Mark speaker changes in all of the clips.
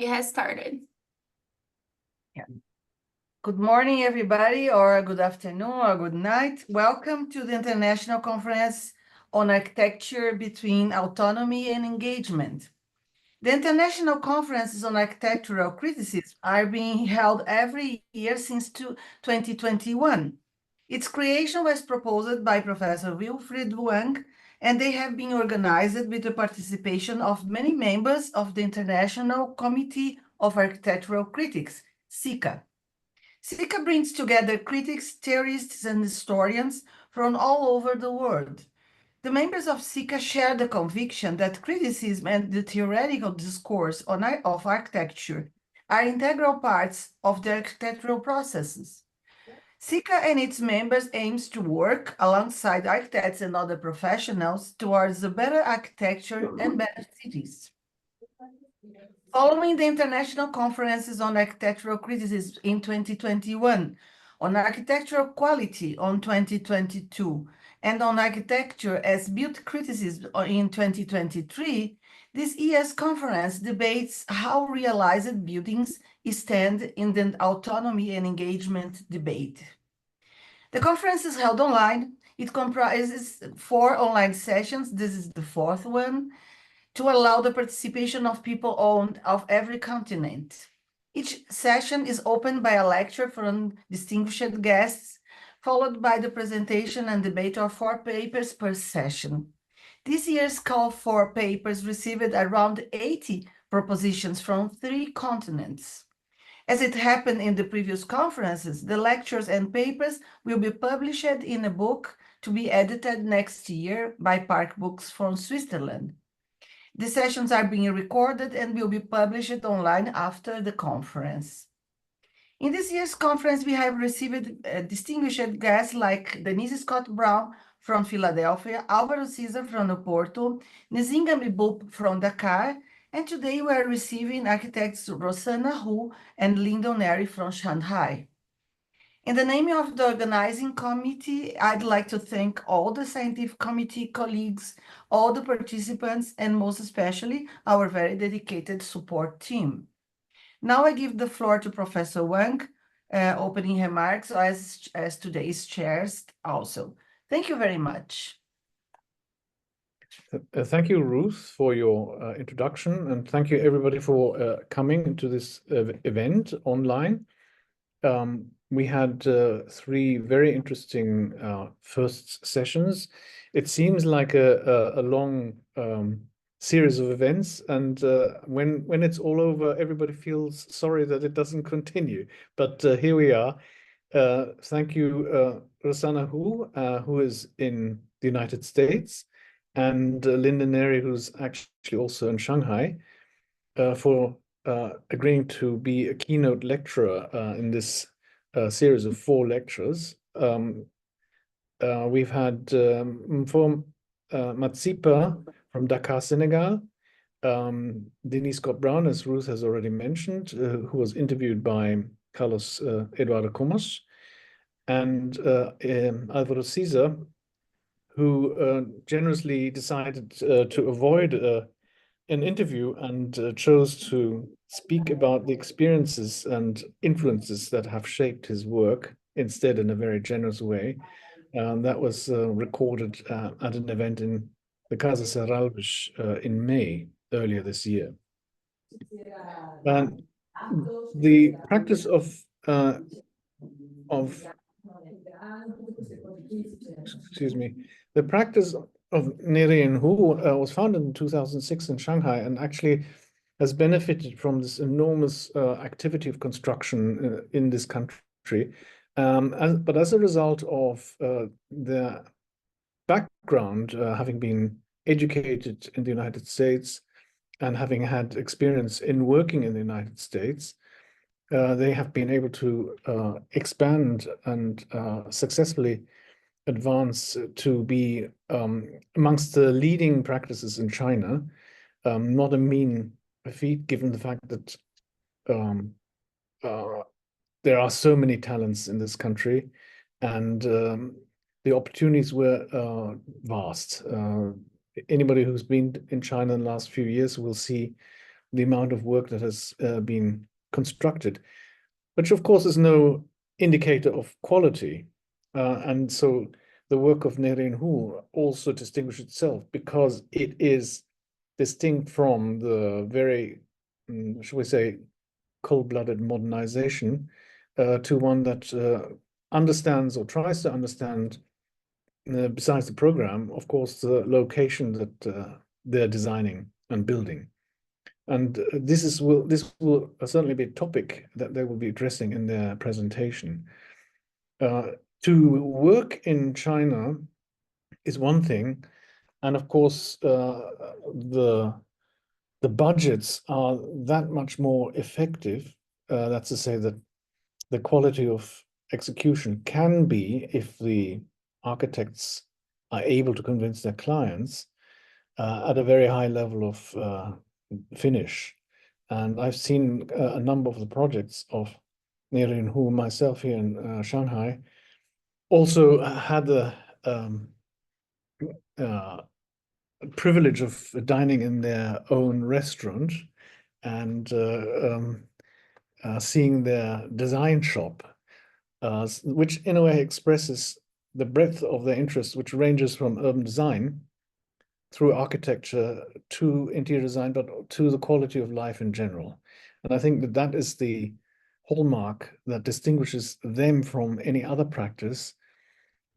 Speaker 1: It has started.
Speaker 2: Yeah. Good morning, everybody, or good afternoon, or good night. Welcome to the International Conference on Architecture between Autonomy and Engagement. The International Conferences on Architectural Criticism are being held every year since 2021. Its creation was proposed by Professor WILFRIED WANG, and they have been organized with the participation of many members of the International Committee of Architectural Critics, SICA. SICA brings together critics, theorists, and historians from all over the world. The members of SICA share the conviction that criticism and the theoretical discourse of architecture are integral parts of the architectural processes. SICA and its members aims to work alongside architects and other professionals towards a better architecture and better cities. Following the international conferences on architectural criticism in 2021, on architectural quality on 2022, and on architecture as built criticism in 2023, this year's conference debates how realized buildings stand in the autonomy and engagement debate. The conference is held online. It comprises 4 online sessions. This is the 4th one, to allow the participation of people of every continent. Each session is opened by a lecture from distinguished guests, followed by the presentation and debate of 4 papers per session. This year's call for papers received around 80 propositions from 3 continents. As it happened in the previous conferences, the lectures and papers will be published in a book to be edited next year by Park Books from Switzerland. The sessions are being recorded and will be published online after the conference. In this year's conference, we have received distinguished guests like Denise Scott Brown from Philadelphia, Álvaro César from Oporto, Nzinga Mibub from Dakar, and today we are receiving architects ROSSANA and NERI from Shanghai. In the name of the organizing committee, I'd like to thank all the scientific committee colleagues, all the participants, and most especially our very dedicated support team. Now I give the floor to Professor Wang, opening remarks as today's chairs also. Thank you very much.
Speaker 3: Thank you, Ruth, for your introduction, and thank you everybody for coming to this event online. We had 3 very interesting first sessions. It seems like a long series of events, and when it's all over, everybody feels sorry that it doesn't continue. But here we are. Thank you, ROSSANA who is in the United States, and NERI, who's actually also in Shanghai, for agreeing to be a keynote lecturer in this series of 4 lectures. We've had from Matsipa from Dakar, Senegal, Denise Scott Brown, as Ruth has already mentioned, who was interviewed by Carlos Eduardo COMAS, and Álvaro César, who generously decided to avoid an interview and chose to speak about the experiences and influences that have shaped his work instead in a very generous way. That was recorded at an event in the Casa Serralves in May earlier this year. And the practice of excuse me, the practice of NERI and was founded in 2006 in Shanghai, and actually has benefited from this enormous activity of construction in this country. But as a result of their background, having been educated in the United States and having had experience in working in the United States, they have been able to expand and successfully advance to be amongst the leading practices in China. Not a mean feat, given the fact that there are so many talents in this country, and the opportunities were vast. Anybody who's been in China in the last few years will see the amount of work that has been constructed, which of course is no indicator of quality. And so the work of NERI and WHO also distinguishes itself because it is distinct from the very, shall we say, cold-blooded modernization to one that understands or tries to understand, besides the program, of course, the location that they're designing and building. And this will certainly be a topic that they will be addressing in their presentation. To work in China is one thing, and of course the budgets are that much more effective. That's to say that the quality of execution can be, if the architects are able to convince their clients, at a very high level of finish. And I've seen a number of the projects of NERI and WHO myself here in Shanghai. Also had the privilege of dining in their own restaurant and seeing their design shop, which in a way expresses the breadth of their interest, which ranges from urban design through architecture to interior design, but to the quality of life in general. And I think that that is the hallmark that distinguishes them from any other practice,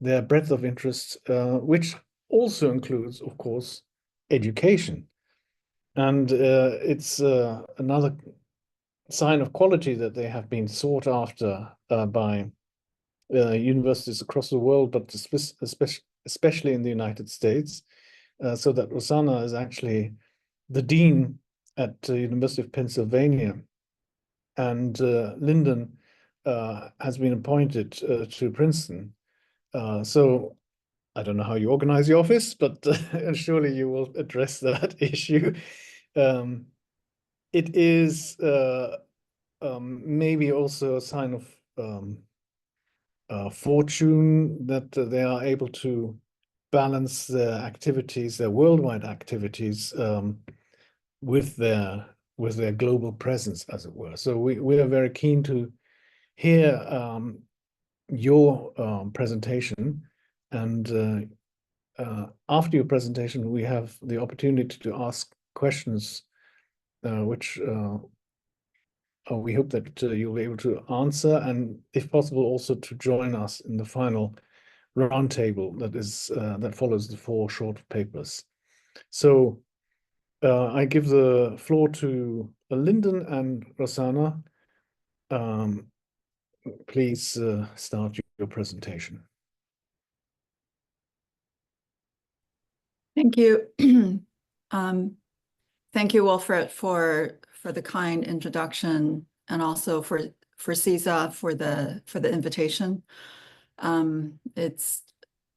Speaker 3: their breadth of interest, which also includes, of course, education. And it's another sign of quality that they have been sought after by universities across the world, but especially in the United States. So that ROSSANA is actually the dean at the University of Pennsylvania, and LYNDON has been appointed to Princeton. So I don't know how you organize your office, but surely you will address that issue. It is maybe also a sign of fortune that they are able to balance their activities, their worldwide activities, with their global presence, as it were. So we are very keen to hear your presentation, and after your presentation, we have the opportunity to ask questions, which we hope that you'll be able to answer, and if possible, also to join us in the final roundtable that follows the 4 short papers. So I give the floor to LYNDON and ROSSANA. Please start your presentation.
Speaker 1: Thank you. Thank you, Wilfried, for the kind introduction, and also for Souza for the invitation. It's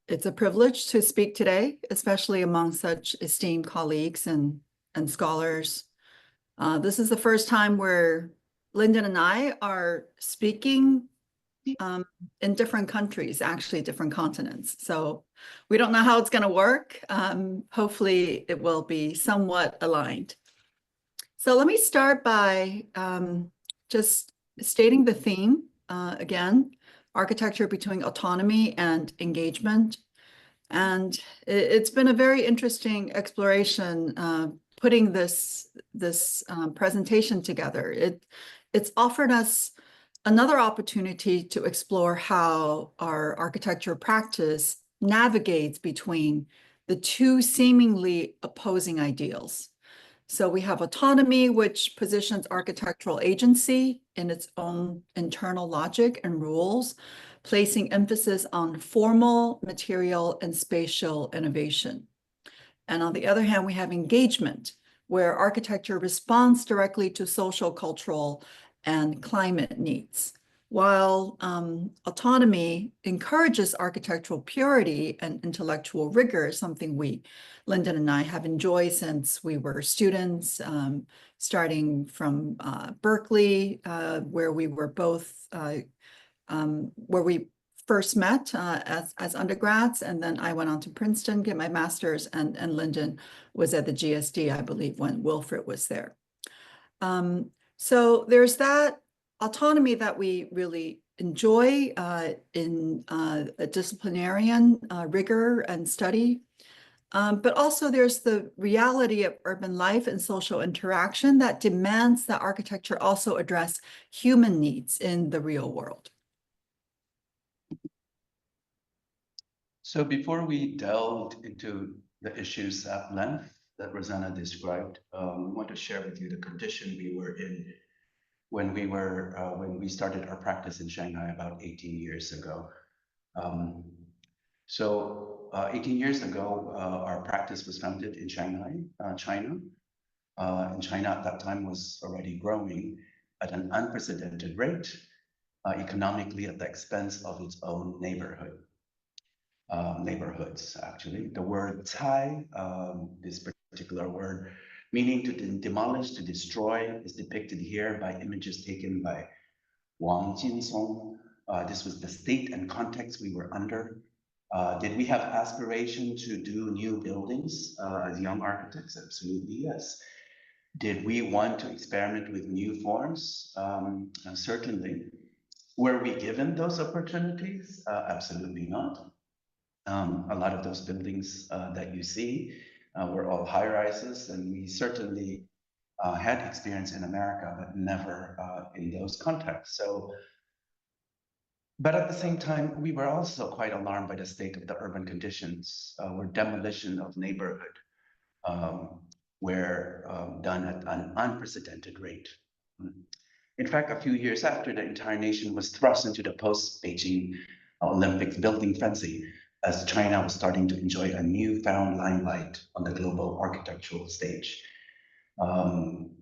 Speaker 1: a privilege to speak today, especially among such esteemed colleagues and scholars. This is the first time where LYNDON and I are speaking in different countries, actually different continents. So we don't know how it's going to work. Hopefully it will be somewhat aligned. So let me start by just stating the theme again: architecture between autonomy and engagement. And it's been a very interesting exploration putting this presentation together. It's offered us another opportunity to explore how our architecture practice navigates between the two seemingly opposing ideals. So we have autonomy, which positions architectural agency in its own internal logic and rules, placing emphasis on formal, material, and spatial innovation. And on the other hand, we have engagement, where architecture responds directly to social, cultural, and climate needs, while autonomy encourages architectural purity and intellectual rigor, something LYNDON and I have enjoyed since we were students, starting from Berkeley, where we were both, where we first met as undergrads, and then I went on to Princeton, get my master's, and LYNDON was at the GSD, I believe, when Wilfried was there. So there's that autonomy that we really enjoy in a disciplinarian rigor and study. But also there's the reality of urban life and social interaction that demands that architecture also address human needs in the real world.
Speaker 4: So before we delved into the issues at length that Rosanna described, we want to share with you the condition we were in when we started our practice in Shanghai about 18 years ago. 18 years ago, our practice was founded in Shanghai, China. And China at that time was already growing at an unprecedented rate, economically at the expense of its own neighborhoods, actually. The word "cai," this particular word, meaning to demolish, to destroy, is depicted here by images taken by WANG. This was the state and context we were under. Did we have aspiration to do new buildings as young architects? Absolutely, yes. Did we want to experiment with new forms? Certainly. Were we given those opportunities? Absolutely not. A lot of those buildings that you see were all high-rises, and we certainly had experience in America, but never in those contexts. But at the same time, we were also quite alarmed by the state of the urban conditions, where demolition of neighborhood were done at an unprecedented rate. In fact, a few years after, the entire nation was thrust into the post-Beijing Olympics building frenzy, as China was starting to enjoy a newfound limelight on the global architectural stage. I'm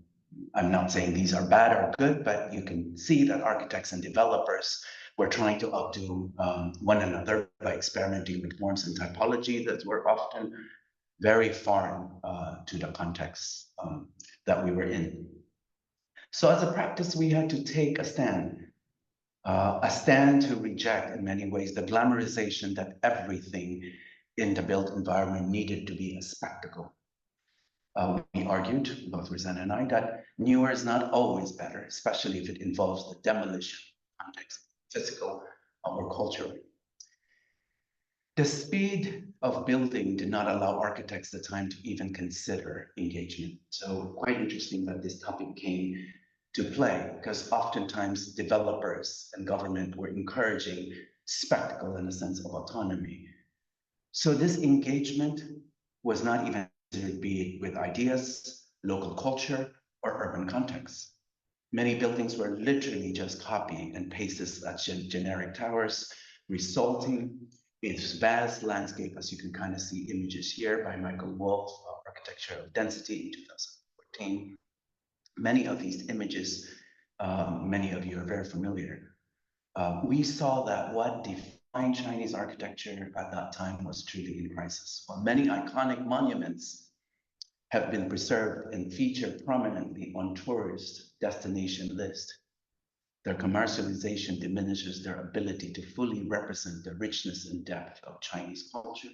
Speaker 4: not saying these are bad or good, but you can see that architects and developers were trying to outdo one another by experimenting with forms and typology that were often very foreign to the context that we were in. So as a practice, we had to take a stand to reject, in many ways, the glamorization that everything in the built environment needed to be a spectacle. We argued, both Rosanna and I, that newer is not always better, especially if it involves the demolition context, physical or cultural. The speed of building did not allow architects the time to even consider engagement. So quite interesting that this topic came to play, because oftentimes developers and government were encouraging spectacle in a sense of autonomy. So this engagement was not even considered, be it with ideas, local culture, or urban context. Many buildings were literally just copy and pasted as generic towers, resulting in this vast landscape, as you can kind of see images here by Michael Wolff, Architecture of Density in 2014. Many of these images, many of you are very familiar. We saw that what defined Chinese architecture at that time was truly in crisis. While many iconic monuments have been preserved and featured prominently on tourist destination lists, their commercialization diminishes their ability to fully represent the richness and depth of Chinese culture,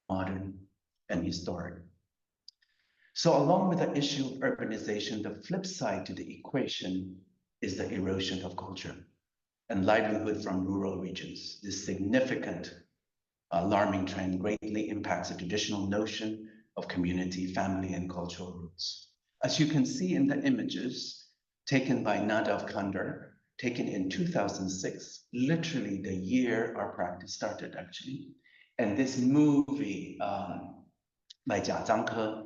Speaker 4: modern and historic. So along with the issue of urbanization, the flip side to the equation is the erosion of culture and livelihood from rural regions. This significant, alarming trend greatly impacts the traditional notion of community, family, and cultural roots. As you can see in the images taken by Nadav Kandar, taken in 2006, literally the year our practice started, actually. And this movie by Jia Zhangke,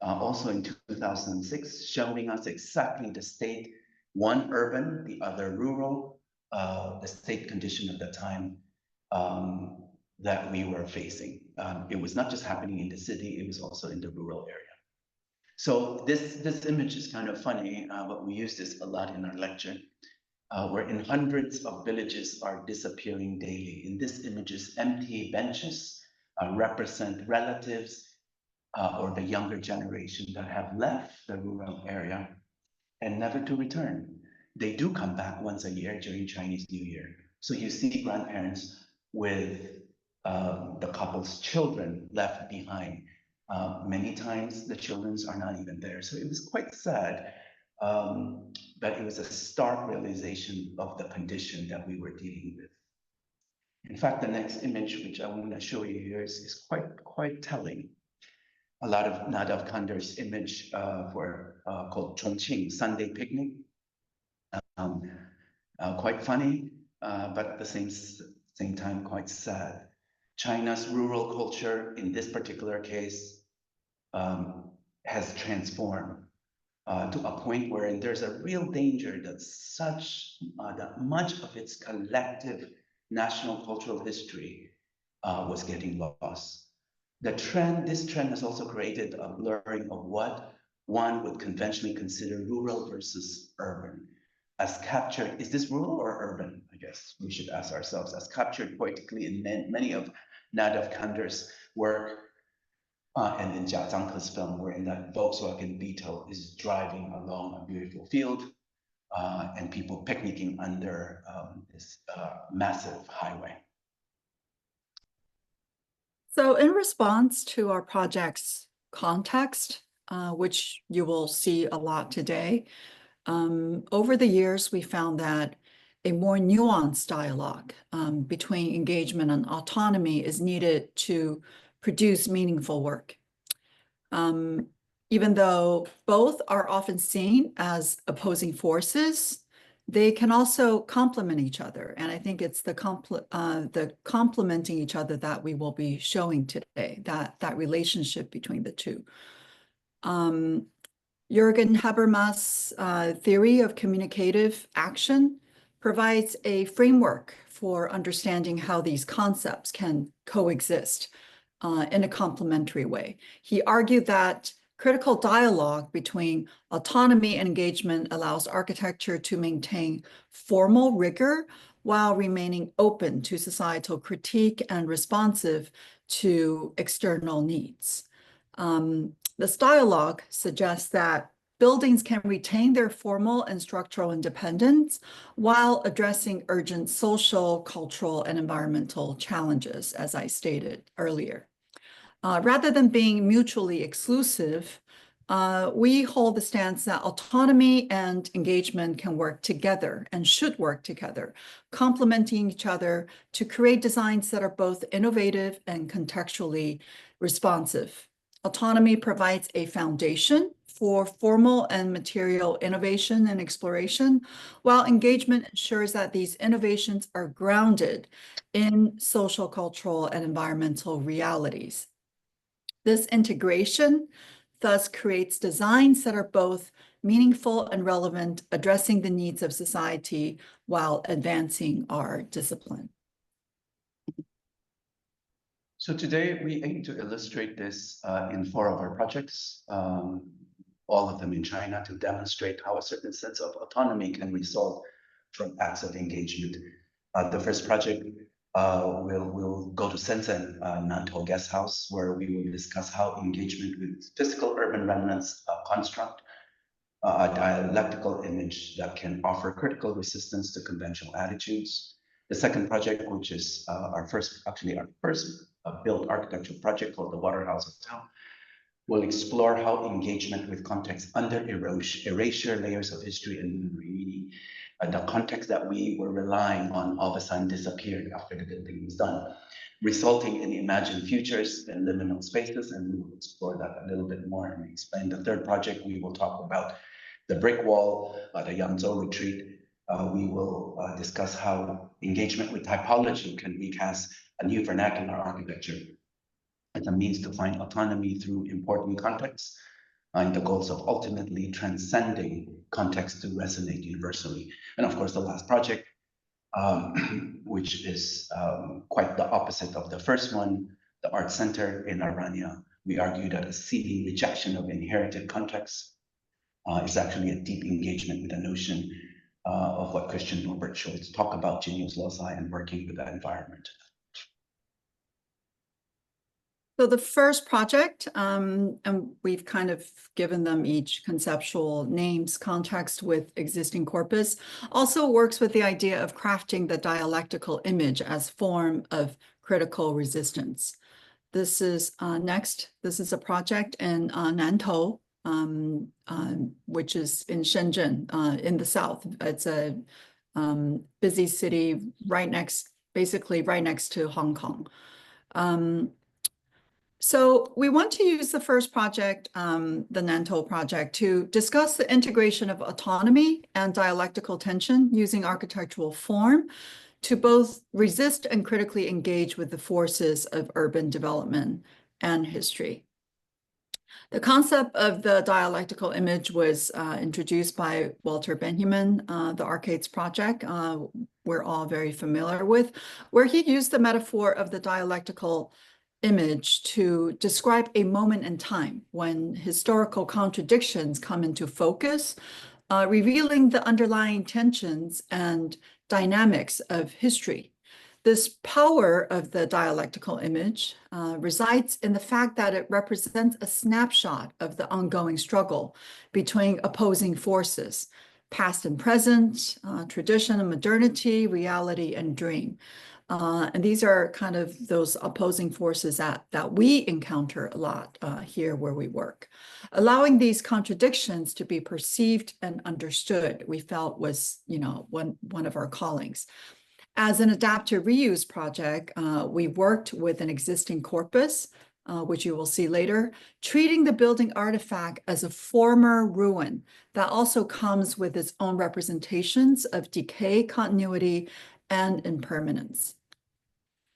Speaker 4: also in 2006, showing us exactly the state, one urban, the other rural, the state condition at the time that we were facing. It was not just happening in the city, it was also in the rural area. So this image is kind of funny, but we use this a lot in our lecture, wherein hundreds of villages are disappearing daily. In this images, empty benches represent relatives or the younger generation that have left the rural area and never to return. They do come back once a year during Chinese New Year. So you see grandparents with the couple's children left behind. Many times the children are not even there. So it was quite sad but it was a stark realization of the condition that we were dealing with. In fact, the next image, which I want to show you here, is quite telling. A lot of Nadav Kander's image called Chongqing Sunday Picnic. Quite funny, but at the same time quite sad. China's rural culture, in this particular case, has transformed to a point wherein there's a real danger that that much of its collective national cultural history was getting lost. This trend has also created a blurring of what one would conventionally consider rural versus urban. As captured, is this rural or urban? I guess we should ask ourselves, as captured poetically in many of Nadav Kander's work, and in Jia Zhangke's film, wherein that Volkswagen Beetle is driving along a beautiful field, and people picnicking under this massive highway.
Speaker 1: So in response to our project's context, which you will see a lot today, over the years, we found that a more nuanced dialogue between engagement and autonomy is needed to produce meaningful work. Even though both are often seen as opposing forces, they can also complement each other. And I think it's the complementing each other that we will be showing today, that relationship between the two. Jürgen Habermas' theory of communicative action provides a framework for understanding how these concepts can coexist in a complementary way. He argued that critical dialogue between autonomy and engagement allows architecture to maintain formal rigor while remaining open to societal critique and responsive to external needs. This dialogue suggests that buildings can retain their formal and structural independence while addressing urgent social, cultural, and environmental challenges, as I stated earlier. Rather than being mutually exclusive, we hold the stance that autonomy and engagement can work together and should work together, complementing each other to create designs that are both innovative and contextually responsive. Autonomy provides a foundation for formal and material innovation and exploration, while engagement ensures that these innovations are grounded in social, cultural, and environmental realities. This integration thus creates designs that are both meaningful and relevant, addressing the needs of society while advancing our discipline.
Speaker 4: So today we aim to illustrate this in 4 of our projects, all of them in China, to demonstrate how a certain sense of autonomy can result from acts of engagement. The first project will go to Shenzhen Nantou Guest House, where we will discuss how engagement with physical urban remnants construct a dialectical image that can offer critical resistance to conventional attitudes. The second project, which is our first built architectural project called the Waterhouse Hotel, will explore how engagement with context under erasure layers of history and memory, the context that we were relying on all of a sudden disappeared after the building was done, resulting in imagined futures and liminal spaces, and we will explore that a little bit more and explain. The third project, we will talk about the brick wall, the Yangzhou retreat. We will discuss how engagement with typology can recast a new vernacular architecture as a means to find autonomy through important contexts, and the goals of ultimately transcending context to resonate universally. And of course, the last project, which is quite the opposite of the first one, the Art Center in Aranya. We argue that a seeding rejection of inherited context is actually a deep engagement with the notion of what Christian Norbert Schultz talked about, genius loci, and working with that environment.
Speaker 1: So the first project, and we've kind of given them each conceptual names, context with existing corpus, also works with the idea of crafting the dialectical image as form of critical resistance. This is next. This is a project in Nantou which is in Shenzhen, in the south. It's a busy city basically right next to Hong Kong. So we want to use the first project, the NANTO project, to discuss the integration of autonomy and dialectical tension using architectural form to both resist and critically engage with the forces of urban development and history. The concept of the dialectical image was introduced by Walter Benjamin, the Arcades Project, we're all very familiar with, where he used the metaphor of the dialectical image to describe a moment in time when historical contradictions come into focus, revealing the underlying tensions and dynamics of history. This power of the dialectical image resides in the fact that it represents a snapshot of the ongoing struggle between opposing forces, past and present, tradition and modernity, reality and dream. And these are kind of those opposing forces that we encounter a lot here where we work. Allowing these contradictions to be perceived and understood, we felt was, one of our callings. As an adaptive reuse project, we worked with an existing corpus, which you will see later, treating the building artifact as a former ruin that also comes with its own representations of decay, continuity, and impermanence.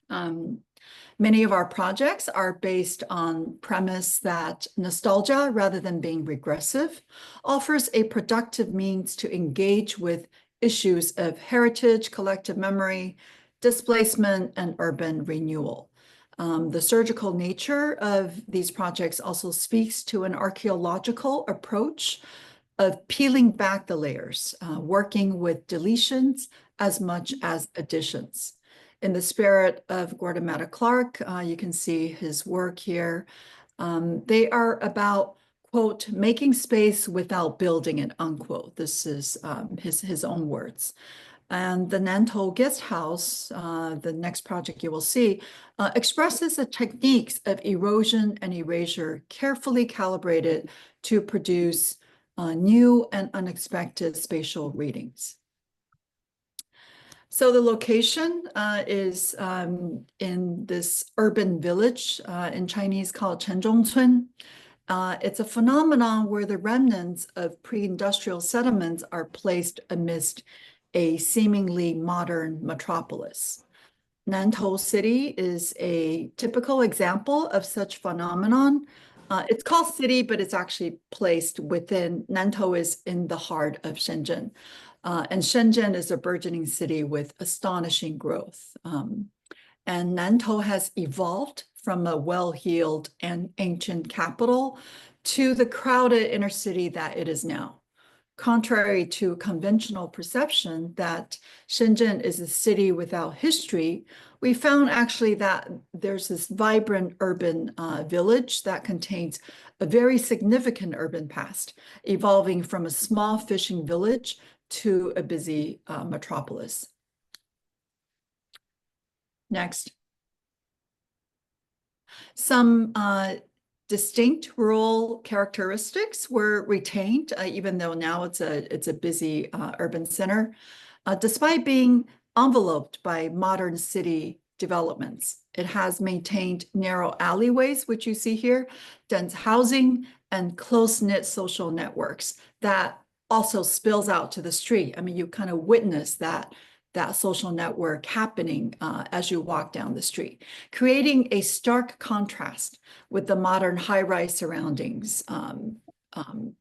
Speaker 1: Many of our projects are based on premise that nostalgia, rather than being regressive, offers a productive means to engage with issues of heritage, collective memory, displacement, and urban renewal. The surgical nature of these projects also speaks to an archaeological approach of peeling back the layers, working with deletions as much as additions. In the spirit of Gordon Clark, you can see his work here. They are about, quote, making space without building it, unquote. This is his own words. And the Nantou Guest House, the next project you will see, expresses the techniques of erosion and erasure carefully calibrated to produce new and unexpected spatial readings. So the location is in this urban village, in Chinese called Chenzhongcun. It's a phenomenon where the remnants of pre-industrial settlements are placed amidst a seemingly modern metropolis. Nantou City is a typical example of such phenomenon. It's called city, but it's actually placed within, Nantou is in the heart of Shenzhen. And Shenzhen is a burgeoning city with astonishing growth. And Nantou has evolved from a well-heeled and ancient capital to the crowded inner city that it is now. Contrary to conventional perception that Shenzhen is a city without history, we found actually that there's this vibrant urban village that contains a very significant urban past, evolving from a small fishing village to a busy metropolis. Next. Some distinct rural characteristics were retained, even though now it's a busy urban center, despite being enveloped by modern city developments. It has maintained narrow alleyways, which you see here, dense housing, and close-knit social networks that also spills out to the street. I mean, you kind of witness that social network happening as you walk down the street, creating a stark contrast with the modern high-rise surroundings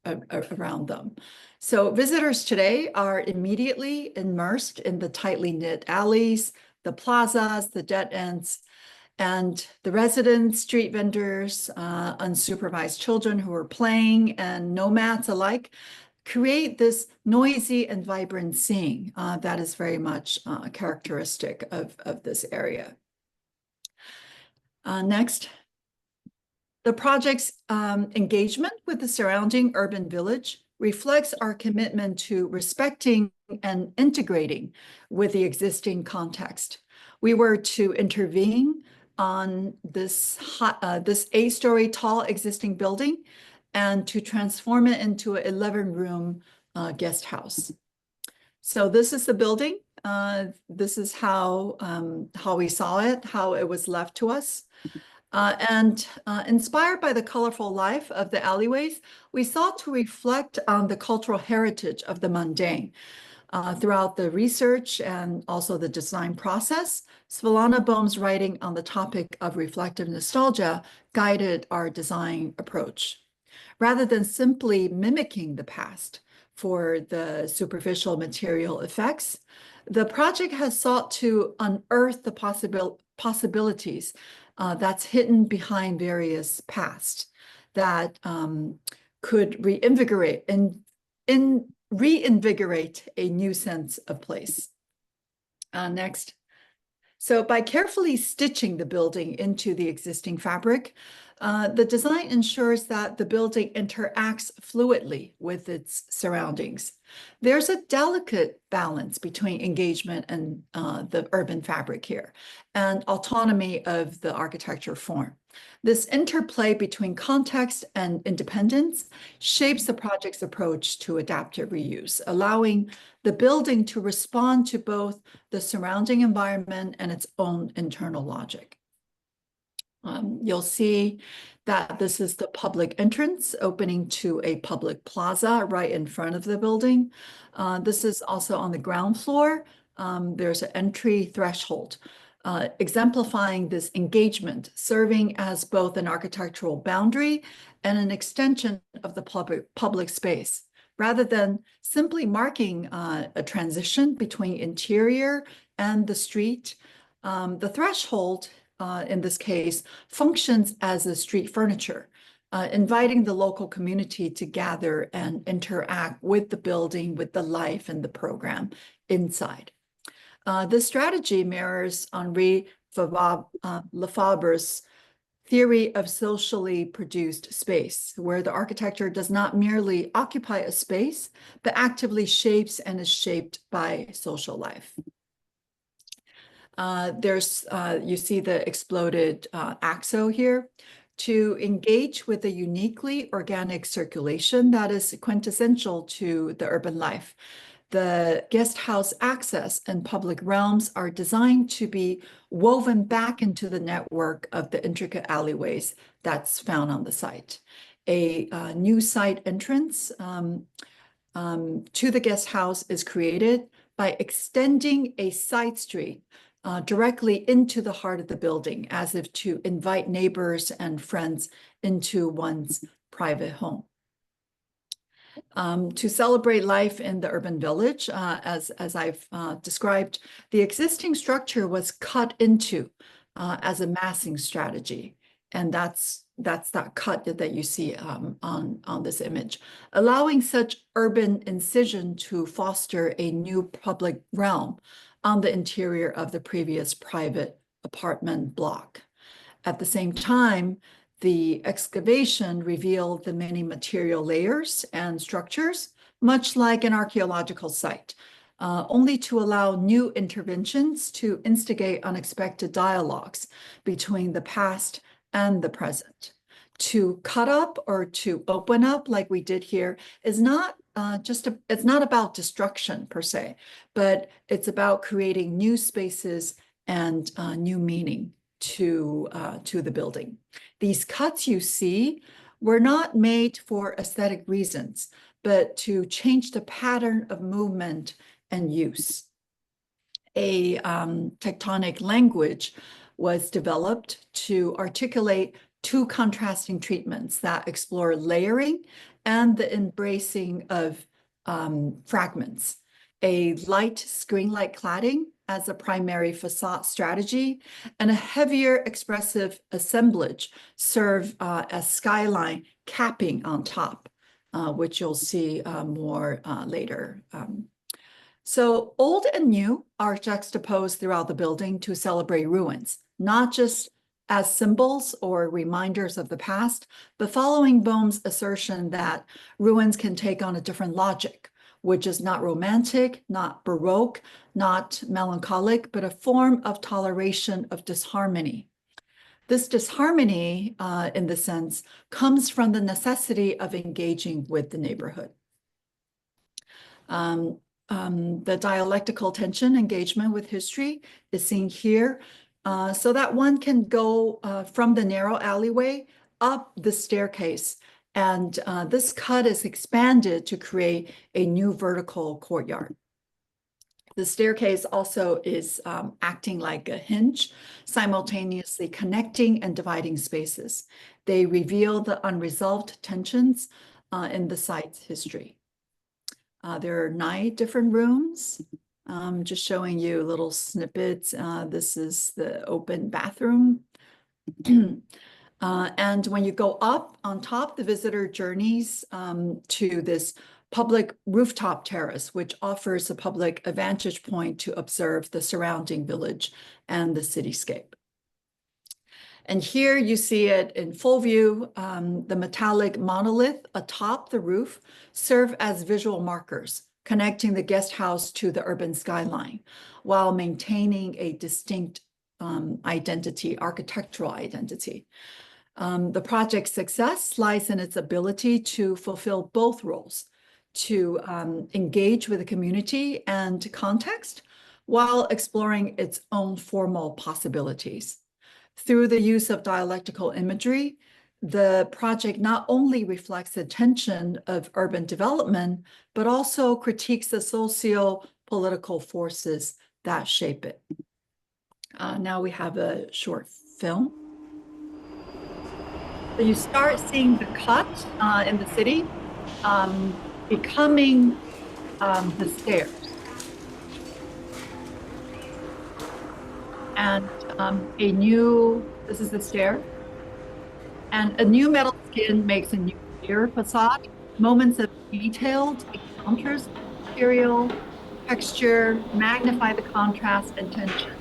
Speaker 1: around them. So visitors today are immediately immersed in the tightly knit alleys, the plazas, the dead ends, and the residents, street vendors, unsupervised children who are playing, and nomads alike create this noisy and vibrant scene that is very much characteristic of this area. Next, the project's engagement with the surrounding urban village reflects our commitment to respecting and integrating with the existing context. We were to intervene on this 8-story tall existing building and to transform it into an 11-room guest house. So this is the building. This is how we saw it, how it was left to us. Inspired by the colorful life of the alleyways, we sought to reflect on the cultural heritage of the mundane. Throughout the research and also the design process, Svetlana Bohm's writing on the topic of reflective nostalgia guided our design approach. Rather than simply mimicking the past for the superficial material effects, the project has sought to unearth the possibilities that's hidden behind various past that could reinvigorate a new sense of place. Next. So by carefully stitching the building into the existing fabric, the design ensures that the building interacts fluidly with its surroundings. There's a delicate balance between engagement and the urban fabric here, and autonomy of the architecture form. This interplay between context and independence shapes the project's approach to adaptive reuse, allowing the building to respond to both the surrounding environment and its own internal logic. You'll see that this is the public entrance opening to a public plaza right in front of the building. This is also on the ground floor. There's an entry threshold, exemplifying this engagement, serving as both an architectural boundary and an extension of the public space. Rather than simply marking a transition between interior and the street, the threshold in this case, functions as a street furniture, inviting the local community to gather and interact with the building, with the life and the program inside. This strategy mirrors Henri Lefebvre's theory of socially produced space, where the architecture does not merely occupy a space, but actively shapes and is shaped by social life. You see the exploded axo here. To engage with a uniquely organic circulation that is quintessential to the urban life, the guest house access and public realms are designed to be woven back into the network of the intricate alleyways that's found on the site. A new site entrance to the guest house is created by extending a side street directly into the heart of the building, as if to invite neighbors and friends into one's private home. To celebrate life in the urban village, as I've described, the existing structure was cut into as a massing strategy. And that's that cut that you see on this image, allowing such urban incision to foster a new public realm on the interior of the previous private apartment block. At the same time, the excavation revealed the many material layers and structures, much like an archaeological site, only to allow new interventions to instigate unexpected dialogues between the past and the present. To cut up or to open up, like we did here, is not it's not about destruction per se, but it's about creating new spaces and new meaning to the building. These cuts you see were not made for aesthetic reasons, but to change the pattern of movement and use. A tectonic language was developed to articulate two contrasting treatments that explore layering and the embracing of fragments. A light screen-like cladding as a primary facade strategy, and a heavier expressive assemblage serve as skyline capping on top, which you'll see more later. So old and new are juxtaposed throughout the building to celebrate ruins, not just as symbols or reminders of the past, but following Bohm's assertion that ruins can take on a different logic, which is not romantic, not Baroque, not melancholic, but a form of toleration of disharmony. This disharmony, in the sense, comes from the necessity of engaging with the neighborhood. The dialectical tension engagement with history is seen here, so that one can go from the narrow alleyway up the staircase. And this cut is expanded to create a new vertical courtyard. The staircase also is acting like a hinge, simultaneously connecting and dividing spaces. They reveal the unresolved tensions in the site's history. There are 9 different rooms. Just showing you little snippets. This is the open bathroom. And when you go up on top, the visitor journeys to this public rooftop terrace, which offers a public vantage point to observe the surrounding village and the cityscape. And here you see it in full view. The metallic monolith atop the roof serve as visual markers, connecting the guest house to the urban skyline, while maintaining a distinct identity, architectural identity. The project's success lies in its ability to fulfill both roles, to engage with the community and context, while exploring its own formal possibilities. Through the use of dialectical imagery, the project not only reflects the tension of urban development, but also critiques the socio-political forces that shape it. Now we have a short film. So you start seeing the cut in the city becoming the stairs. And this is the stair. And a new metal skin makes a new clear facade. Moments of detailed encounters, material, texture, magnify the contrast and tension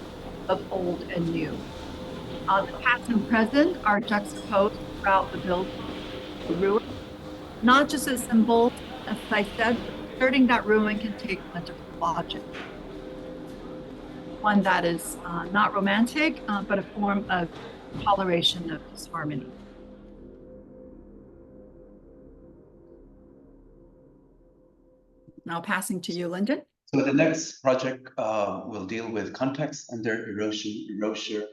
Speaker 1: of old and new. The past and present are juxtaposed throughout the building, the ruin, not just as symbols, as I said, asserting that ruin can take political logic. One that is not romantic, but a form of toleration of disharmony. Now passing to you, Lyndon.
Speaker 4: So the next project will deal with context under erasure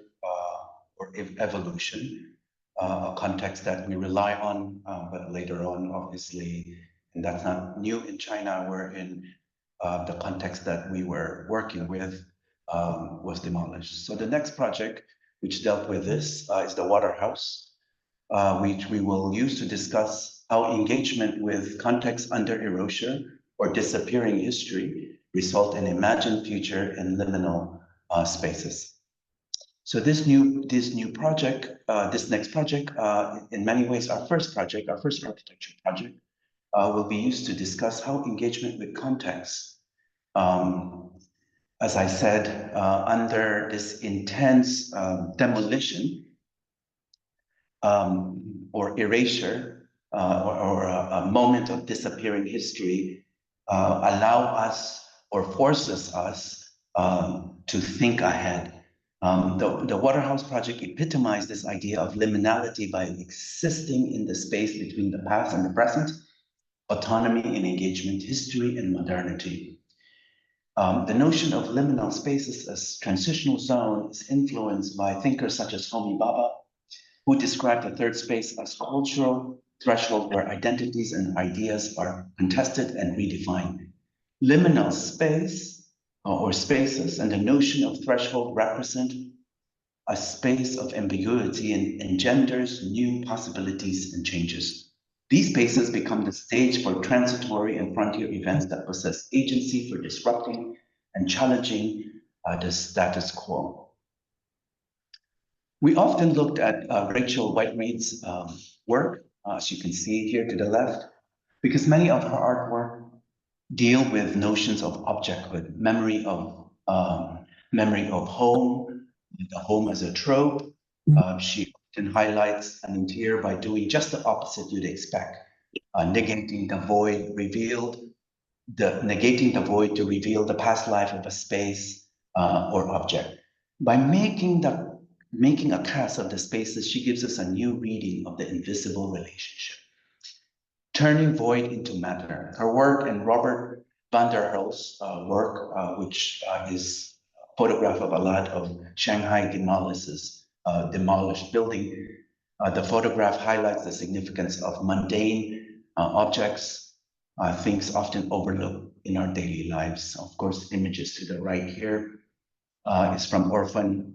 Speaker 4: or evolution, a context that we rely on, but later on, obviously, and that's not new in China, wherein the context that we were working with was demolished. So the next project, which dealt with this, is the Waterhouse, which we will use to discuss how engagement with context under erasure or disappearing history result in imagined future in liminal spaces. So this next project, in many ways, our first architecture project, will be used to discuss how engagement with context, as I said, under this intense demolition or erasure or a moment of disappearing history, allow us or forces us to think ahead. The Waterhouse project epitomized this idea of liminality by existing in the space between the past and the present, autonomy and engagement, history and modernity. The notion of liminal spaces as transitional zone is influenced by thinkers such as Homi Bhabha, who described the third space as cultural threshold where identities and ideas are contested and redefined. Liminal space or spaces and the notion of threshold represent a space of ambiguity and engenders new possibilities and changes. These spaces become the stage for transitory and frontier events that possess agency for disrupting and challenging the status quo. We often looked at Rachel Whiteread's work, as you can see here to the left, because many of her artwork deal with notions of objecthood, memory of home, the home as a trope. She often highlights an interior by doing just the opposite you'd expect, negating the void to reveal the past life of a space or object. By making the making a cast of the spaces, she gives us a new reading of the invisible relationship. Turning void into matter. Her work and Robert van der Hel's work, which is a photograph of a lot of Shanghai demolished building. The photograph highlights the significance of mundane objects, things often overlooked in our daily lives. Of course, images to the right here is from Orhan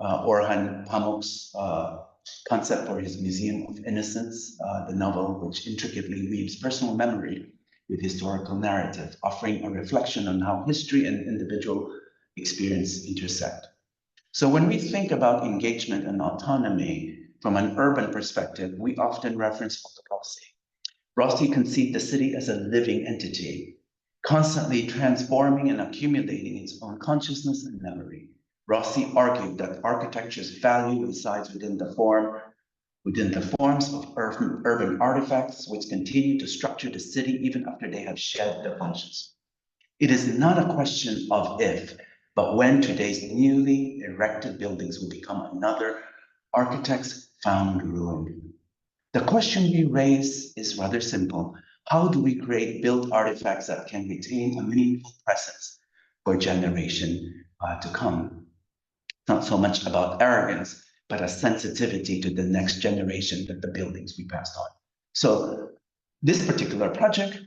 Speaker 4: Pamuk's concept for his Museum of Innocence, the novel which intricately weaves personal memory with historical narrative, offering a reflection on how history and individual experience intersect. So when we think about engagement and autonomy from an urban perspective, we often reference Rossi. Rossi conceived the city as a living entity, constantly transforming and accumulating its own consciousness and memory. Rossi argued that architecture's value resides within the forms of urban artifacts, which continue to structure the city even after they have shed their functions. It is not a question of if, but when today's newly erected buildings will become another architect's found ruin. The question we raise is rather simple. How do we create built artifacts that can retain a meaningful presence for generation to come? Not so much about arrogance, but a sensitivity to the next generation that the buildings we passed on. So this particular project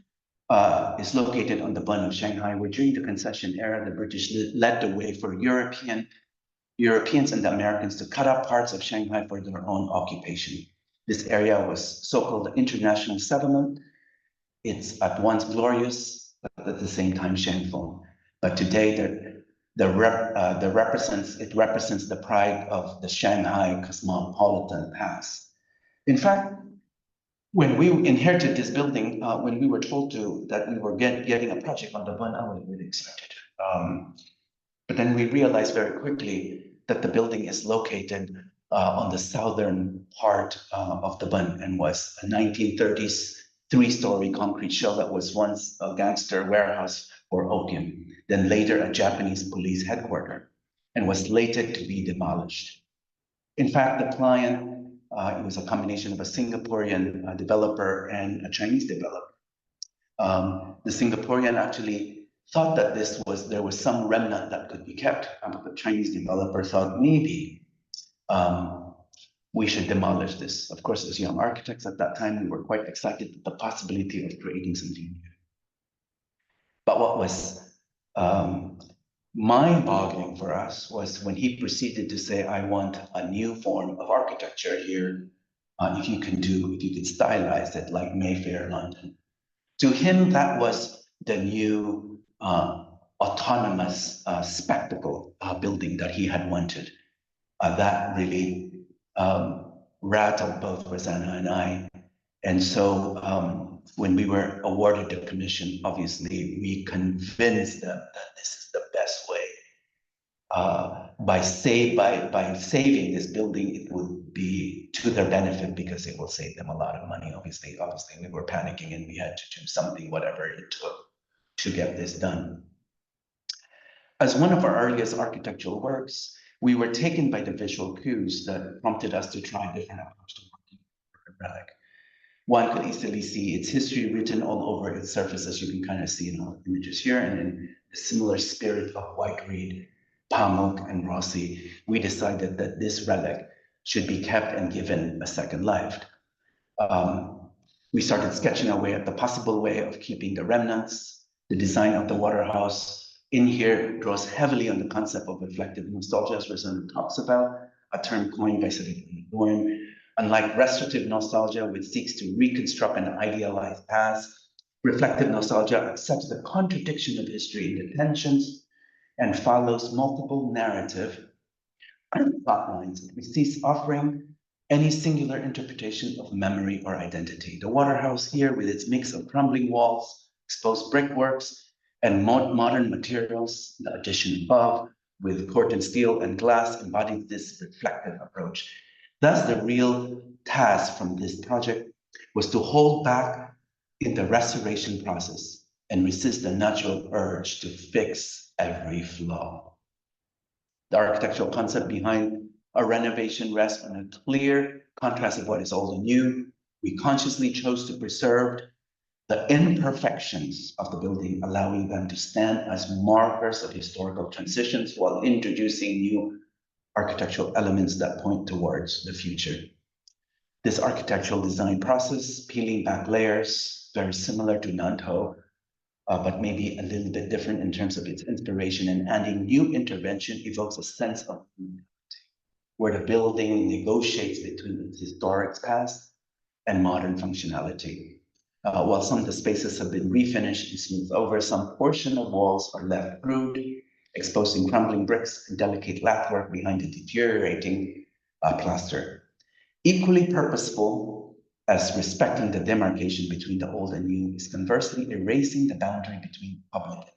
Speaker 4: is located on the Bund of Shanghai, where during the concession era, the British led the way for Europeans and the Americans to cut up parts of Shanghai for their own occupation. This area was so-called international settlement. It's at once glorious, but at the same time shameful. But today, it represents the pride of the Shanghai cosmopolitan past. In fact, when we inherited this building, when we were told that we were getting a project on the Bund, I was really excited. But then we realized very quickly that the building is located on the southern part of the Bund and was a 1930s three-story concrete shell that was once a gangster warehouse for opium, then later a Japanese police headquarters, and was later to be demolished. In fact, the client, it was a combination of a Singaporean developer and a Chinese developer. The Singaporean actually thought that there was some remnant that could be kept, but the Chinese developer thought maybe we should demolish this. Of course, as young architects at that time, we were quite excited at the possibility of creating something new. But what was mind-boggling for us was when he proceeded to say, I want a new form of architecture here, if you could stylize it like Mayfair, London. To him, that was the new autonomous spectacle building that he had wanted. That really rattled both ROSSANA and I. And so when we were awarded the commission, obviously we convinced them that this is the best way. By saving this building, it would be to their benefit because it will save them a lot of money. Obviously we were panicking and we had to do something, whatever it took to get this done. As one of our earliest architectural works, we were taken by the visual cues that prompted us to try different approaches to working with the relic. One could easily see its history written all over its surface, as you can kind of see in all the images here, and in a similar spirit of White Reed, Pamuk, and Rossi, we decided that this relic should be kept and given a second life. We started sketching our way at the possible way of keeping the remnants. The design of the waterhouse in here draws heavily on the concept of reflective nostalgia, as ROSSANA talks about, a term coined by Fernando. Unlike restorative nostalgia, which seeks to reconstruct an idealized past, reflective nostalgia accepts the contradiction of history in the tensions and follows multiple narrative plot lines. It ceases offering any singular interpretation of memory or identity. The waterhouse here, with its mix of crumbling walls, exposed brickworks, and modern materials, the addition above, with corten steel and glass, embodies this reflective approach. Thus, the real task from this project was to hold back in the restoration process and resist the natural urge to fix every flaw. The architectural concept behind Our renovation rests on a clear contrast of what is old and new. We consciously chose to preserve the imperfections of the building, allowing them to stand as markers of historical transitions while introducing new architectural elements that point towards the future. This architectural design process, peeling back layers, very similar to Nanto, but maybe a little bit different in terms of its inspiration, and adding new intervention evokes a sense of where the building negotiates between its historic past and modern functionality. While some of the spaces have been refinished and smoothed over, some portion of walls are left crude, exposing crumbling bricks and delicate lathwork behind the deteriorating plaster. Equally purposeful as respecting the demarcation between the old and new is conversely erasing the boundary between public and private.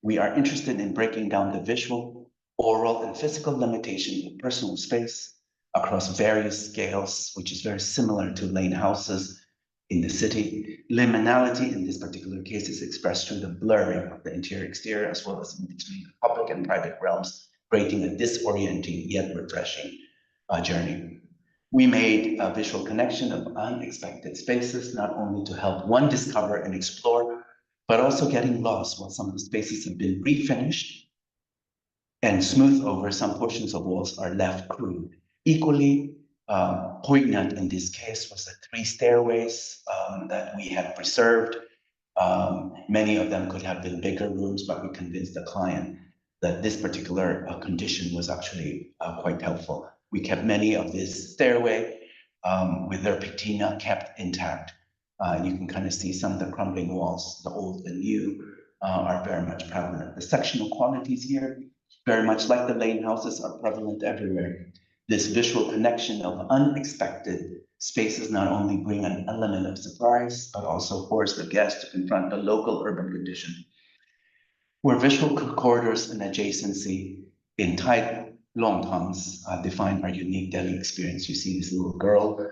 Speaker 4: We are interested in breaking down the visual, oral, and physical limitation of personal space across various scales, which is very similar to lane houses in the city. Liminality in this particular case is expressed through the blurring of the interior-exterior as well as in between the public and private realms, creating a disorienting yet refreshing journey. We made a visual connection of unexpected spaces, not only to help one discover and explore, but also getting lost while some of the spaces have been refinished and smoothed over. Some portions of walls are left crude. Equally poignant in this case was the 3 stairways that we had preserved. Many of them could have been bigger rooms, but we convinced the client that this particular condition was actually quite helpful. We kept many of this stairway with their patina kept intact. You can kind of see some of the crumbling walls, the old and new, are very much prevalent. The sectional qualities here, very much like the lane houses, are prevalent everywhere. This visual connection of unexpected spaces not only bring an element of surprise, but also force the guest to confront the local urban condition. Where visual corridors and adjacency in tight long tongues define our unique Delhi experience. You see this little girl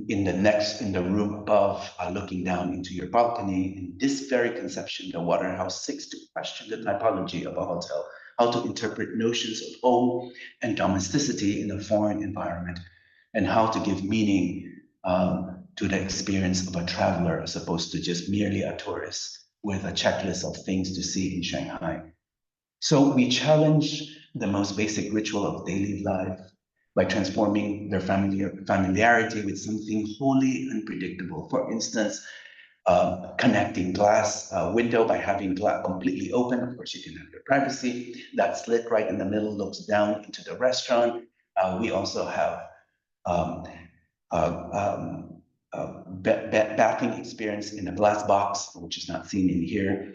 Speaker 4: in the room above, looking down into your balcony. In this very conception, the Waterhouse seeks to question the typology of a hotel, how to interpret notions of home and domesticity in a foreign environment, and how to give meaning to the experience of a traveler as opposed to just merely a tourist with a checklist of things to see in Shanghai. So we challenge the most basic ritual of daily life by transforming their familiarity with something wholly unpredictable. For instance, connecting glass window by having glass completely open. Of course, you can have your privacy. That slit right in the middle looks down into the restaurant. We also have bathing experience in a glass box, which is not seen in here.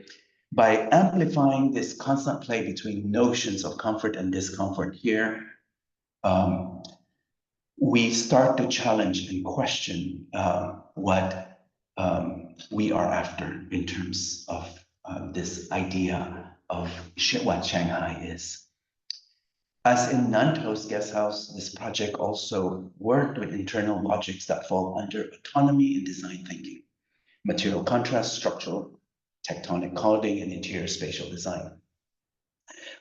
Speaker 4: By amplifying this constant play between notions of comfort and discomfort here, we start to challenge and question what we are after in terms of this idea of what Shanghai is. As in Nanto's guest house, this project also worked with internal logics that fall under autonomy and design thinking, material contrast, structural, tectonic coding, and interior spatial design.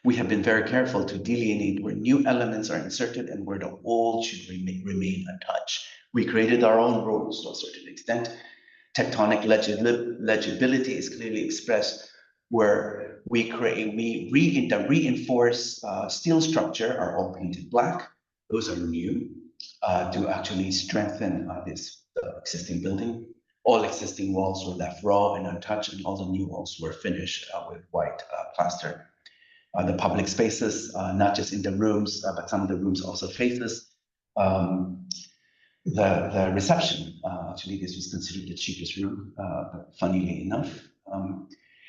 Speaker 4: We have been very careful to delineate where new elements are inserted and where the old should remain untouched. We created our own rules to a certain extent. Tectonic legibility is clearly expressed where we reinforce steel structure are all painted black. Those are new to actually strengthen this existing building. All existing walls were left raw and untouched, and all the new walls were finished with white plaster. The public spaces, not just in the rooms, but some of the rooms also faces the reception. Actually, this was considered the cheapest room, funnily enough.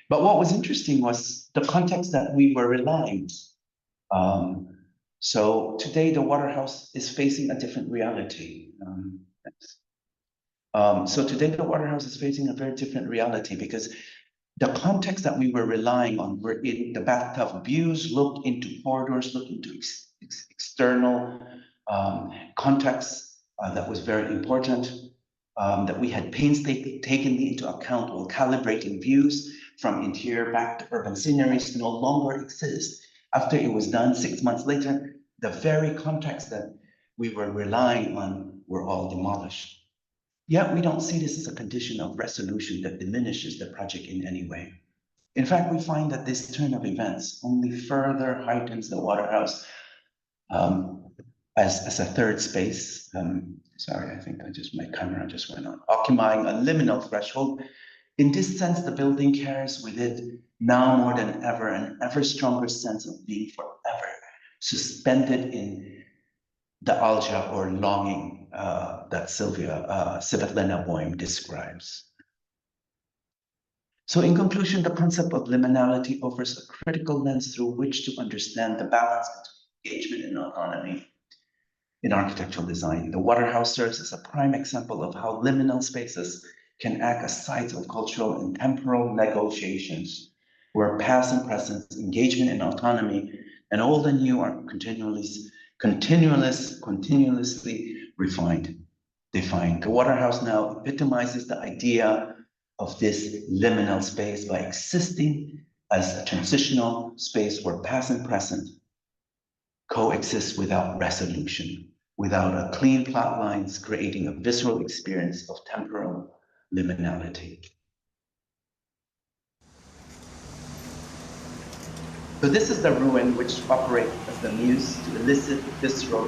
Speaker 4: But what was interesting was the context that we were relying on. So today, the Waterhouse is facing a different reality. So today, the Waterhouse is facing a very different reality because the context that we were relying on were in the bathtub views, looked into corridors, looked into external context that was very important, that we had painstakingly taken into account while calibrating views from interior back to urban sceneries no longer exist. After it was done 6 months later, the very context that we were relying on were all demolished. Yet we don't see this as a condition of resolution that diminishes the project in any way. In fact, we find that this turn of events only further heightens the Waterhouse as a third space. Sorry, I think my camera just went on. Occupying a liminal threshold. In this sense, the building carries with it now more than ever an ever stronger sense of being forever suspended in the algia or longing that Svetlana Boym describes. So in conclusion, the concept of liminality offers a critical lens through which to understand the balance between engagement and autonomy in architectural design. The Waterhouse serves as a prime example of how liminal spaces can act as sites of cultural and temporal negotiations, where past and present, engagement and autonomy, and old and new are continuously defined. The Waterhouse now epitomizes the idea of this liminal space by existing as a transitional space where past and present coexist without resolution, without a clean plot lines, creating a visceral experience of temporal liminality. So this is the ruin which operates as the muse to elicit visceral.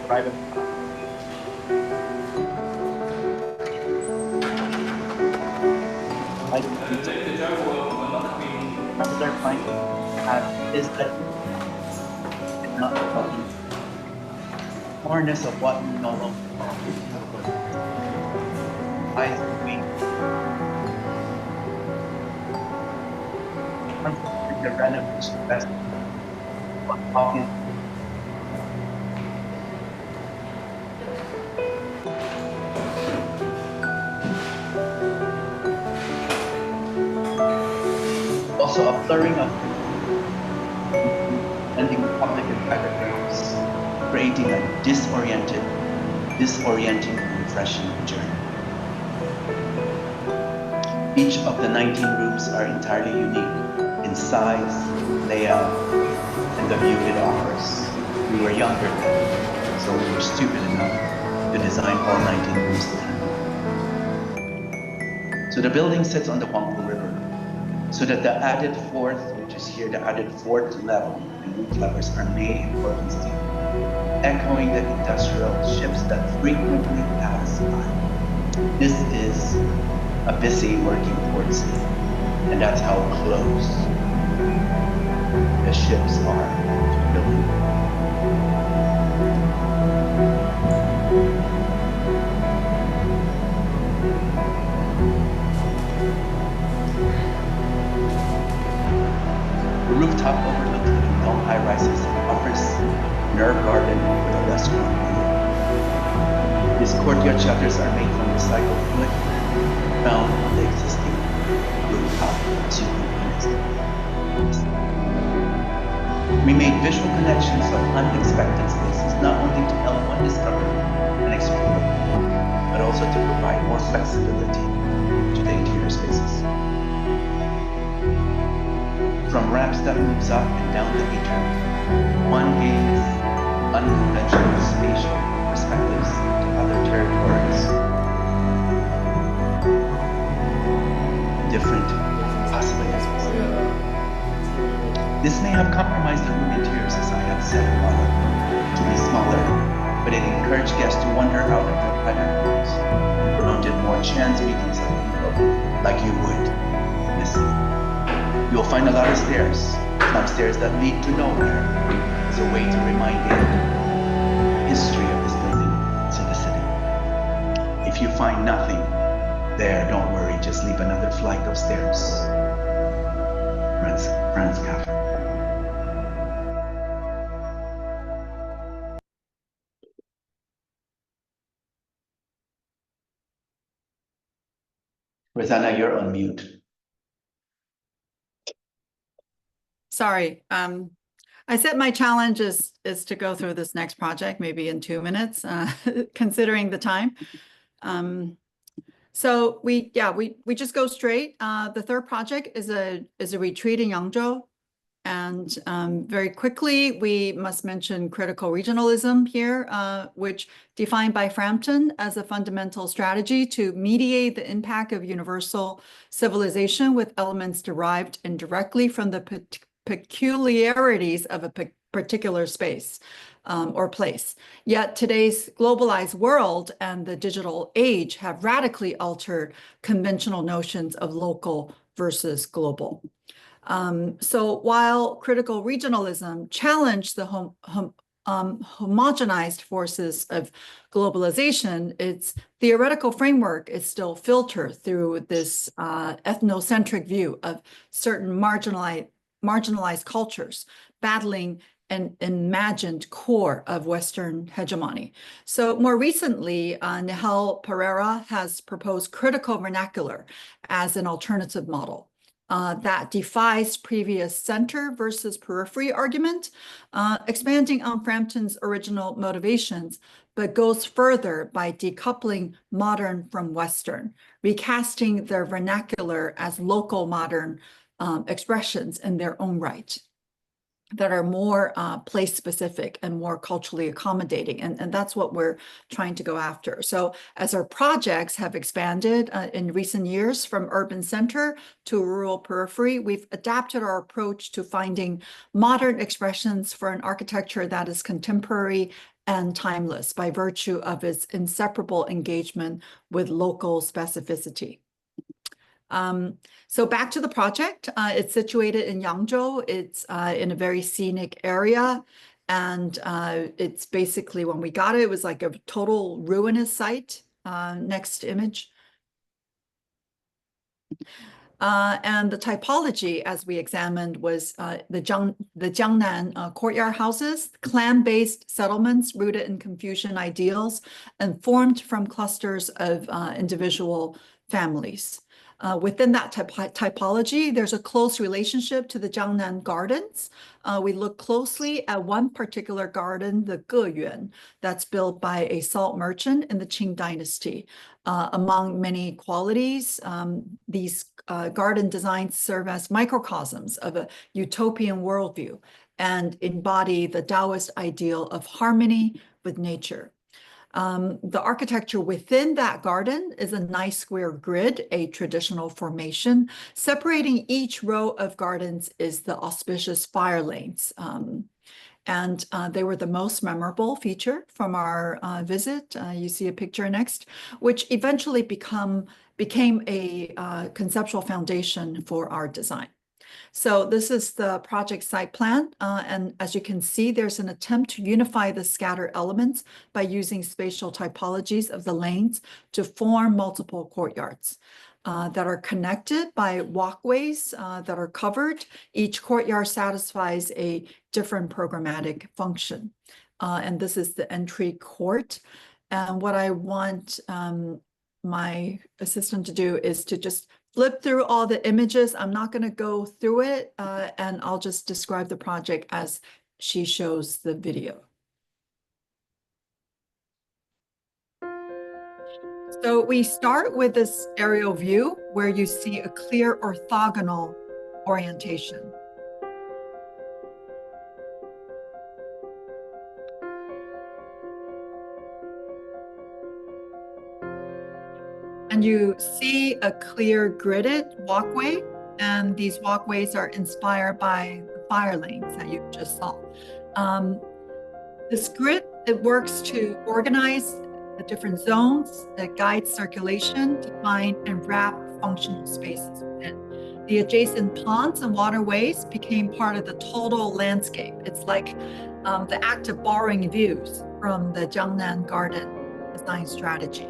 Speaker 4: Private. Another point is that it's not the harness of what we know of. I think the renovation best talking. Also a blurring of blending public and private realms, creating a disorienting, refreshing journey. Each of the 19 rooms are entirely unique in size, layout, and the view it offers. We were younger then, so we were stupid enough to design all 19 rooms differently. So the building sits on the Huangpu River, so that the added fourth, which is here, the added fourth level and roof levers are made in Portland steel, echoing the industrial ships that frequently pass by. This is a busy working port scene, and that's how close the ships are to the building. The rooftop overlooks the Lindon high-rises and offers nerve garden with a restaurant. These courtyard shutters are made from recycled wood found on the existing rooftop, as you can understand. We made visual connections of unexpected spaces, not only to help one discover and explore, but also to provide more flexibility to the interior spaces. From ramps that moves up and down the meter, one gains unconventional spatial perspectives to other territories, different possibilities. This may have compromised the room interiors, as I had said above, to be smaller, but it encouraged guests to wander out of their private rooms and promoted more chance meetings of people like you would in the city. You'll find a lot of stairs, some stairs that lead to nowhere. It's a way to remind you the history of this building in the city. If you find nothing there, don't worry, just leave another flight of stairs. Franz Kafka. Rosanna, you're on mute.
Speaker 1: sorry. I said my challenge is to go through this next project maybe in 2 minutes, considering the time. So we just go straight. The third project is a retreat in Yangzhou. And very quickly, we must mention critical regionalism here, which defined by Frampton as a fundamental strategy to mediate the impact of universal civilization with elements derived indirectly from the peculiarities of a particular space or place. Yet today's globalized world and the digital age have radically altered conventional notions of local versus global. So while critical regionalism challenged the homogenized forces of globalization, its theoretical framework is still filtered through this ethnocentric view of certain marginalized cultures battling an imagined core of Western hegemony. So more recently, Nihal Pereira has proposed critical vernacular as an alternative model that defies previous center versus periphery argument, expanding on Frampton's original motivations, but goes further by decoupling modern from Western, recasting their vernacular as local modern expressions in their own right that are more place-specific and more culturally accommodating. And that's what we're trying to go after. So as our projects have expanded in recent years from urban center to rural periphery, we've adapted our approach to finding modern expressions for an architecture that is contemporary and timeless by virtue of its inseparable engagement with local specificity. So back to the project, it's situated in Yangzhou. It's in a very scenic area. And it's basically, when we got it, it was like a total ruinous site. Next image. And the typology, as we examined, was the Jiangnan courtyard houses, clan-based settlements rooted in Confucian ideals and formed from clusters of individual families. Within that typology, there's a close relationship to the Jiangnan gardens. We look closely at one particular garden, the Geyuan, that's built by a salt merchant in the Qing dynasty. Among many qualities, these garden designs serve as microcosms of a utopian worldview and embody the Taoist ideal of harmony with nature. The architecture within that garden is a nice square grid, a traditional formation. Separating each row of gardens is the auspicious fire lanes. And they were the most memorable feature from our visit. You see a picture next, which eventually became a conceptual foundation for our design. So this is the project site plan. And as you can see, there's an attempt to unify the scattered elements by using spatial typologies of the lanes to form multiple courtyards that are connected by walkways that are covered. Each courtyard satisfies a different programmatic function. And this is the entry court. And what I want my assistant to do is to just flip through all the images. I'm not going to go through it, and I'll just describe the project as she shows the video. So we start with this aerial view where you see a clear orthogonal orientation. And you see a clear gridded walkway, and these walkways are inspired by the fire lanes that you just saw. This grid, it works to organize the different zones that guide circulation, define and wrap functional spaces within. The adjacent ponds and waterways became part of the total landscape. It's like the act of borrowing views from the Jiangnan garden design strategy.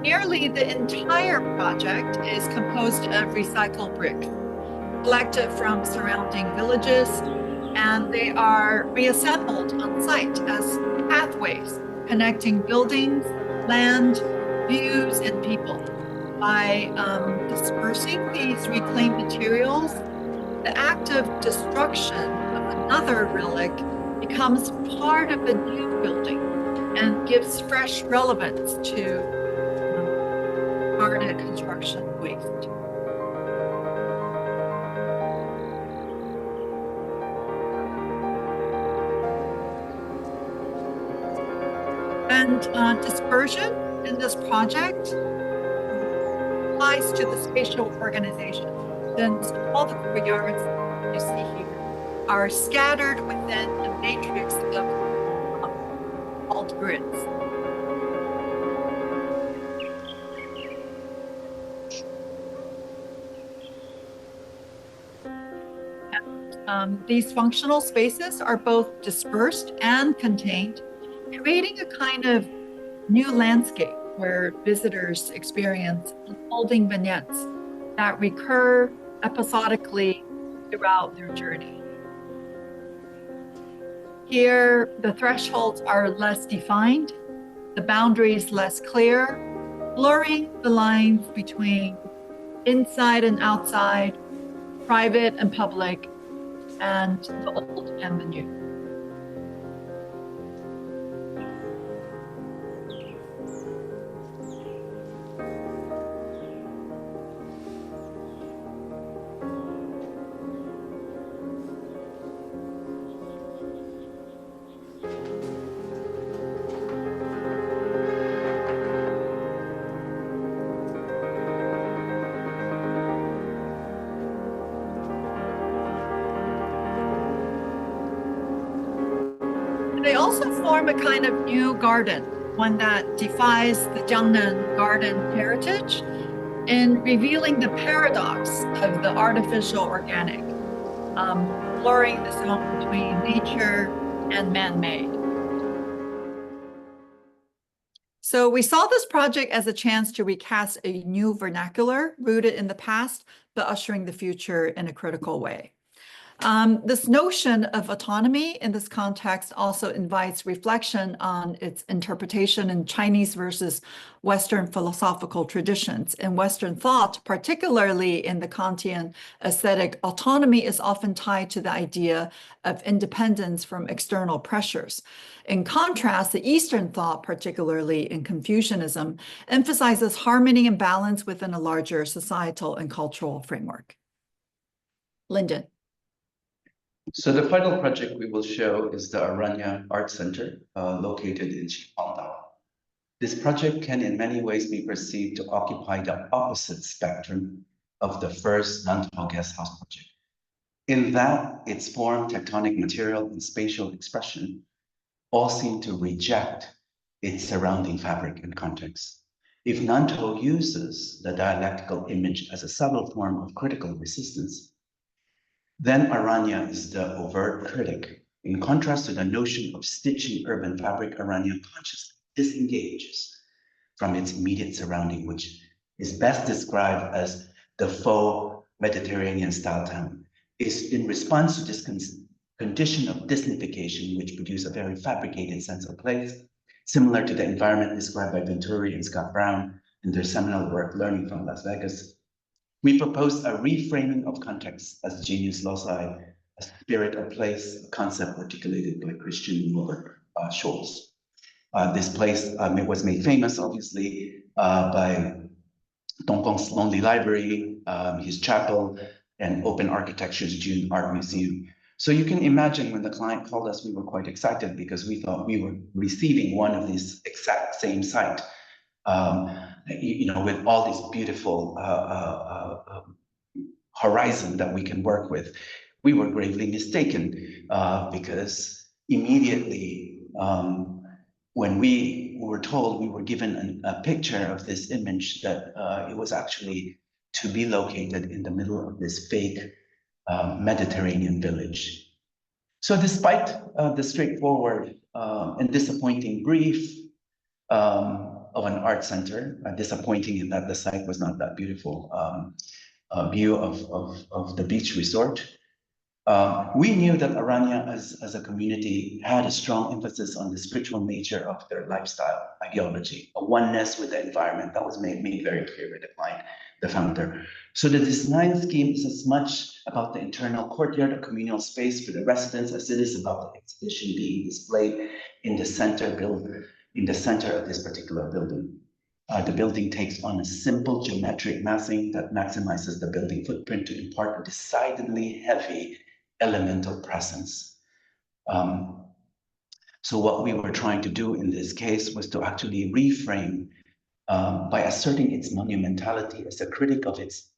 Speaker 1: Nearly the entire project is composed of recycled brick, collected from surrounding villages, and they are reassembled on site as pathways connecting buildings, land, views, and people. By dispersing these reclaimed materials, the act of destruction of another relic becomes part of the new building and gives fresh relevance to garden construction waste. And dispersion in this project applies to the spatial organization, since all the courtyards you see here are scattered within a matrix of alt grids. These functional spaces are both dispersed and contained, creating a kind of new landscape where visitors experience unfolding vignettes that recur episodically throughout their journey. Here, the thresholds are less defined, the boundaries less clear, blurring the lines between inside and outside, private and public, and the old and the new. They also form a kind of new garden, one that defies the Jiangnan garden heritage in revealing the paradox of the artificial organic, blurring the zone between nature and man-made. So we saw this project as a chance to recast a new vernacular rooted in the past, but ushering the future in a critical way. This notion of autonomy in this context also invites reflection on its interpretation in Chinese versus Western philosophical traditions. In Western thought, particularly in the Kantian aesthetic, autonomy is often tied to the idea of independence from external pressures. In contrast, the Eastern thought, particularly in Confucianism, emphasizes harmony and balance within a larger societal and cultural framework. Lyndon.
Speaker 4: So the final project we will show is the Aranya Art Center, located in Qingdao. This project can in many ways be perceived to occupy the opposite spectrum of the first Nantou guest house project. In that its form, tectonic material, and spatial expression all seem to reject its surrounding fabric and context. If Nantou uses the dialectical image as a subtle form of critical resistance, then Aranya is the overt critic. In contrast to the notion of stitching urban fabric, Aranya consciously disengages from its immediate surrounding, which is best described as the faux Mediterranean style town. Is in response to this condition of disnification, which produces a very fabricated sense of place, similar to the environment described by Venturi and Scott Brown in their seminal work, Learning from Las Vegas. We propose a reframing of context as genius loci, a spirit of place, a concept articulated by Christian Muller Schultz. This place was made famous, obviously, by Dong Gong's Lonely Library, his chapel, and Open Architecture's June Art Museum. So you can imagine when the client called us, we were quite excited because we thought we were receiving one of these exact same site. With all these beautiful horizon that we can work with. We were gravely mistaken because immediately when we were told, we were given a picture of this image that it was actually to be located in the middle of this fake Mediterranean village. So despite the straightforward and disappointing brief, of an art center, disappointing in that the site was not that beautiful view of the beach resort. We knew that Aranya as a community had a strong emphasis on the spiritual nature of their lifestyle, ideology, a oneness with the environment. That was made very clear by the client, the founder. So the design scheme is as much about the internal courtyard, a communal space for the residents, as it is about the exhibition being displayed in the center of this particular building. The building takes on a simple geometric massing that maximizes the building footprint to impart a decidedly heavy elemental presence. So what we were trying to do in this case was to actually reframe by asserting its monumentality as a critic of its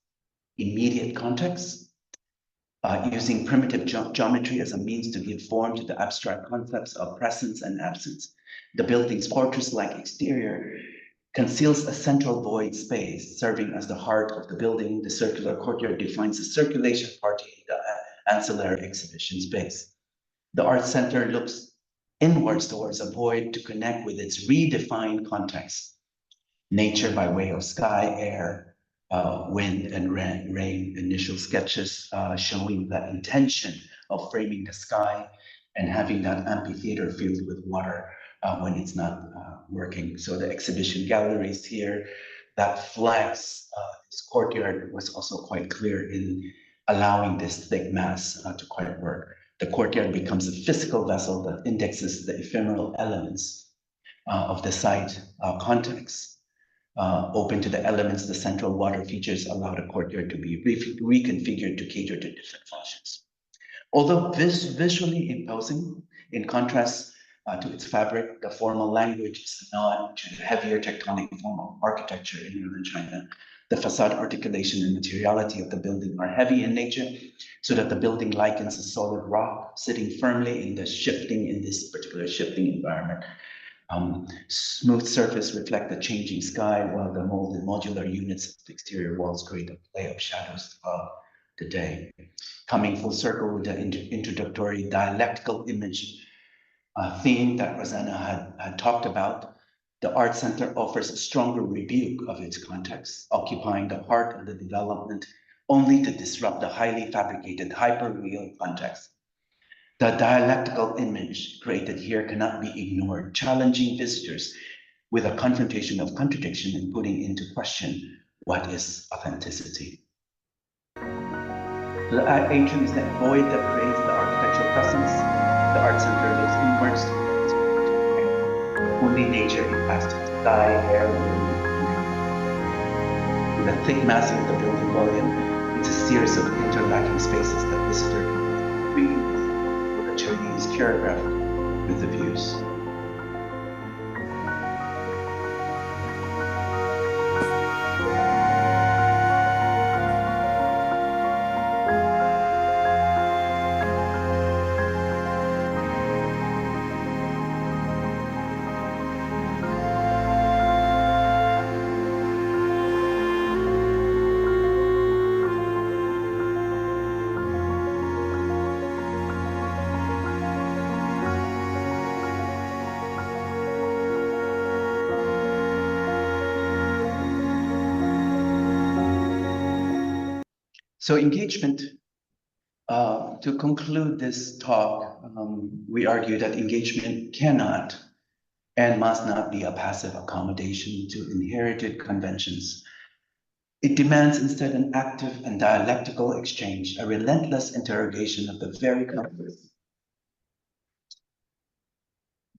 Speaker 4: immediate context, using primitive geometry as a means to give form to the abstract concepts of presence and absence. The building's fortress-like exterior conceals a central void space, serving as the heart of the building. The circular courtyard defines the circulation party in the ancillary exhibition space. The art center looks inwards towards a void to connect with its redefined context. Nature by way of sky, air, wind, and rain. Initial sketches showing the intention of framing the sky and having that amphitheater filled with water when it's not working. So the exhibition galleries here, that flags this courtyard was also quite clear in allowing this thick mass to quite work. The courtyard becomes a physical vessel that indexes the ephemeral elements of the site context. Open to the elements, the central water features allow the courtyard to be reconfigured to cater to different functions. Although visually imposing, in contrast to its fabric, the formal language is a nod to the heavier tectonic form of architecture in northern China. The facade articulation and materiality of the building are heavy in nature, so that the building likens a solid rock sitting firmly in this particular shifting environment. Smooth surface reflect the changing sky, while the molded modular units of the exterior walls create a play of shadows above the day. Coming full circle with the introductory dialectical image theme that ROSSANA had talked about, the Art Center offers a stronger rebuke of its context, occupying the heart of the development only to disrupt the highly fabricated, hyper-real context. The dialectical image created here cannot be ignored, challenging visitors with a confrontation of contradiction and putting into question what is authenticity. The atrium is that void that creates the architectural presence. The art center looks inwards. Only nature impacts sky, air, wind. With a thick massing of the building volume, it's a series of interlacking spaces that visitors breathe. The journey is choreographed with the views. So engagement, to conclude this talk, we argue that engagement cannot and must not be a passive accommodation to inherited conventions. It demands instead an active and dialectical exchange, a relentless interrogation of the very context,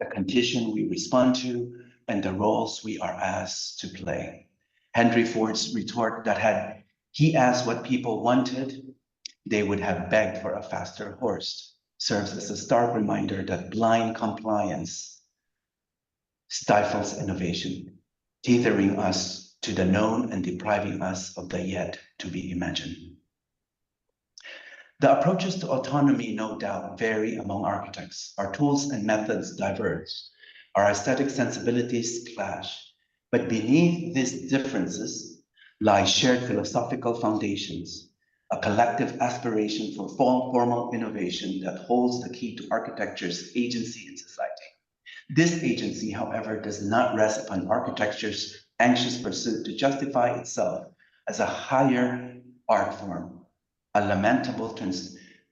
Speaker 4: the condition we respond to, and the roles we are asked to play. Henry Ford's retort that had he asked what people wanted, they would have begged for a faster horse, serves as a stark reminder that blind compliance stifles innovation, tethering us to the known and depriving us of the yet to be imagined. The approaches to autonomy, no doubt, vary among architects. Our tools and methods diverge. Our aesthetic sensibilities clash. But beneath these differences lie shared philosophical foundations, a collective aspiration for formal innovation that holds the key to architecture's agency in society. This agency, however, does not rest upon architecture's anxious pursuit to justify itself as a higher art form, a lamentable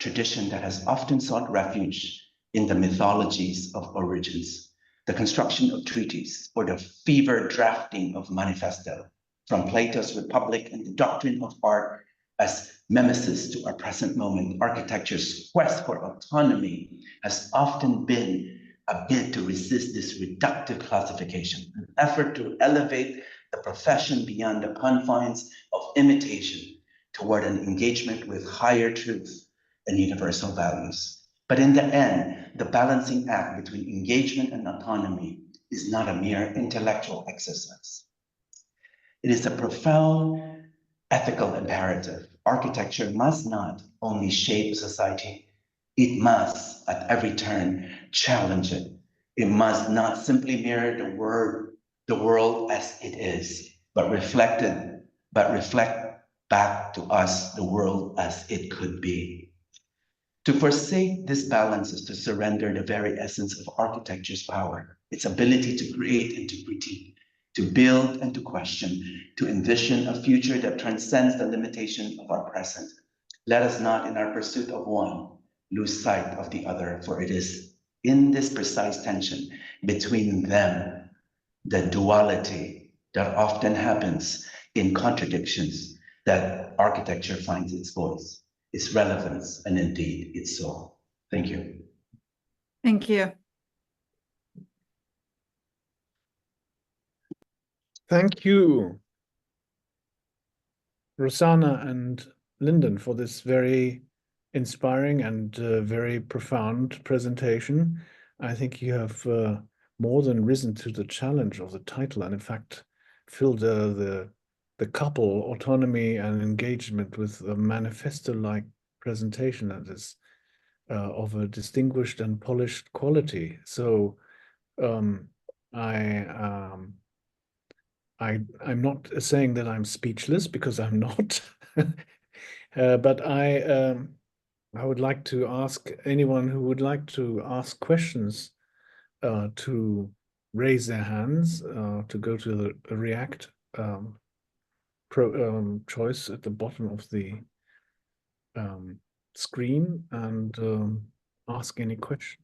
Speaker 4: tradition that has often sought refuge in the mythologies of origins, the construction of treaties, or the fevered drafting of manifesto, from Plato's Republic and the doctrine of art as mimesis to our present moment. Architecture's quest for autonomy has often been a bid to resist this reductive classification, an effort to elevate the profession beyond the confines of imitation toward an engagement with higher truth and universal values. But in the end, the balancing act between engagement and autonomy is not a mere intellectual exercise. It is a profound ethical imperative. Architecture must not only shape society, it must at every turn challenge it. It must not simply mirror the world as it is, but reflect back to us the world as it could be. To forsake this balance is to surrender the very essence of architecture's power, its ability to create and to critique, to build and to question, to envision a future that transcends the limitation of our present. Let us not, in our pursuit of one, lose sight of the other, for it is in this precise tension between them, the duality that often happens in contradictions, that architecture finds its voice, its relevance, and indeed its soul. Thank you.
Speaker 1: Thank you.
Speaker 3: Thank you, Rossana and Lyndon, for this very inspiring and very profound presentation. I think you have more than risen to the challenge of the title, and in fact filled the couple, autonomy and engagement, with a manifesto-like presentation that is of a distinguished and polished quality. So I'm not saying that I'm speechless, because I'm not, but I would like to ask anyone who would like to ask questions to raise their hands, to go to the React choice at the bottom of the screen and ask any question.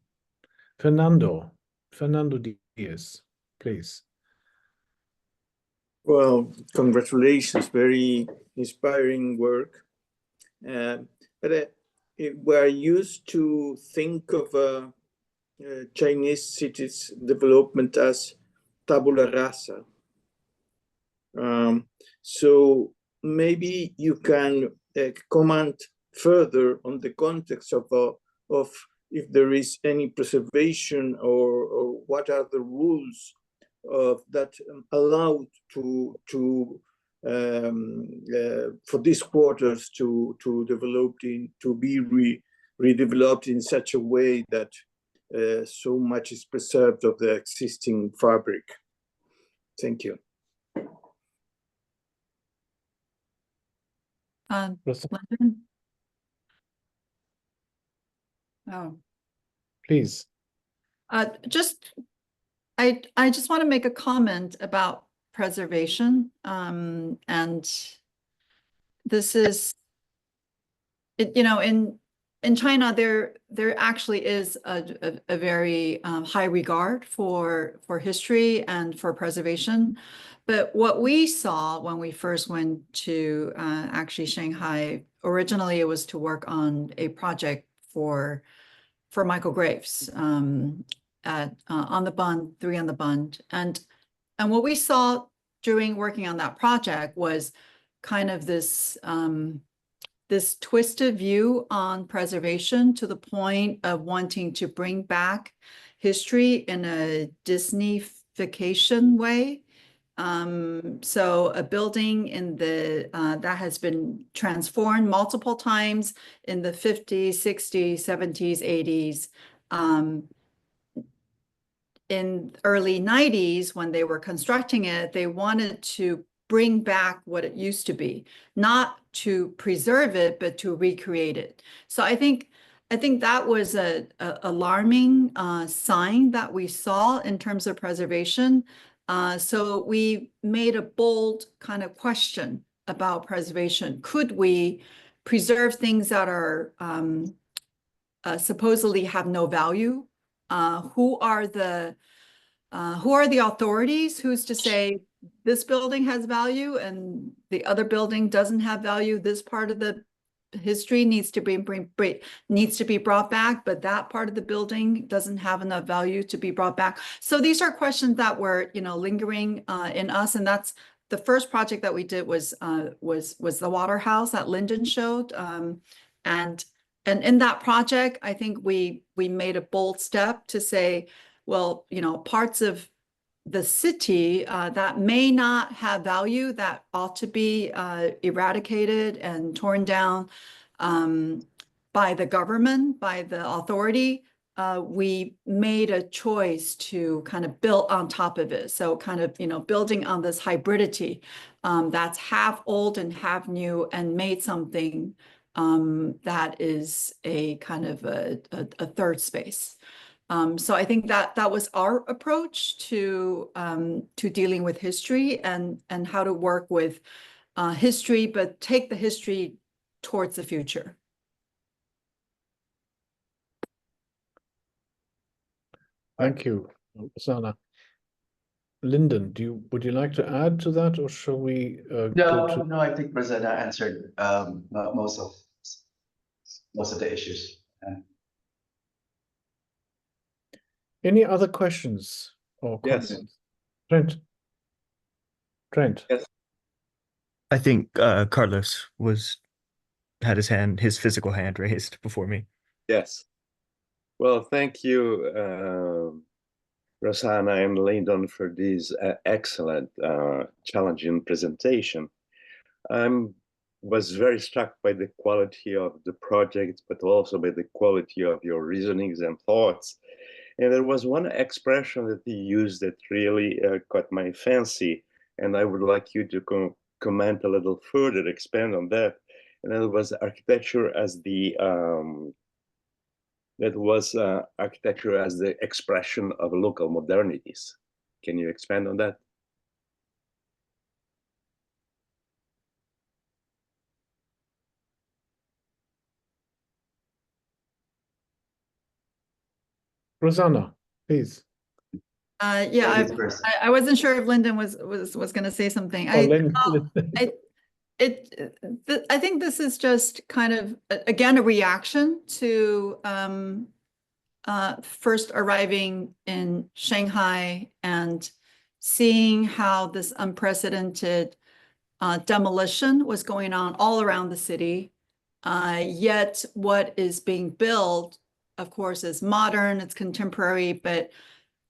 Speaker 3: Fernando Diaz, please.
Speaker 5: Well, congratulations, very inspiring work. But we're used to think of Chinese cities development as tabula rasa. So maybe you can comment further on the context of if there is any preservation or what are the rules that allowed for these quarters to be redeveloped in such a way that so much is preserved of the existing fabric. Thank you.
Speaker 1: Lyndon? Oh.
Speaker 3: Please.
Speaker 1: I just want to make a comment about preservation, and this is, you know, in China there actually is a very high regard for history and for preservation. But what we saw when we first went to actually Shanghai, originally it was to work on a project for Michael Graves at On the Bund, 3 on the Bund. And what we saw during working on that project was kind of this this twisted view on preservation, to the point of wanting to bring back history in a Disneyfication way. So a building in the that has been transformed multiple times in the 50s, 60s, 70s, 80s. In early 90s, when they were constructing it, they wanted to bring back what it used to be, not to preserve it, but to recreate it. So I think that was a alarming sign that we saw in terms of preservation. So we made a bold kind of question about preservation. Could we preserve things that are supposedly have no value. Who are the authorities? Who's to say this building has value and the other building doesn't have value? This part of the history needs to be brought back, but that part of the building doesn't have enough value to be brought back. So these are questions that were, lingering in us, and that's the first project that we did was the water house that LYNDON showed, and in that project, I think we made a bold step to say, well, parts of the city that may not have value, that ought to be eradicated and torn down by the government, by the authority. We made a choice to kind of build on top of it. So kind of, building on this hybridity that's half old and half new, and made something that is a kind of a third space. So I think that was our approach to dealing with history and how to work with history, but take the history towards the future.
Speaker 3: Thank you, Rossana. LYNDON, would you like to add to that, or shall we go to?
Speaker 4: No, I think Rossana answered most of the issues.
Speaker 3: Any other questions or
Speaker 5: Yes.
Speaker 3: comments? Trent.
Speaker 5: Yes.
Speaker 6: I think Carlos had his physical hand raised before me.
Speaker 7: Yes. Well, thank you, Rossana and LYNDON, for this excellent, challenging presentation. I was very struck by the quality of the project, but also by the quality of your reasonings and thoughts. And there was one expression that you used that really caught my fancy, and I would like you to comment a little further, expand on that. And that was architecture as the architecture as the expression of local modernities. Can you expand on that?
Speaker 3: Rossana, please.
Speaker 1: Yeah, I wasn't sure if LYNDON was going to say something. I think this is just kind of, again, a reaction to first arriving in Shanghai and seeing how this unprecedented demolition was going on all around the city. Yet what is being built, of course, is modern, it's contemporary, but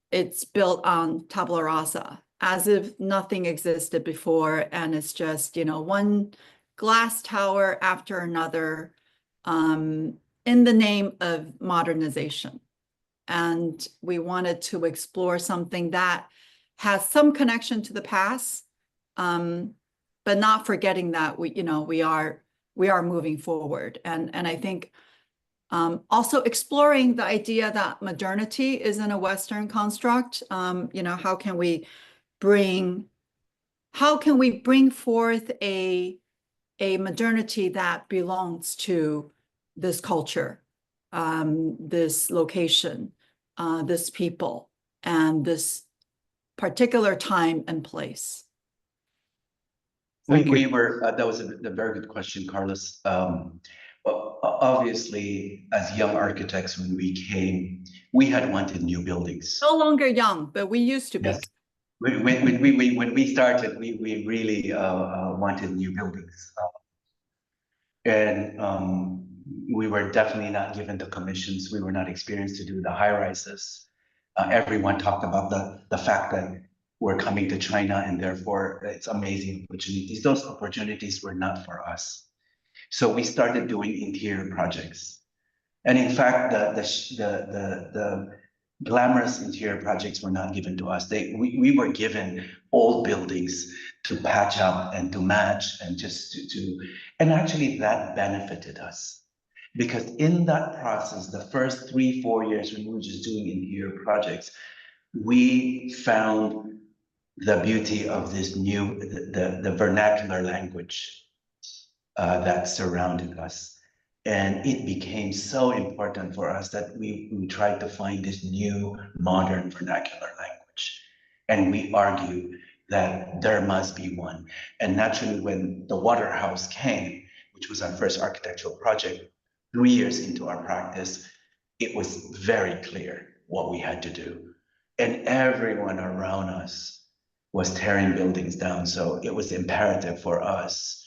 Speaker 1: it's built on tabula rasa, as if nothing existed before. And it's just, one glass tower after another in the name of modernization. And we wanted to explore something that has some connection to the past, but not forgetting that we are moving forward. And I think also exploring the idea that modernity isn't a Western construct. How can we bring forth a modernity that belongs to this culture, this location, this people, and this particular time and place?
Speaker 3: Thank you.
Speaker 4: That was a very good question, Carlos. Well, obviously, as young architects, when we came, we had wanted new buildings.
Speaker 1: No longer young, but we used to be.
Speaker 4: Yes. When we started, we really wanted new buildings. And we were definitely not given the commissions. We were not experienced to do the high-rises. Everyone talked about the fact that we're coming to China and therefore it's amazing opportunities. Those opportunities were not for us. So we started doing interior projects. And in fact, the glamorous interior projects were not given to us. We were given old buildings to patch up and to match and just and actually that benefited us. Because in that process, the first 3-4 years when we were just doing interior projects, we found the beauty of this new, the vernacular language that surrounded us. And it became so important for us that we tried to find this new modern vernacular language. And we argue that there must be one. And naturally, when the Waterhouse came, which was our first architectural project, 3 years into our practice, it was very clear what we had to do. And everyone around us was tearing buildings down. So it was imperative for us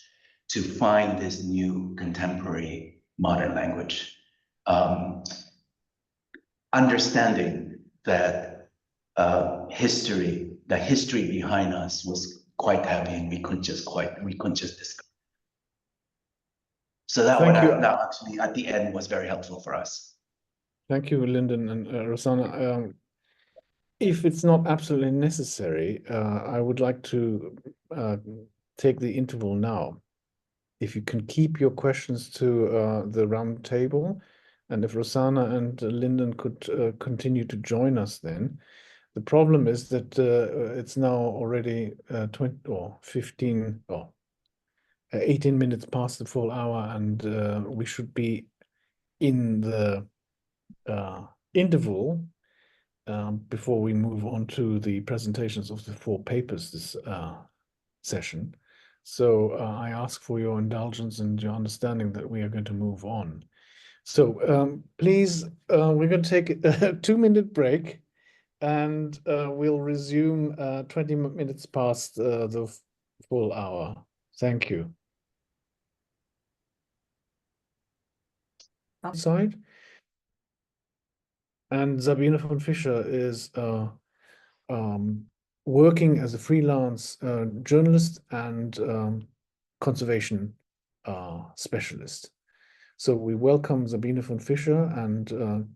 Speaker 4: to find this new contemporary modern language. Understanding that the history behind us was quite heavy, and we couldn't just discuss. So that actually at the end was very helpful for us.
Speaker 3: Thank you, Lyndon and Rossana. If it's not absolutely necessary, I would like to take the interval now. If you can keep your questions to the round table, and if Rossana and Lyndon could continue to join us then. The problem is that it's now already 18 minutes past the full hour, and we should be in the interval before we move on to the presentations of the 4 papers this session. So I ask for your indulgence and your understanding that we are going to move on. So please, we're going to take a 2-minute break, and we'll resume 20 minutes past the full hour. Thank you. Outside. And Sabine von Fischer is working as a freelance journalist and conservation specialist. So we welcome Sabine von Fischer and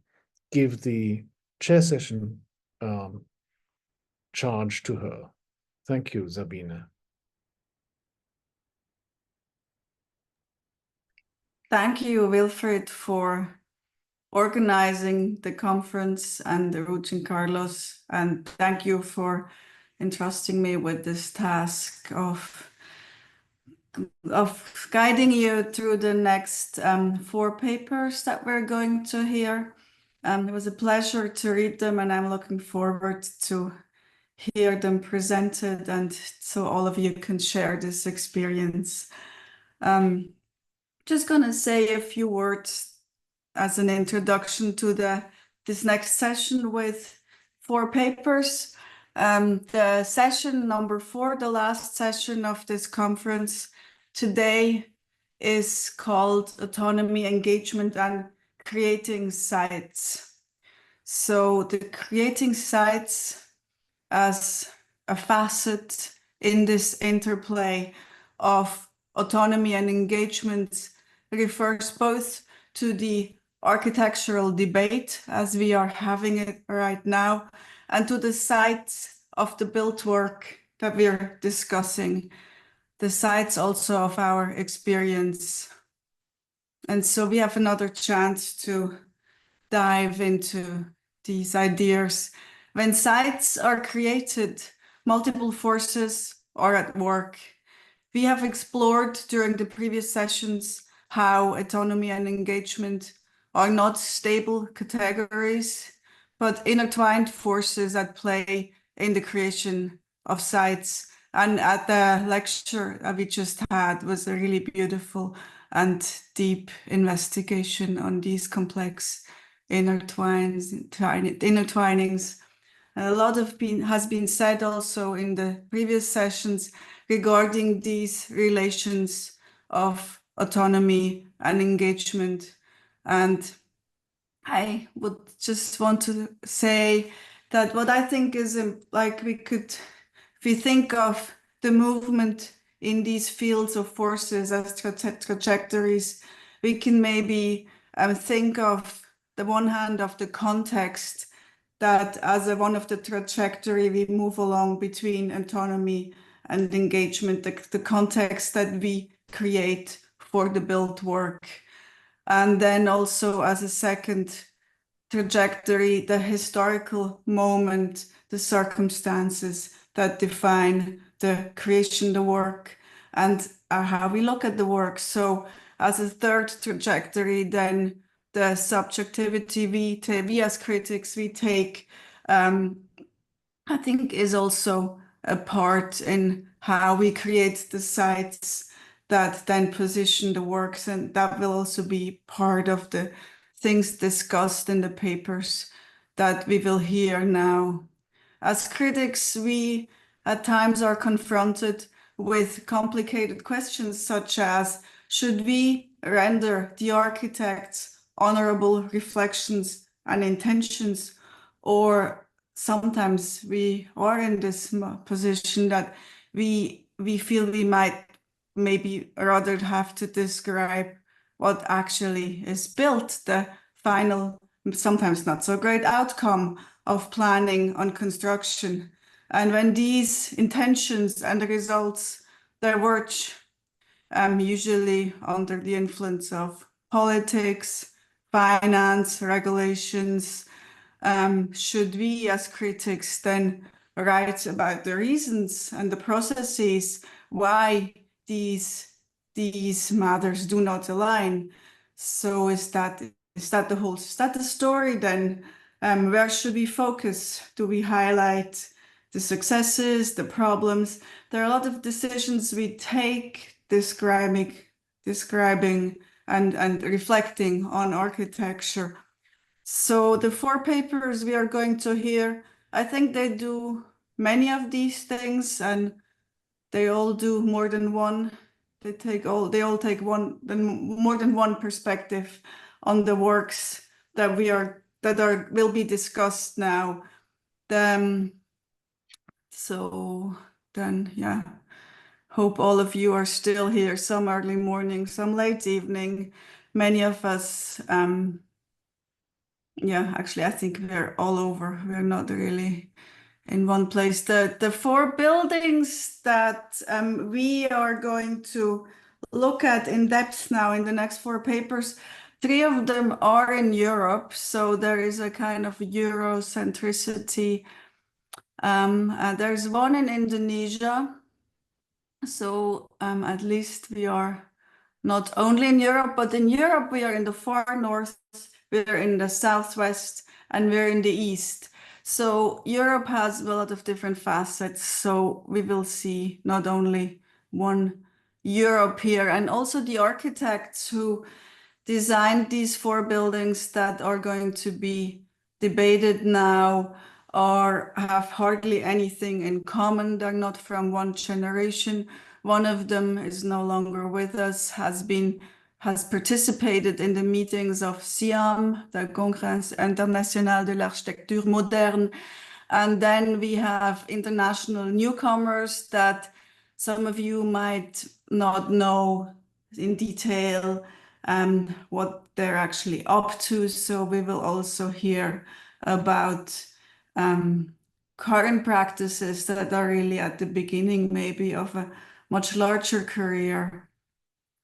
Speaker 3: give the chair session charge to her. Thank you, Sabine.
Speaker 1: Thank you, Wilfried, for organizing the conference, and Ruth and Carlos, and thank you for entrusting me with this task of guiding you through the next 4 papers that we're going to hear. It was a pleasure to read them, and I'm looking forward to hear them presented, and so all of you can share this experience. Just gonna say a few words as an introduction to this next session with 4 papers. The session number 4, the last session of this conference today, is called Autonomy, Engagement, and Creating Sites. So the creating sites as a facet in this interplay of autonomy and engagement refers both to the architectural debate as we are having it right now, and to the sites of the built work that we're discussing, the sites also of our experience. And so we have another chance to dive into these ideas. When sites are created, multiple forces are at work. We have explored during the previous sessions how autonomy and engagement are not stable categories, but intertwined forces at play in the creation of sites. And at the lecture that we just had was a really beautiful and deep investigation on these complex intertwinings. And a lot has been said also in the previous sessions regarding these relations of autonomy and engagement. And I would just want to say that what I think is like if we think of the movement in these fields of forces as trajectories, we can maybe think of the one hand of the context that as one of the trajectory we move along between autonomy and engagement, the context that we create for the built work. And then also as a second trajectory, the historical moment, the circumstances that define the creation, the work, and how we look at the work. So
Speaker 8: as a third trajectory, then the subjectivity we as critics, we take, I think is also a part in how we create the sites that then position the works, and that will also be part of the things discussed in the papers that we will hear now. As critics, we at times are confronted with complicated questions such as, should we render the architect's honorable reflections and intentions, or sometimes we are in this position that we feel we might maybe rather have to describe what actually is built, the final, sometimes not so great outcome of planning on construction. And when these intentions and the results diverge, usually under the influence of politics, finance, regulations, should we as critics then write about the reasons and the processes why these matters do not align? So is that the story then? Where should we focus? Do we highlight the successes, the problems? There are a lot of decisions we take describing and reflecting on architecture. So the 4 papers we are going to hear, I think they do many of these things, and they all do more than one. They all take more than one perspective on the works that will be discussed now. So then, yeah, hope all of you are still here, some early morning, some late evening. Many of us, yeah, actually, I think we're all over. We're not really in one place. The 4 buildings that we are going to look at in depth now in the next 4 papers, 3 of them are in Europe, so there is a kind of Eurocentricity. There's one in Indonesia, so at least we are not only in Europe, but in Europe we are in the far north, we're in the southwest, and we're in the east. So Europe has a lot of different facets, so we will see not only one Europe here, and also the architects who designed these 4 buildings that are going to be debated now have hardly anything in common. They're not from one generation. One of them is no longer with us, has participated in the meetings of CIAM, the Congrès International de l'Architecture Moderne. And then we have international newcomers that some of you might not know in detail what they're actually up to. So we will also hear about current practices that are really at the beginning maybe of a much larger career.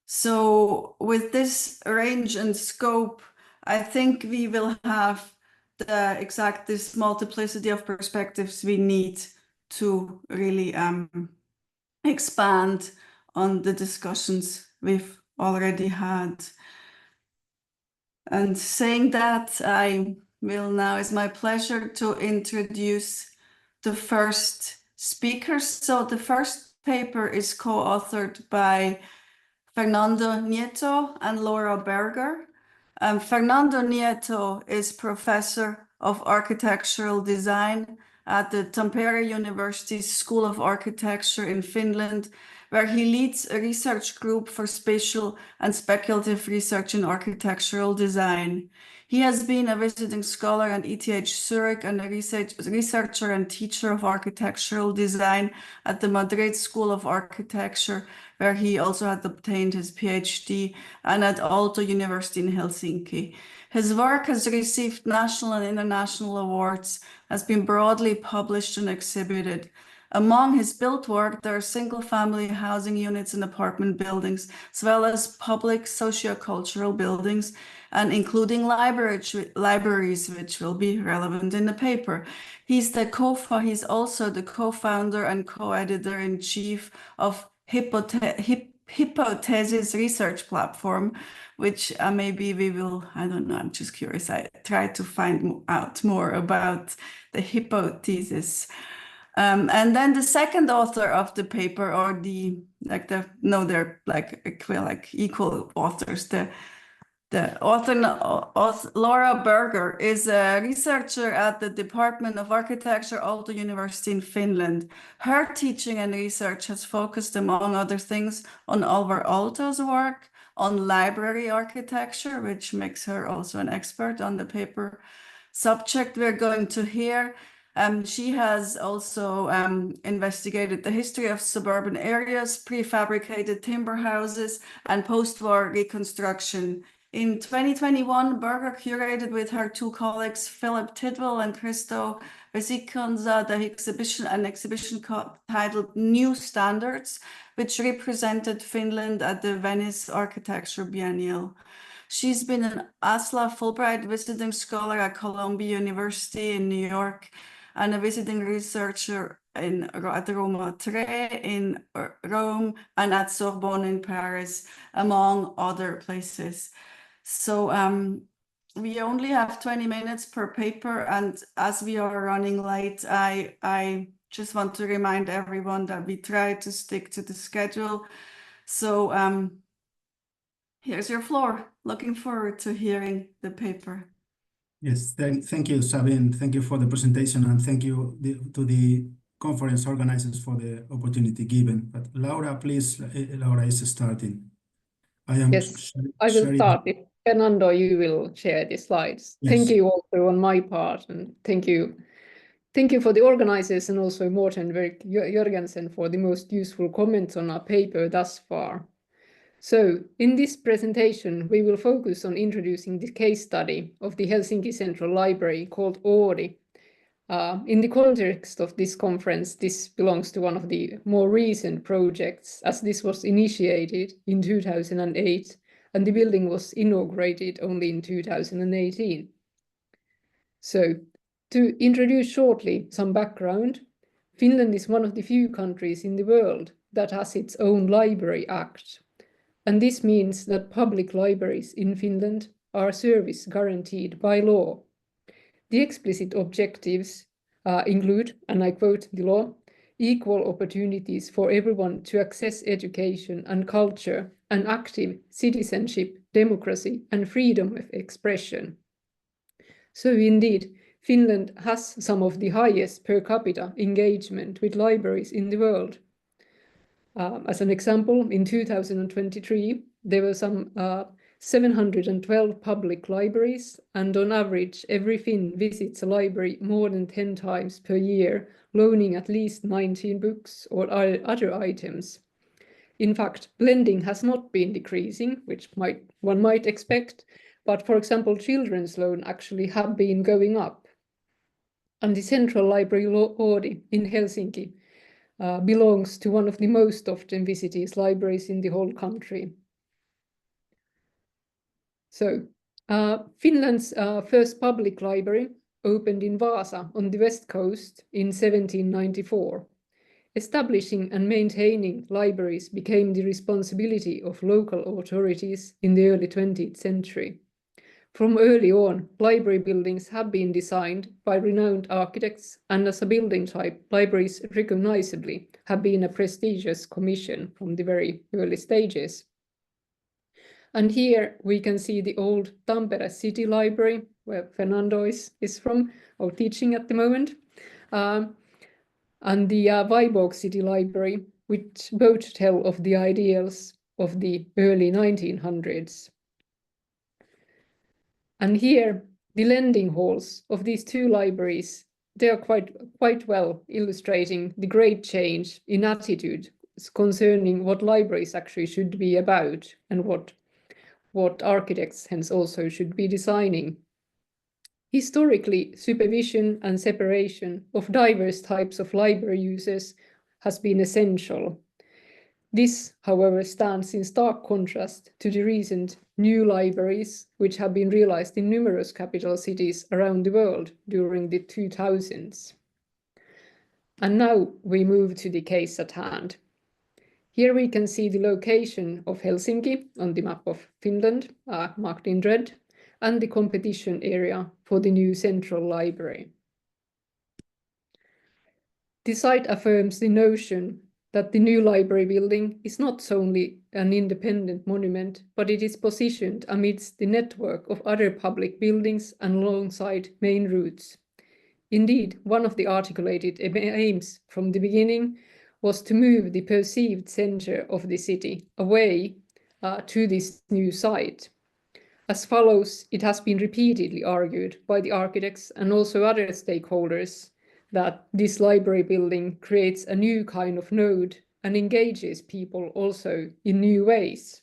Speaker 8: So with this range and scope, I think we will have this multiplicity of perspectives we need to really expand on the discussions we've already had. And saying that, it's my pleasure to introduce the first speakers. So the first paper is co-authored by Fernando Nieto and Laura Berger. Fernando Nieto is professor of architectural design at the Tampere University School of Architecture in Finland, where he leads a research group for spatial and speculative research in architectural design. He has been a visiting scholar at ETH Zurich and a researcher and teacher of architectural design at the Madrid School of Architecture, where he also had obtained his PhD, and at Aalto University in Helsinki. His work has received national and international awards, has been broadly published and exhibited. Among his built work, there are single-family housing units and apartment buildings, as well as public socio-cultural buildings, and including libraries, which will be relevant in the paper. He's also the co-founder and co-editor-in-chief of hypothesis research platform, which maybe we will, I don't know, I'm just curious. I try to find out more about the hypothesis. And then the second author of the paper, or they're like equal authors. The author, Laura Berger, is a researcher at the Department of Architecture, Aalto University in Finland. Her teaching and research has focused, among other things, on Alvar Aalto's work, on library architecture, which makes her also an expert on the paper subject we're going to hear. She has also investigated the history of suburban areas, prefabricated timber houses, and post-war reconstruction. In 2021, Berger curated with her two colleagues, Philip Tidwell and Christo Vesikonza, the exhibition titled New Standards, which represented Finland at the Venice Architecture Biennial. She's been an ASLA Fulbright visiting scholar at Columbia University in New York and a visiting researcher at Roma Tre in Rome and at Sorbonne in Paris, among other places. So we only have 20 minutes per paper, and as we are running late, I just want to remind everyone that we try to stick to the schedule. So here's your floor. Looking forward to hearing the paper.
Speaker 9: Yes, thank you, Sabine. Thank you for the presentation, and thank you to the conference organizers for the opportunity given. But Laura, please, Laura is starting.
Speaker 10: Yes, I will start. If Fernando, you will share the slides.
Speaker 9: Yes.
Speaker 10: Thank you also on my part, and thank you for the organizers and also Morten Jørgensen for the most useful comments on our paper thus far. So in this presentation, we will focus on introducing the case study of the Helsinki Central Library called Oodi. In the context of this conference, this belongs to one of the more recent projects, as this was initiated in 2008 and the building was inaugurated only in 2018. So to introduce shortly some background, Finland is one of the few countries in the world that has its own Library Act. And this means that public libraries in Finland are service guaranteed by law. The explicit objectives include, and I quote the law, equal opportunities for everyone to access education and culture, and active citizenship, democracy, and freedom of expression. So indeed, Finland has some of the highest per capita engagement with libraries in the world. As an example, in 2023, there were some 712 public libraries, and on average, every Finn visits a library more than 10 times per year, loaning at least 19 books or other items. In fact, lending has not been decreasing, which one might expect, but for example, children's loan actually have been going up. And the Central Library Oodi in Helsinki belongs to one of the most often visited libraries in the whole country. So, Finland's first public library opened in Vaasa on the west coast in 1794. Establishing and maintaining libraries became the responsibility of local authorities in the early 20th century. From early on, library buildings have been designed by renowned architects, and as a building type, libraries recognizably have been a prestigious commission from the very early stages. And here we can see the old Tampere City Library, where Fernando is from, or teaching at the moment, and the Viborg City Library, which both tell of the ideals of the early 1900s. And here, the lending halls of these two libraries, they are quite well illustrating the great change in attitude concerning what libraries actually should be about and what architects hence also should be designing. Historically, supervision and separation of diverse types of library users has been essential. This, however, stands in stark contrast to the recent new libraries, which have been realized in numerous capital cities around the world during the 2000s. And now we move to the case at hand. Here we can see the location of Helsinki on the map of Finland, marked in red, and the competition area for the new central library. The site affirms the notion that the new library building is not solely an independent monument, but it is positioned amidst the network of other public buildings and alongside main routes. Indeed, one of the articulated aims from the beginning was to move the perceived center of the city away to this new site. As follows, it has been repeatedly argued by the architects and also other stakeholders that this library building creates a new kind of node and engages people also in new ways.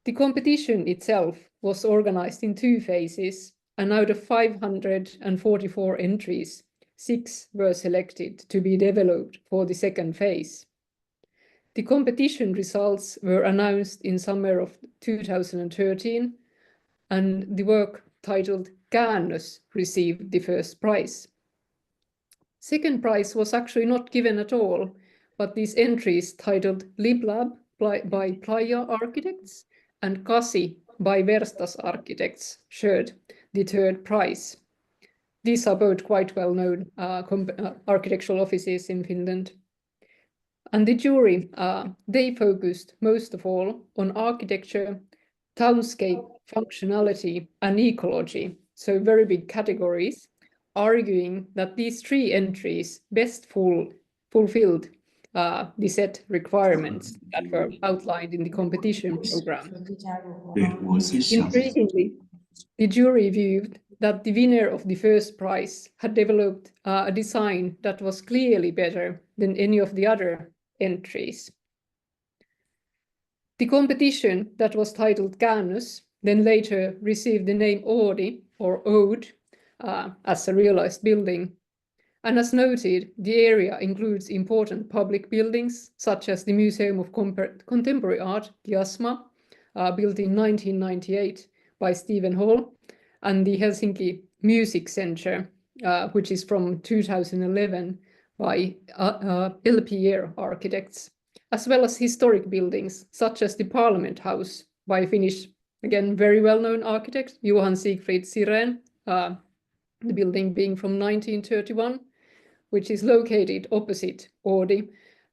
Speaker 10: The competition itself was organized in 2 phases, and out of 544 entries, 6 were selected to be developed for the second phase. The competition results were announced in summer of 2013, and the work titled Käännös received the first prize. Second prize was actually not given at all, but these entries titled LibLab by Playa Architects and Kasi by Verstas Architects shared the third prize. These are both quite well-known architectural offices in Finland. And the jury, they focused most of all on architecture, townscape, functionality, and ecology, so very big categories, arguing that these 3 entries best fulfilled the set requirements that were outlined in the competition program. Intriguingly, the jury viewed that the winner of the first prize had developed a design that was clearly better than any of the other entries. The competition that was titled Käännös then later received the name Oodi or Ode as a realized building. And as noted, the area includes important public buildings such as the Museum of Contemporary Art, Kiasma, built in 1998 by Stephen Hall, and the Helsinki Music Center, which is from 2011 by LPR Architects, as well as historic buildings such as the Parliament House by Finnish, again, very well-known architect, Johan Siegfried Sirén, the building being from 1931, which is located opposite Oodi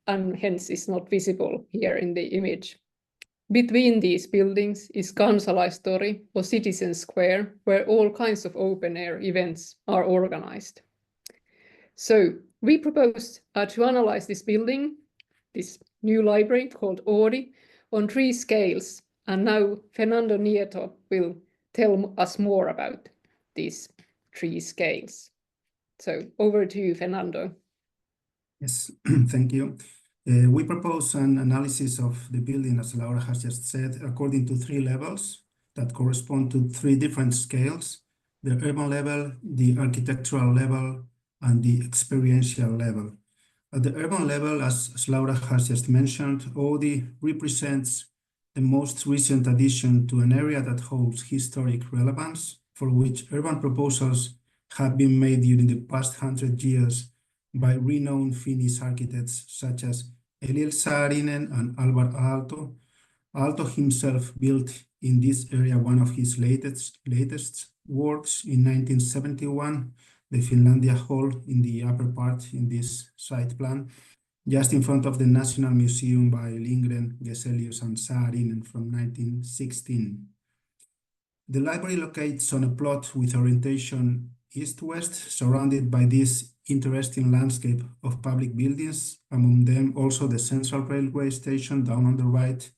Speaker 10: and hence is not visible here in the image. Between these buildings is Kansalaistori or Citizen Square, where all kinds of open-air events are organized. So we proposed to analyze this building, this new library called Oodi, on 3 scales. And now Fernando Nieto will tell us more about these 3 scales. So over to you, Fernando.
Speaker 9: Yes, thank you. We propose an analysis of the building, as Laura has just said, according to 3 levels that correspond to 3 different scales: the urban level, the architectural level, and the experiential level. At the urban level, as Laura has just mentioned, Oodi represents the most recent addition to an area that holds historic relevance, for which urban proposals have been made during the past 100 years by renowned Finnish architects such as Eliel Saarinen and Alvar Aalto. Aalto himself built in this area one of his latest works in 1971, the Finlandia Hall in the upper part in this site plan, just in front of the National Museum by Lindgren, Geselius and Saarinen from 1916. The library locates on a plot with orientation east-west, surrounded by this interesting landscape of public buildings, among them also the Central Railway Station down on the right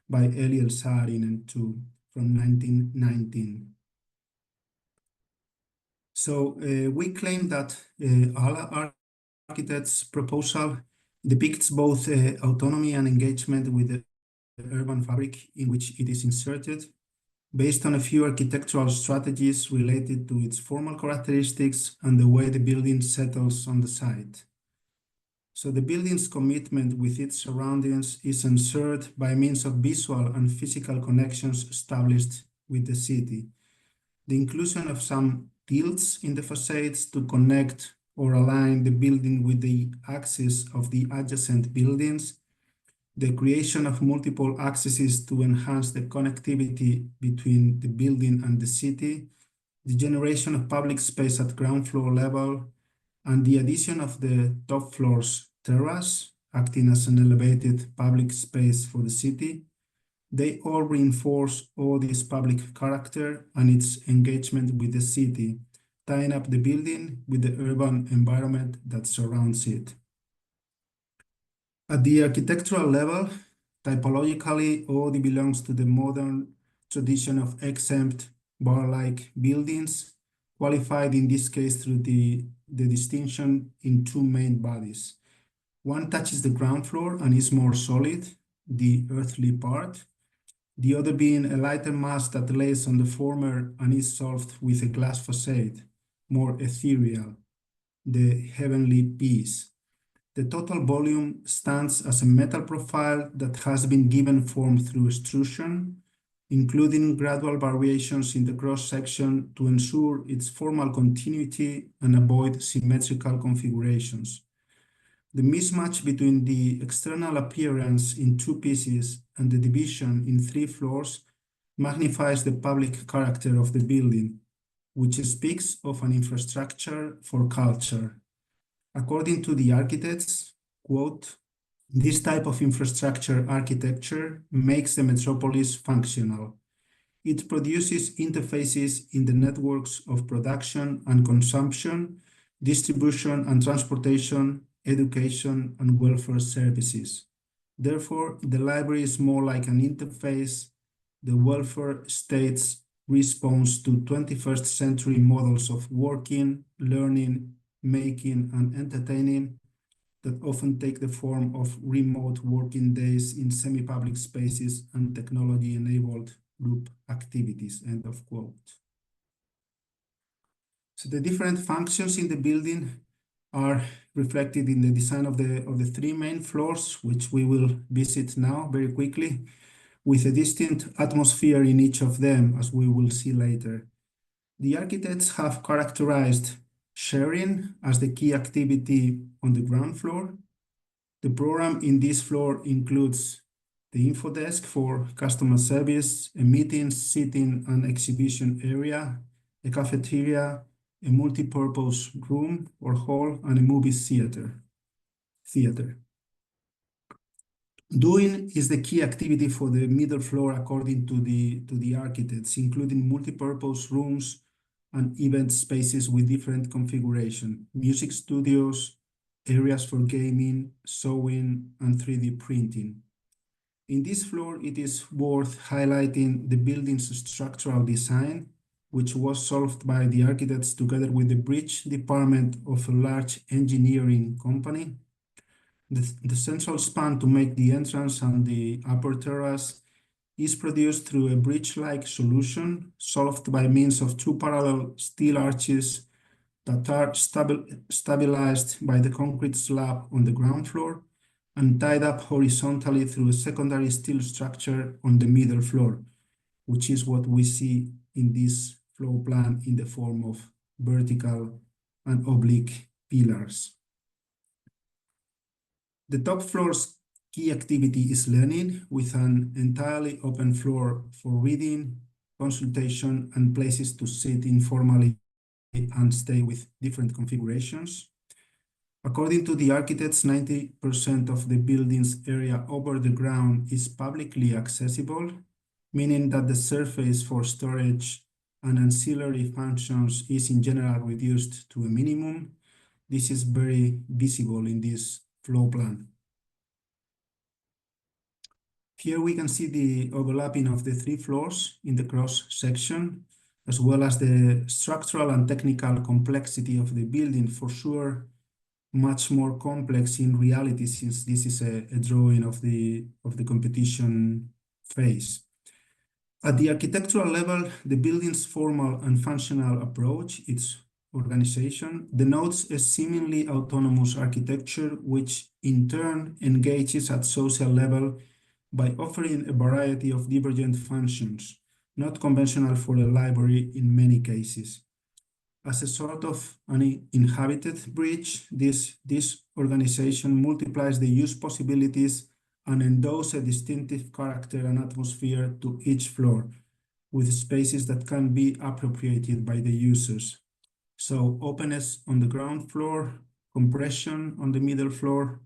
Speaker 9: by Eliel Saarinen too, from 1919. So we claim that all architects' proposal depicts both autonomy and engagement with the urban fabric in which it is inserted, based on a few architectural strategies related to its formal characteristics and the way the building settles on the site. So the building's commitment with its surroundings is ensured by means of visual and physical connections established with the city. The inclusion of some tilts in the facades to connect or align the building with the axis of the adjacent buildings the creation of multiple accesses to enhance the connectivity between the building and the city, the generation of public space at ground floor level, and the addition of the top floor's terrace, acting as an elevated public space for the city. They all reinforce Oodi's public character and its engagement with the city, tying up the building with the urban environment that surrounds it. At the architectural level, typologically, Oodi belongs to the modern tradition of exempt bar-like buildings, qualified in this case through the distinction in two main bodies. One touches the ground floor and is more solid, the earthly part, the other being a lighter mass that lays on the former and is solved with a glass facade, more ethereal, the heavenly piece. The total volume stands as a metal profile that has been given form through extrusion, including gradual variations in the cross-section to ensure its formal continuity and avoid symmetrical configurations. The mismatch between the external appearance in two pieces and the division in three floors magnifies the public character of the building, which speaks of an infrastructure for culture. According to the architects, quote, "This type of infrastructure architecture makes the metropolis functional. It produces interfaces in the networks of production and consumption, distribution and transportation, education and welfare services. Therefore, the library is more like an interface. The welfare state's response to 21st century models of working, learning, making and entertaining that often take the form of remote working days in semi-public spaces and technology-enabled group activities," end of quote. So the different functions in the building are reflected in the design of the three main floors, which we will visit now very quickly, with a distinct atmosphere in each of them, as we will see later. The architects have characterized sharing as the key activity on the ground floor. The program in this floor includes the info desk for customer service, a meeting, sitting and exhibition area, a cafeteria, a multi-purpose room or hall, and a movie theater. Doing is the key activity for the middle floor according to the architects, including multi-purpose rooms and event spaces with different configuration, music studios, areas for gaming, sewing, and 3D printing. In this floor, it is worth highlighting the building's structural design, which was solved by the architects together with the bridge department of a large engineering company. The central span to make the entrance and the upper terrace is produced through a bridge-like solution solved by means of two parallel steel arches that are stabilized by the concrete slab on the ground floor and tied up horizontally through a secondary steel structure on the middle floor, which is what we see in this floor plan in the form of vertical and oblique pillars. The top floor's key activity is learning, with an entirely open floor for reading, consultation, and places to sit informally and stay with different configurations. According to the architects, 90% of the building's area over the ground is publicly accessible, meaning that the surface for storage and ancillary functions is in general reduced to a minimum. This is very visible in this floor plan. Here we can see the overlapping of the three floors in the cross section, as well as the structural and technical complexity of the building, for sure much more complex in reality, since this is a drawing of the competition phase. At the architectural level, the building's formal and functional approach, its organization, denotes a seemingly autonomous architecture, which in turn engages at social level by offering a variety of divergent functions, not conventional for a library in many cases. As a sort of an inhabited bridge, this organization multiplies the use possibilities and endows a distinctive character and atmosphere to each floor, with spaces that can be appropriated by the users. So openness on the ground floor, compression on the middle floor,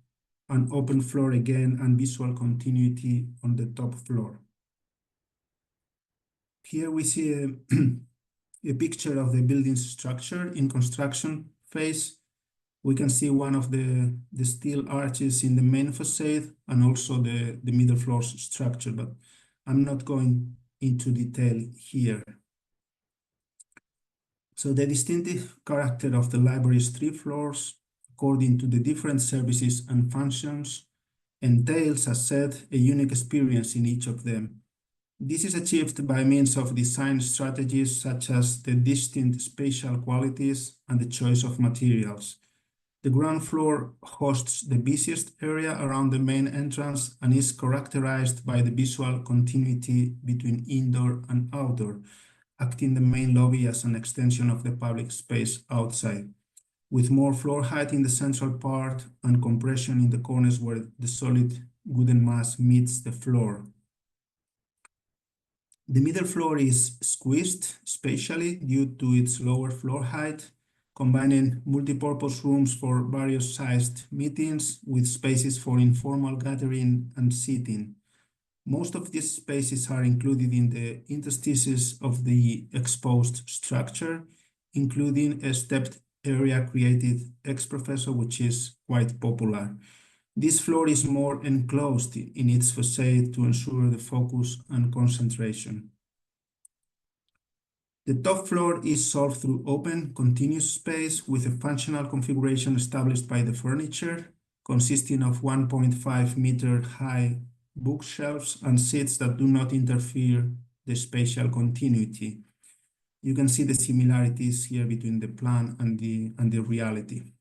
Speaker 9: an open floor again, and visual continuity on the top floor. Here we see a picture of the building's structure in construction phase. We can see one of the steel arches in the main facade and also the middle floor's structure, but I'm not going into detail here. So the distinctive character of the library's 3 floors, according to the different services and functions, entails, as said, a unique experience in each of them. This is achieved by means of design strategies such as the distinct spatial qualities and the choice of materials. The ground floor hosts the busiest area around the main entrance and is characterized by the visual continuity between indoor and outdoor, acting the main lobby as an extension of the public space outside, with more floor height in the central part and compression in the corners where the solid wooden mass meets the floor. The middle floor is squeezed spatially due to its lower floor height, combining multipurpose rooms for various sized meetings with spaces for informal gathering and seating. Most of these spaces are included in the interstices of the exposed structure, including a stepped area created ex professo, which is quite popular. This floor is more enclosed in its facade to ensure the focus and concentration. The top floor is solved through open, continuous space with a functional configuration established by the furniture, consisting of 1.5 meter high bookshelves and seats that do not interfere the spatial continuity. You can see the similarities here between the plan and the reality.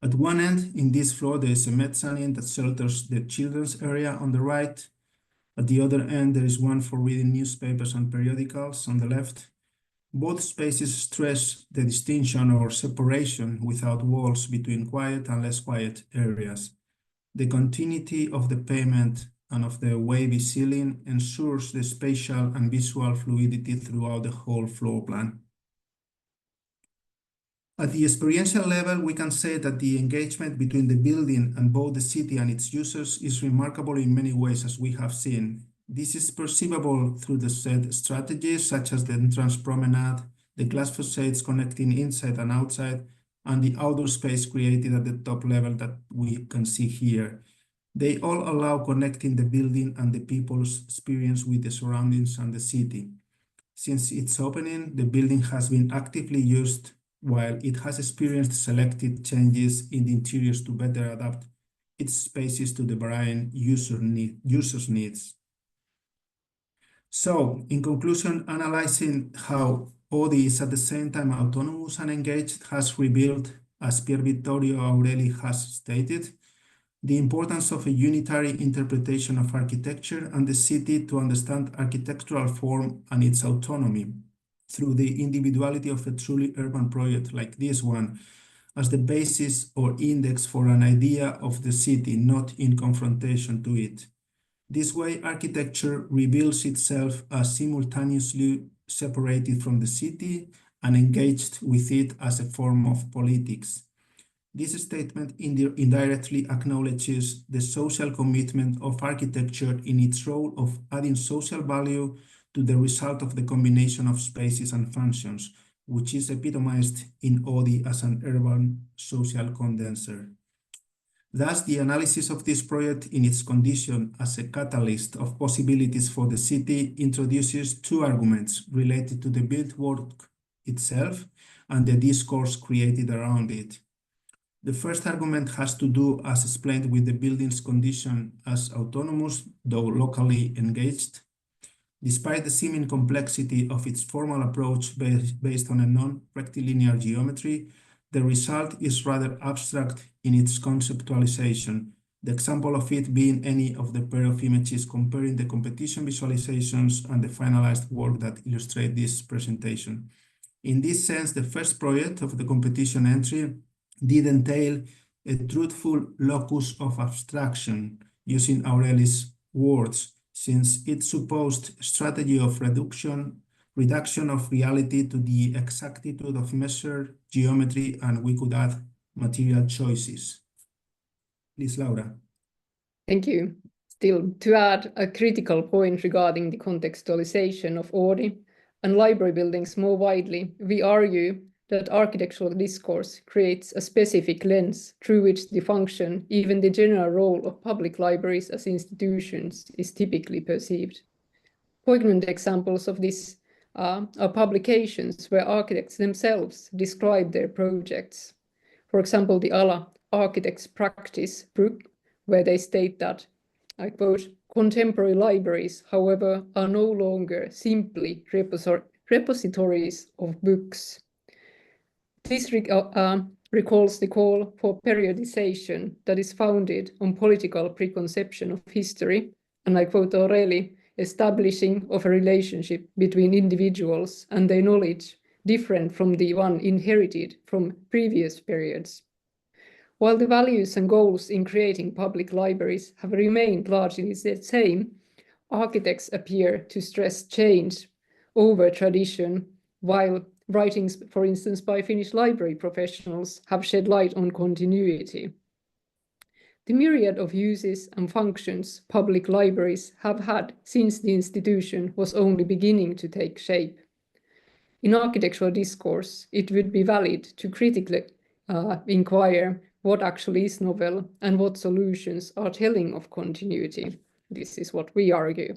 Speaker 9: At one end, in this floor, there is a mezzanine that shelters the children's area on the right. At the other end, there is one for reading newspapers and periodicals on the left. Both spaces stress the distinction or separation without walls between quiet and less quiet areas. The continuity of the pavement and of the wavy ceiling ensures the spatial and visual fluidity throughout the whole floor plan. At the experiential level, we can say that the engagement between the building and both the city and its users is remarkable in many ways, as we have seen. This is perceivable through the said strategies, such as the entrance promenade, the glass facades connecting inside and outside, and the outdoor space created at the top level that we can see here. They all allow connecting the building and the people's experience with the surroundings and the city. Since its opening, the building has been actively used, while it has experienced selected changes in the interiors to better adapt its spaces to the varying users' needs. So, in conclusion, analyzing how Oodi is at the same time autonomous and engaged has revealed, as Pier Vittorio Aureli has stated, the importance of a unitary interpretation of architecture and the city to understand architectural form and its autonomy, through the individuality of a truly urban project like this one, as the basis or index for an idea of the city, not in confrontation to it. This way, architecture reveals itself as simultaneously separated from the city and engaged with it as a form of politics. This statement indirectly acknowledges the social commitment of architecture in its role of adding social value to the result of the combination of spaces and functions, which is epitomized in Oodi as an urban social condenser. Thus, the analysis of this project in its condition as a catalyst of possibilities for the city introduces 2 arguments related to the built work itself and the discourse created around it. The first argument has to do, as explained, with the building's condition as autonomous, though locally engaged. Despite the seeming complexity of its formal approach based on a non-rectilinear geometry, the result is rather abstract in its conceptualization, the example of it being any of the pair of images comparing the competition visualizations and the finalized work that illustrate this presentation. In this sense, the first project of the competition entry did entail a truthful locus of abstraction, using Aureli's words, since its supposed strategy of reduction of reality to the exactitude of measure, geometry, and we could add material choices. Please, Laura.
Speaker 10: Thank you. Still, to add a critical point regarding the contextualization of Oodi and library buildings more widely, we argue that architectural discourse creates a specific lens through which the function, even the general role of public libraries as institutions, is typically perceived. Poignant examples of this are publications where architects themselves describe their projects. For example, the ALA Architects Practice book, where they state that, I quote, "Contemporary libraries, however, are no longer simply repositories of books." This recalls the call for periodization that is founded on political preconception of history, and I quote Aureli, "establishing of a relationship between individuals and their knowledge different from the one inherited from previous periods." While the values and goals in creating public libraries have remained largely the same, architects appear to stress change over tradition, while writings, for instance, by Finnish library professionals have shed light on continuity. The myriad of uses and functions public libraries have had since the institution was only beginning to take shape. In architectural discourse, it would be valid to critically inquire what actually is novel and what solutions are telling of continuity. This is what we argue.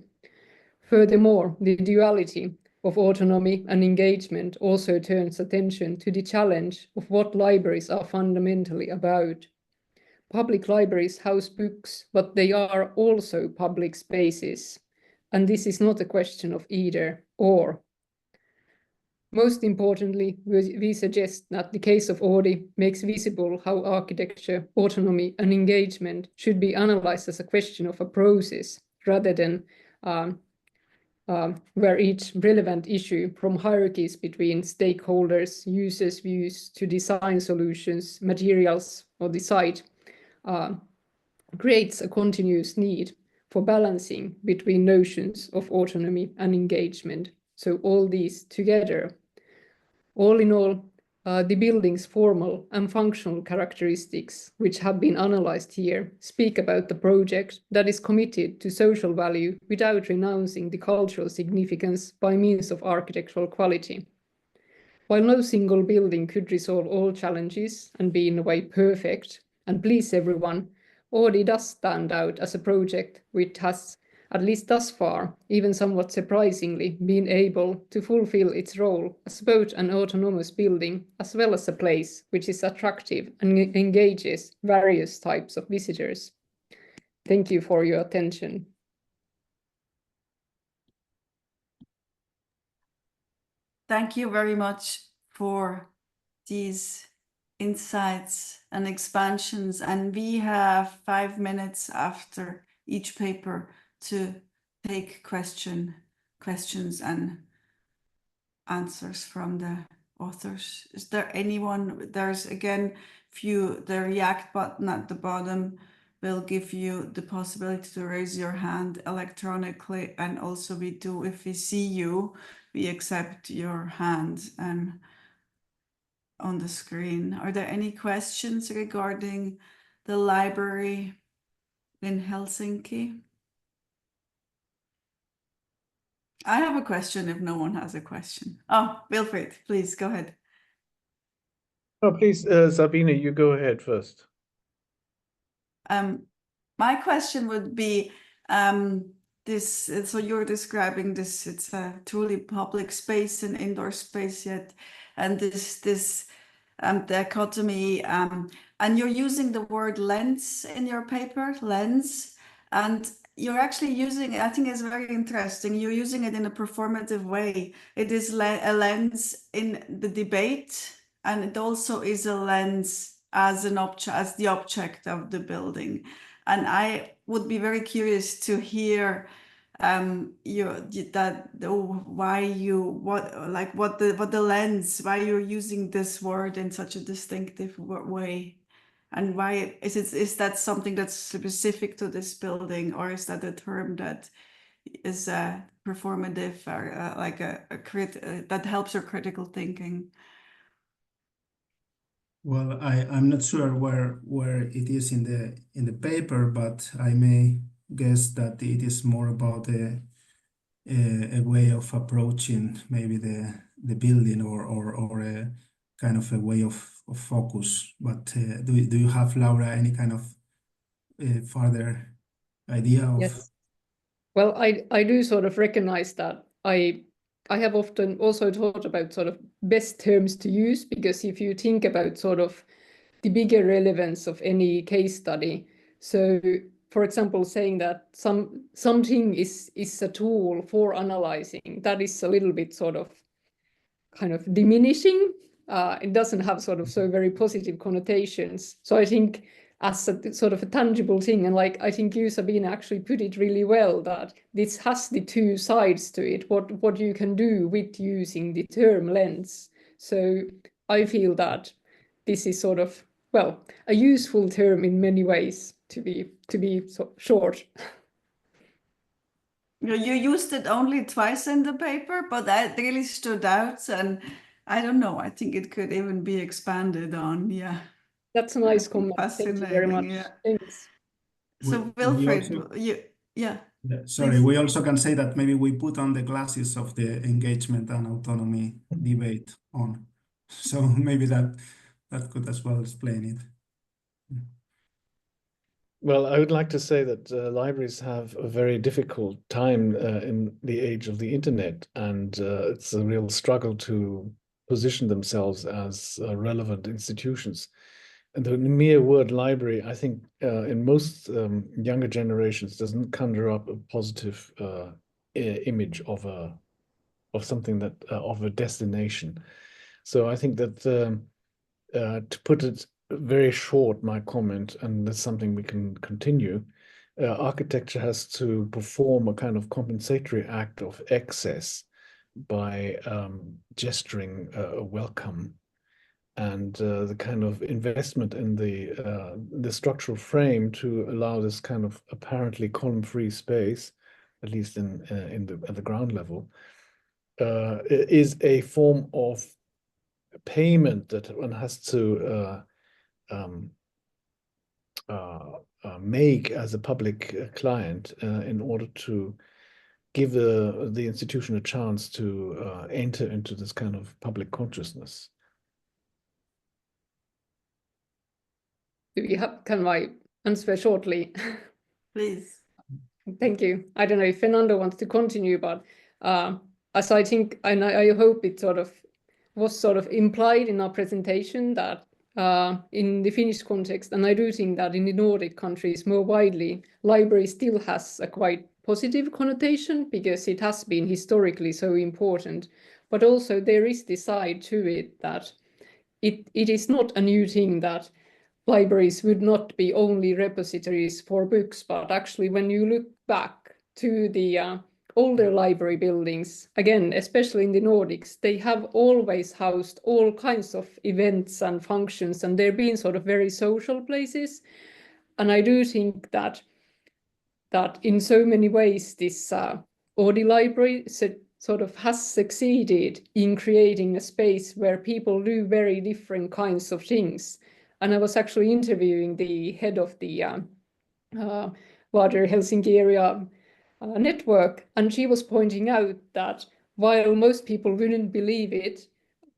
Speaker 10: Furthermore, the duality of autonomy and engagement also turns attention to the challenge of what libraries are fundamentally about. Public libraries house books, but they are also public spaces. And this is not a question of either or. Most importantly, we suggest that the case of Oodi makes visible how architecture, autonomy, and engagement should be analyzed as a question of a process, rather than where each relevant issue, from hierarchies between stakeholders, users' views, to design solutions, materials, or the site, creates a continuous need for balancing between notions of autonomy and engagement. So all these together. All in all, the building's formal and functional characteristics, which have been analyzed here, speak about the project that is committed to social value without renouncing the cultural significance by means of architectural quality. While no single building could resolve all challenges and be in a way perfect and please everyone, Oodi does stand out as a project which has, at least thus far, even somewhat surprisingly, been able to fulfill its role as both an autonomous building as well as a place which is attractive and engages various types of visitors. Thank you for your attention.
Speaker 8: Thank you very much for these insights and expansions. And we have 5 minutes after each paper to take questions and answers from the authors. Is there anyone? There's again the react button at the bottom will give you the possibility to raise your hand electronically, and also if we see you, we accept your hand and on the screen. Are there any questions regarding the library in Helsinki? I have a question if no one has a question. Oh, Wilfried, please go ahead.
Speaker 3: Oh, please, Sabine, you go ahead first.
Speaker 8: My question would be, so you're describing this, it's a truly public space and indoor space yet, and this dichotomy, and you're using the word lens in your paper, lens, and you're actually using it, I think it's very interesting, you're using it in a performative way. It is a lens in the debate, and it also is a lens as the object of the building. And I would be very curious to hear what the lens, why you're using this word in such a distinctive way. And why is that something that's specific to this building, or is that a term that is performative, or like that helps your critical thinking?
Speaker 9: Well, I'm not sure where it is in the paper, but I may guess that it is more about a way of approaching maybe the building, or a kind of a way of focus. But do you have, Laura, any kind of further idea of?
Speaker 10: Yes. Well, I do sort of recognize that I have often also thought about sort of best terms to use, because if you think about sort of the bigger relevance of any case study, so for example, saying that something is a tool for analyzing, that is a little bit sort of kind of diminishing. It doesn't have sort of so very positive connotations. So I think as a sort of a tangible thing, and like I think you, Sabine, actually put it really well, that this has the two sides to it, what you can do with using the term lens. So I feel that this is sort of, well, a useful term in many ways, to be so short.
Speaker 8: You used it only twice in the paper, but that really stood out, and I don't know, I think it could even be expanded on. Yeah,
Speaker 10: That's a nice comment. Thank you very much.
Speaker 8: Fascinating, yeah.
Speaker 10: Thanks.
Speaker 8: So
Speaker 9: We
Speaker 8: Wilfried,
Speaker 9: also-
Speaker 8: yeah.
Speaker 9: Sorry,
Speaker 8: Please.
Speaker 9: we also can say that maybe we put on the glasses of the engagement and autonomy debate on. So maybe that could as well explain it.
Speaker 3: Well, I would like to say that libraries have a very difficult time in the age of the internet, and it's a real struggle to position themselves as relevant institutions. And the mere word library, I think, in most younger generations, doesn't conjure up a positive image of something that of a destination. So I think that to put it very short, my comment, and that's something we can continue, architecture has to perform a kind of compensatory act of excess by gesturing a welcome, and the kind of investment in the structural frame to allow this kind of apparently column-free space, at least at the ground level, is a form of payment that one has to make as a public client in order to give the institution a chance to enter into this kind of public consciousness.
Speaker 10: Can I answer shortly?
Speaker 8: Please.
Speaker 10: Thank you. I don't know if Fernando wants to continue, but as I think, and I hope it sort of was sort of implied in our presentation that in the Finnish context, and I do think that in the Nordic countries more widely, library still has a quite positive connotation because it has been historically so important. But also there is the side to it that it is not a new thing that libraries would not be only repositories for books, but actually when you look back to the older library buildings, again, especially in the Nordics, they have always housed all kinds of events and functions, and they've been sort of very social places. And I do think that in so many ways, this Oodi library sort of has succeeded in creating a space where people do very different kinds of things. And I was actually interviewing the head of the larger Helsinki area network, and she was pointing out that while most people wouldn't believe it,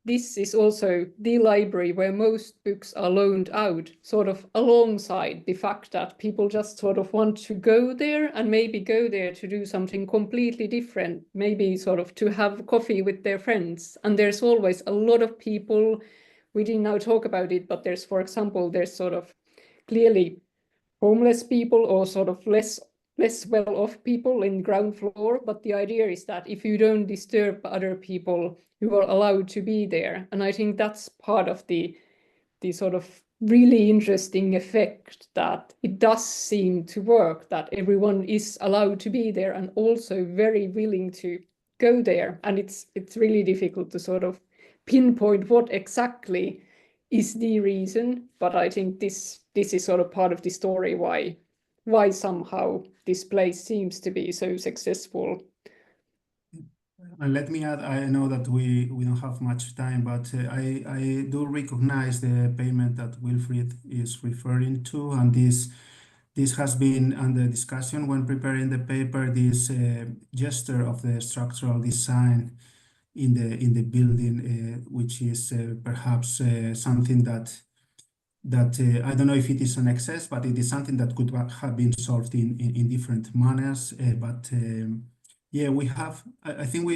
Speaker 10: this is also the library where most books are loaned out, sort of alongside the fact that people just sort of want to go there and maybe go there to do something completely different, maybe sort of to have coffee with their friends. And there's always a lot of people, we didn't now talk about it, but there's, for example, there's sort of clearly homeless people or sort of less well-off people in ground floor, but the idea is that if you don't disturb other people, you are allowed to be there. And I think that's part of the sort of really interesting effect, that it does seem to work, that everyone is allowed to be there and also very willing to go there. And it's really difficult to sort of pinpoint what exactly is the reason, but I think this is sort of part of the story why somehow this place seems to be so successful.
Speaker 9: And let me add, I know that we don't have much time, but I do recognize the payment that WILFRIED is referring to, and this has been under discussion when preparing the paper. This gesture of the structural design in the building, which is perhaps something that I don't know if it is an excess, but it is something that could have been solved in different manners. Yeah, we have. I think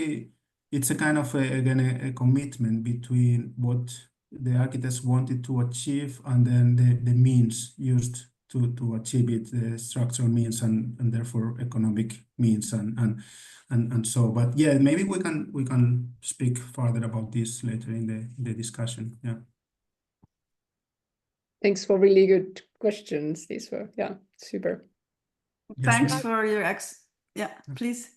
Speaker 9: it's a kind of again a commitment between what the architects wanted to achieve and then the means used to achieve it, the structural means and therefore economic means and so. But yeah, maybe we can speak further about this later in the discussion. Yeah.
Speaker 10: Thanks for really good questions. These were, yeah, super.
Speaker 8: Thanks for your yeah, please.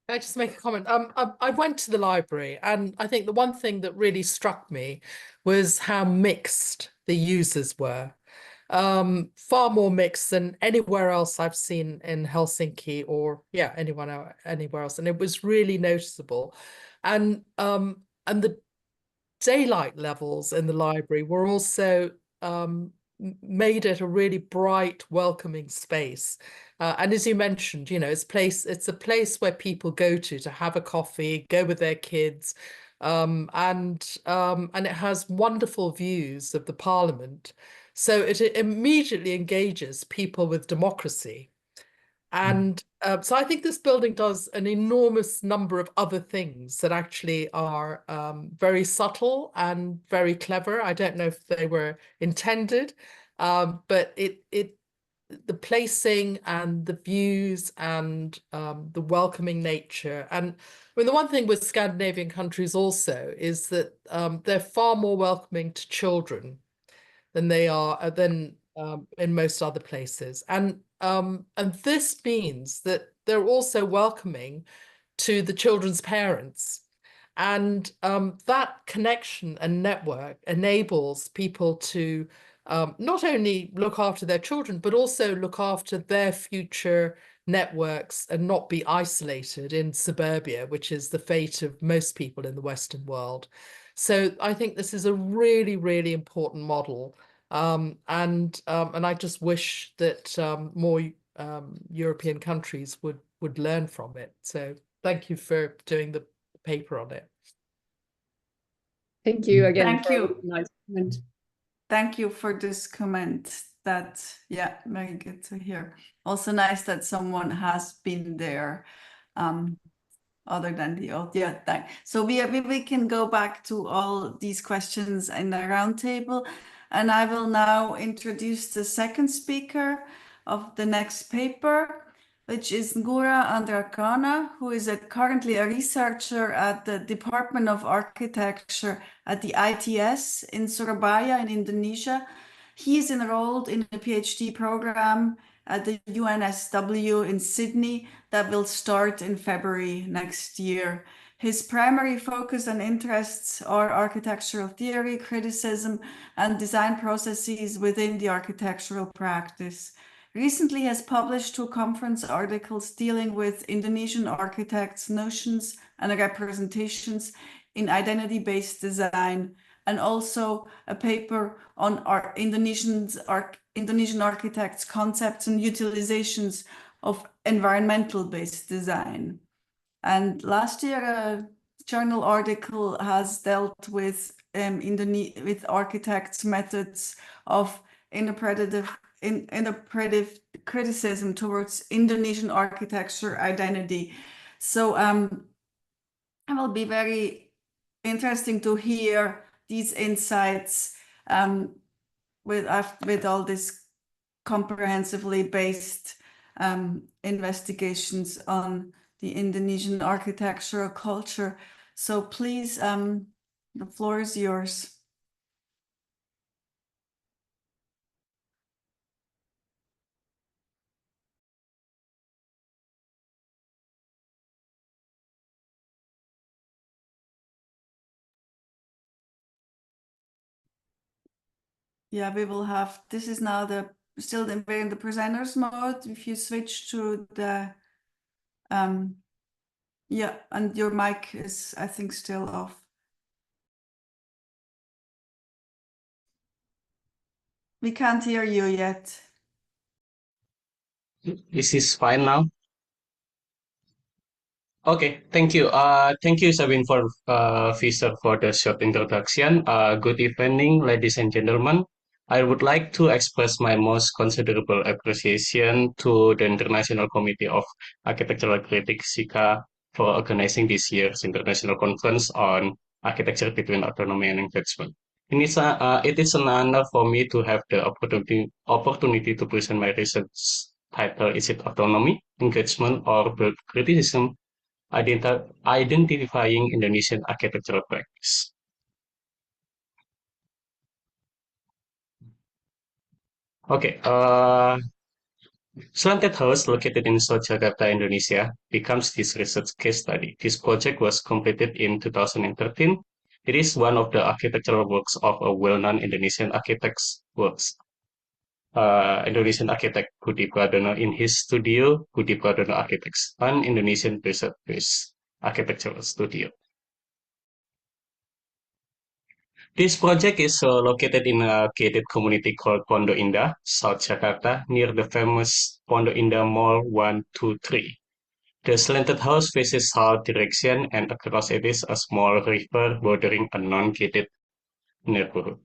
Speaker 11: Can I just make a comment? I went to the library, and I think the one thing that really struck me was how mixed the users were. Far more mixed than anywhere else I've seen in Helsinki or anywhere else, and it was really noticeable. And the daylight levels in the library were also made it a really bright, welcoming space. And as you mentioned, you know, it's a place where people go to have a coffee, go with their kids, and it has wonderful views of the parliament. So it immediately engages people with democracy. And so I think this building does an enormous number of other things that actually are very subtle and very clever. I don't know if they were intended, but the placing and the views and the welcoming nature. And I mean, the one thing with Scandinavian countries also is that they're far more welcoming to children than they are in most other places. And this means that they're also welcoming to the children's parents. And that connection and network enables people to not only look after their children, but also look after their future networks and not be isolated in suburbia, which is the fate of most people in the Western world. So I think this is a really, really important model. And I just wish that more European countries would learn from it. So thank you for doing the paper on it.
Speaker 10: Thank you again.
Speaker 8: Thank you.
Speaker 10: Nice comment.
Speaker 8: Thank you for this comment. That, yeah, very good to hear. Also nice that someone has been there, other than the old. Yeah, thanks. So we can go back to all these questions in the roundtable, and I will now introduce the second speaker of the next paper, which is Ngurah Andracana, who is currently a researcher at the Department of Architecture at the ITS in Surabaya in Indonesia. He is enrolled in a PhD program at the UNSW in Sydney that will start in February next year. His primary focus and interests are architectural theory, criticism, and design processes within the architectural practice. Recently has published 2 conference articles dealing with Indonesian architects' notions and representations in identity-based design, and also a paper on Indonesian architects' concepts and utilizations of environmental-based design. And last year, a journal article has dealt with architects' methods of interpretive criticism towards Indonesian architecture identity. So it will be very interesting to hear these insights with all this comprehensively based investigations on the Indonesian architectural culture. So please, the floor is yours. yeah, we will have, this is now still we're in the presenters mode. If you switch to the, yeah, and your mic is, I think, still off. We can't hear you yet.
Speaker 12: This is fine now. Okay, thank you. Thank you, Sabine, for Fischer, for the short introduction. Good evening, ladies and gentlemen. I would like to express my most considerable appreciation to the International Committee of Architectural Critics, SICA, for organizing this year's international conference on architecture between autonomy and engagement. It is an honor for me to have the opportunity to present my research title, Is it Autonomy, Engagement, or Build Criticism? Identifying Indonesian architectural practice. Okay, Slanted House, located in South Jakarta, Indonesia, becomes this research case study. This project was completed in 2013. It is one of the architectural works of a well-known Indonesian architect's works. Indonesian architect Budi Pradono in his studio, Budi Pradono Architects, an Indonesian research-based architectural studio. This project is located in a gated community called Pondok Indah, South Jakarta, near the famous Pondok Indah Mall 123. The slanted house faces south direction, and across it is a small river bordering a non-gated neighborhood.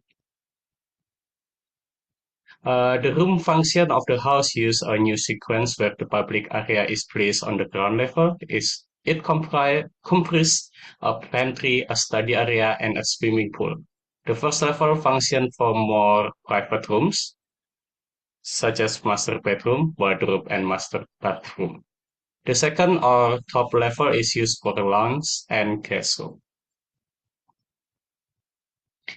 Speaker 12: The room function of the house uses a new sequence where the public area is placed on the ground level. It comprises a pantry, a study area, and a swimming pool. The first level functions for more private rooms, such as master bedroom, wardrobe, and master bathroom. The second or top level is used for the lounge and guest room.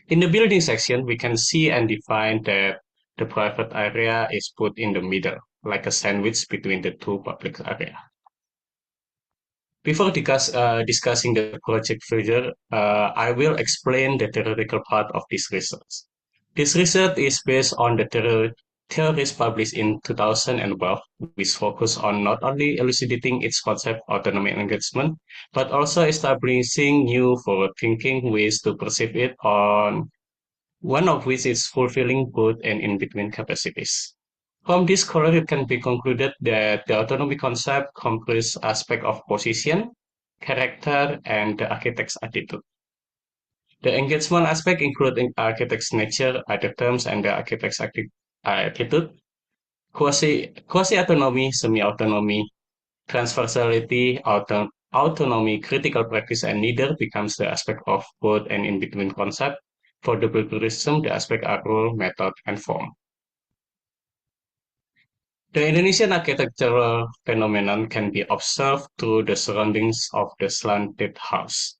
Speaker 12: In the building section, we can see and define that the private area is put in the middle, like a sandwich between the two public areas. Before discussing the project further, I will explain the theoretical part of this research. This research is based on the theories published in 2012, which focus on not only elucidating its concept autonomy and engagement, but also establishing new forward-thinking ways to perceive it, on one of which is fulfilling both and in-between capacities. From this scholar, it can be concluded that the autonomy concept comprises aspects of position, character, and the architect's attitude. The engagement aspect includes architect's nature, other terms, and the architect's attitude. Quasi-autonomy, semi-autonomy, transversality, autonomy, critical practice, and neither becomes the aspect of both and in-between concept. For the criticism, the aspects are rule, method, and form. The Indonesian architectural phenomenon can be observed through the surroundings of the slanted house.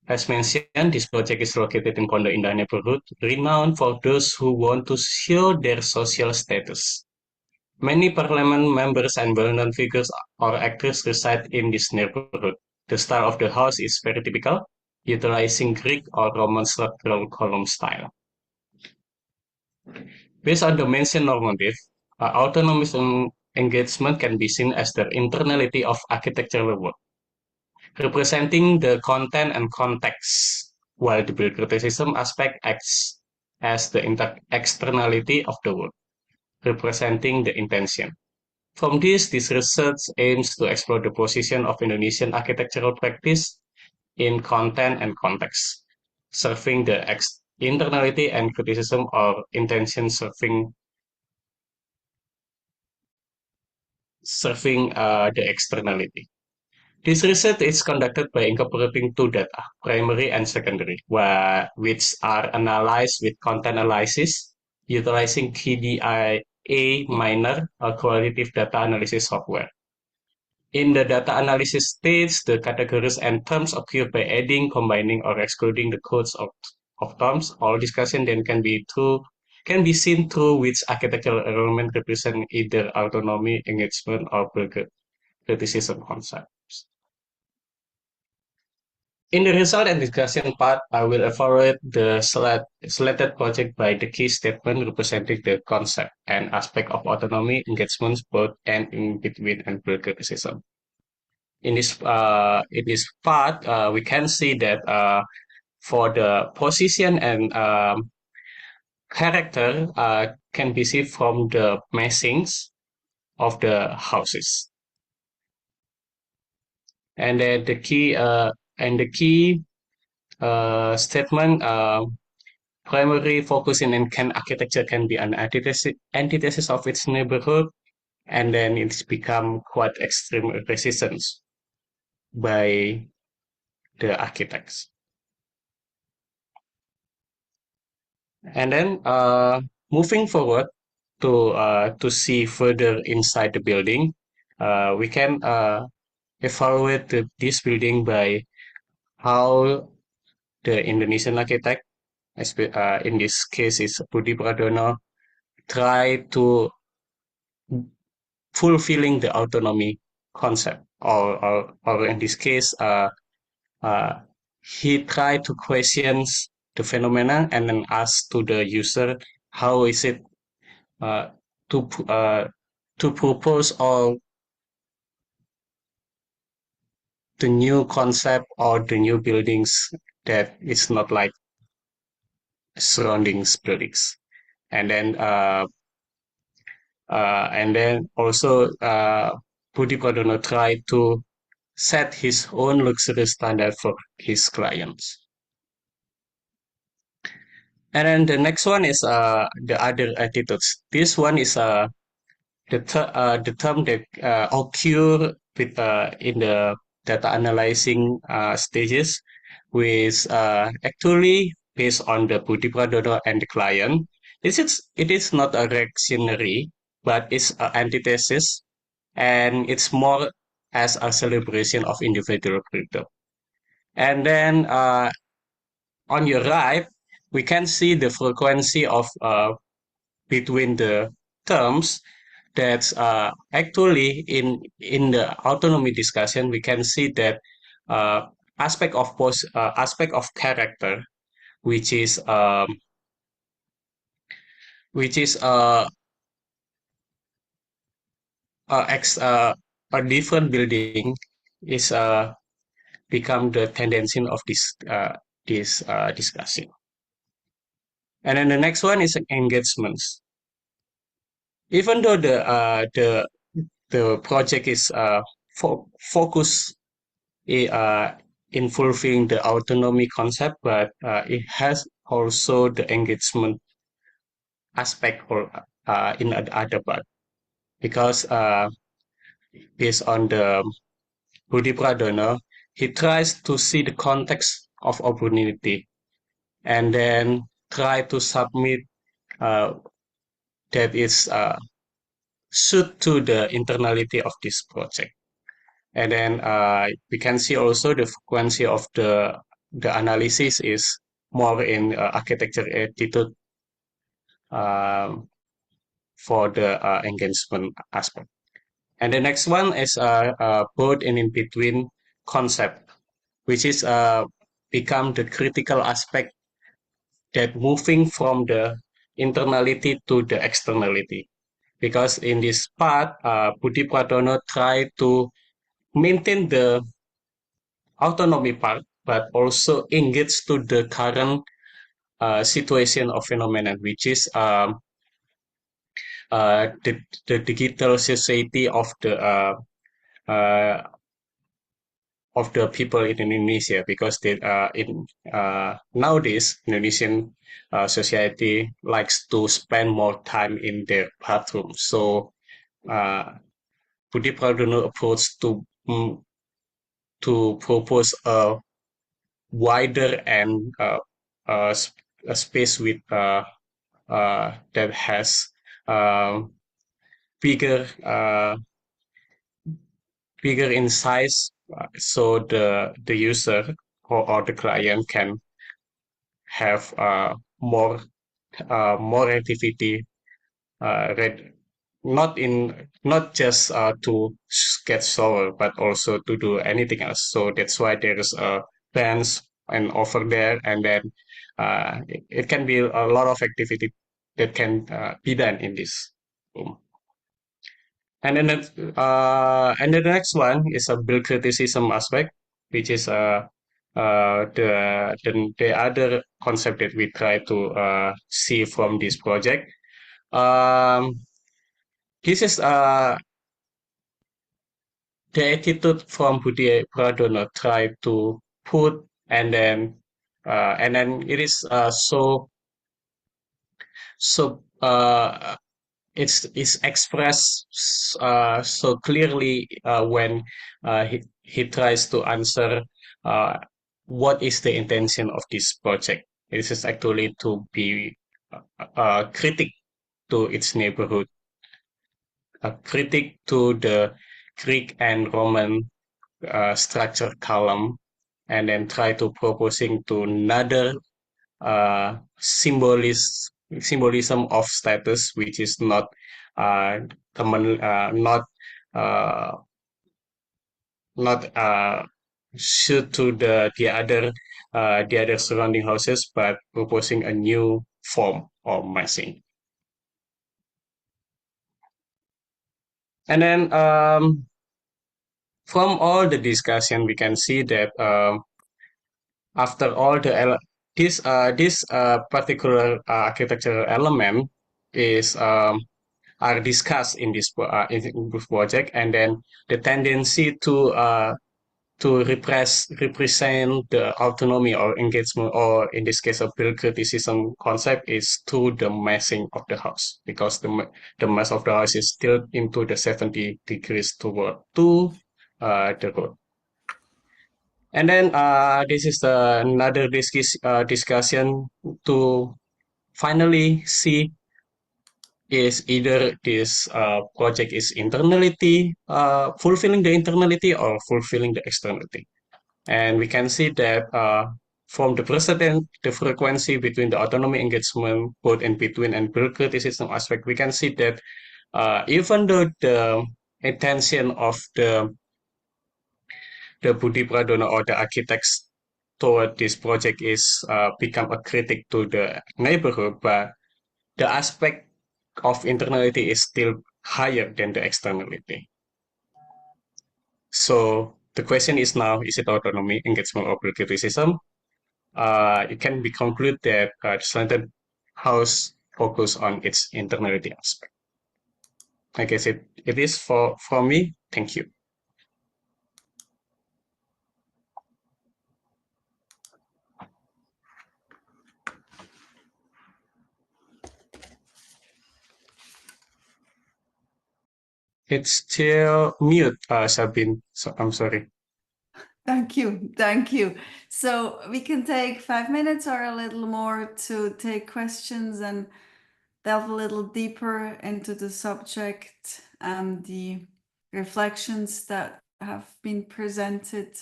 Speaker 12: As mentioned, this project is located in Pondok Indah neighborhood, renowned for those who want to show their social status. Many parliament members and well-known figures or actors reside in this neighborhood. The style of the house is very typical, utilizing Greek or Roman structural column style. Based on the mentioned normative, autonomous engagement can be seen as the internality of architectural work, representing the content and context, while the build criticism aspect acts as the externality of the work, representing the intention. From this research aims to explore the position of Indonesian architectural practice in content and context, serving the internality and criticism or intention serving the externality. This research is conducted by incorporating two data, primary and secondary, which are analyzed with content analysis, utilizing KDIA minor or qualitative data analysis software. In the data analysis stage, the categories and terms occur by adding, combining, or excluding the codes of terms. All discussion then can be seen through which architectural environment represent either autonomy, engagement, or criticism concepts. In the result and discussion part, I will evaluate the selected project by the key statement representing the concept and aspect of autonomy, engagements, both and in between and criticism. In this part, we can see that for the position and character can be seen from the massings of the houses. And then the key statement primary focusing in can architecture can be an antithesis of its neighborhood, and then it's become quite extreme resistance by the architects. And then moving forward to see further inside the building, we can evaluate this building by how the Indonesian architect, in this case is Budi Pradono, try to fulfilling the autonomy concept, or in this case, he tried to question the phenomena and then ask to the user how is it to propose all the new concept or the new buildings that is not like surroundings buildings. And then also Budi Pradono tried to set his own luxury standard for his clients. And then the next one is the other attitudes. This one is the term that occur with in the data analyzing stages, with actually based on the Budi Pradono and the client. It is not a reactionary, but it's an antithesis, and it's more as a celebration of individual freedom. And then on your right, we can see the frequency of between the terms. That's actually in the autonomy discussion, we can see that aspect of character, which is a different building, is become the tendency of this discussion. And then the next one is engagements. Even though the project is focused in fulfilling the autonomy concept, but it has also the engagement aspect or in the other part, because based on the Budi Pradono, he tries to see the context of opportunity and then try to submit that is suit to the internality of this project. And then we can see also the frequency of the analysis is more in architecture attitude for the engagement aspect. And the next one is both and in between concept, which is become the critical aspect that moving from the internality to the externality. Because in this part, Budi Pradono tried to maintain the autonomy part, but also engage to the current situation of phenomenon, which is the digital society of the people in Indonesia, because they in nowadays Indonesian society likes to spend more time in their bathroom. So Budi Pradono approach to propose a wider and a space with that has bigger in size, so the user or the client can have more activity, not just to get shower, but also to do anything else. So that's why there is a bench and over there, and then it can be a lot of activity that can be done in this room. And then the next one is a build criticism aspect, which is the other concept that we try to see from this project. This is the attitude from Budi Pradono try to put, and then it is it's expressed so clearly when he tries to answer what is the intention of this project. This is actually to be a critic to its neighborhood, a critic to the Greek and Roman structure column, and then try to proposing to another symbolism of status, which is not suit to the other surrounding houses, but proposing a new form of massing. And then from all the discussion, we can see that after all this particular architectural element is are discussed in this project, and then the tendency to represent the autonomy or engagement, or in this case a build criticism concept, is to the massing of the house, because the mass of the house is still into the 70 degrees toward the road. And then this is another discussion to finally see is either this project is internality, fulfilling the internality, or fulfilling the externality. And we can see that from the precedent, the frequency between the autonomy engagement, both in between and build criticism aspect, we can see that even though the intention of the Budi Pradono or the architects toward this project is become a critic to the neighborhood, but the aspect of internality is still higher than the externality. So the question is now, is it autonomy, engagement, or build criticism? It can be concluded that the Slanted house focus on its internality aspect. I guess it is from me. Thank you. It's still mute, Sabine. So I'm sorry.
Speaker 8: Thank you. Thank you. So we can take 5 minutes or a little more to take questions and delve a little deeper into the subject and the reflections that have been presented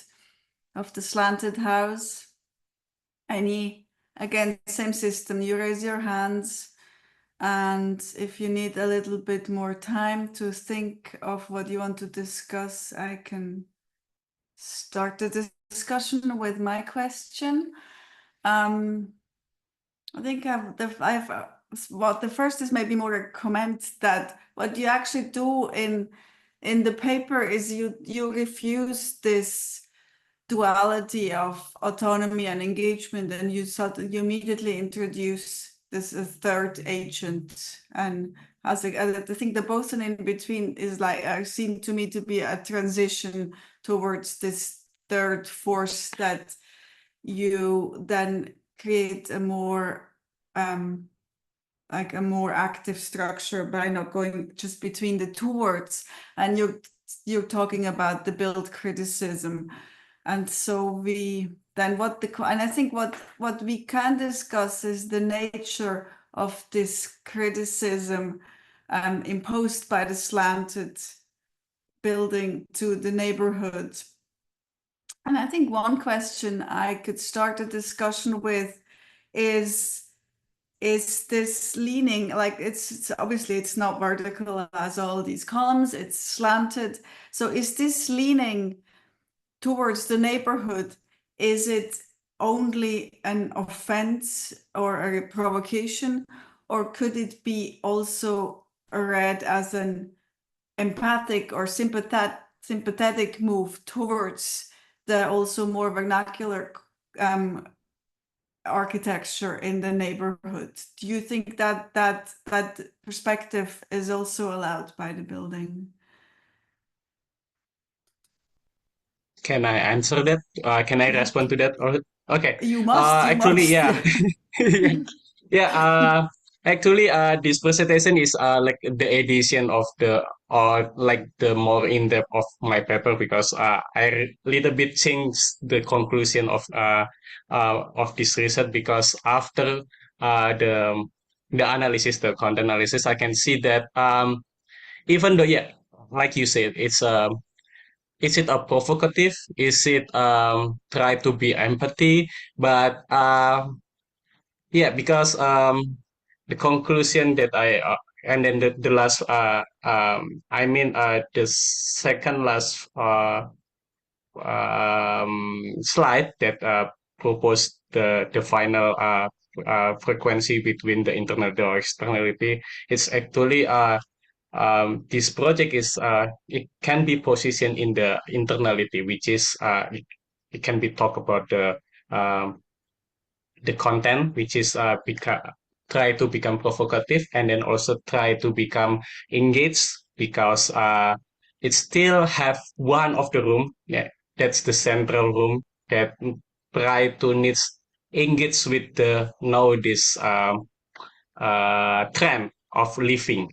Speaker 8: of the Slanted house. Again, same system, you raise your hands, and if you need a little bit more time to think of what you want to discuss, I can start the discussion with my question. I think the first is maybe more a comment that what you actually do in the paper is you refuse this duality of autonomy and engagement, and you immediately introduce this third agent, and I think the boson in between is seem to me to be a transition towards this third force that you then create a more a more active structure by not going just between the two words, and you're talking about the build criticism. And so I think what we can discuss is the nature of this criticism imposed by the Slanted building to the neighborhood. And I think one question I could start a discussion with is this leaning, like it's obviously it's not vertical as all these columns, it's slanted. So is this leaning towards the neighborhood, is it only an offense or a provocation, or could it be also read as an empathic or sympathetic move towards the also more vernacular architecture in the neighborhood? Do you think that that perspective is also allowed by the building?
Speaker 12: Can I answer that? Can I
Speaker 8: Yeah.
Speaker 12: respond to that? Or okay.
Speaker 8: You must. You
Speaker 12: Actually,
Speaker 8: must.
Speaker 12: yeah, yeah. Actually, this presentation is like the edition of the or like the more in depth of my paper because I little bit changed the conclusion of this research because after the analysis, the content analysis, I can see that even though yeah, like you said, it's is it a provocative? Is it try to be empathy? But yeah, because the conclusion that and then the last I mean the second last slide that proposed the final frequency between the internal or externality. It's actually this project is it can be positioned in the internality, which is it can be talk about the content, which is try to become provocative and then also try to become engaged because it still have one of the room, yeah, that's the central room that try to needs engage with the nowadays trend of living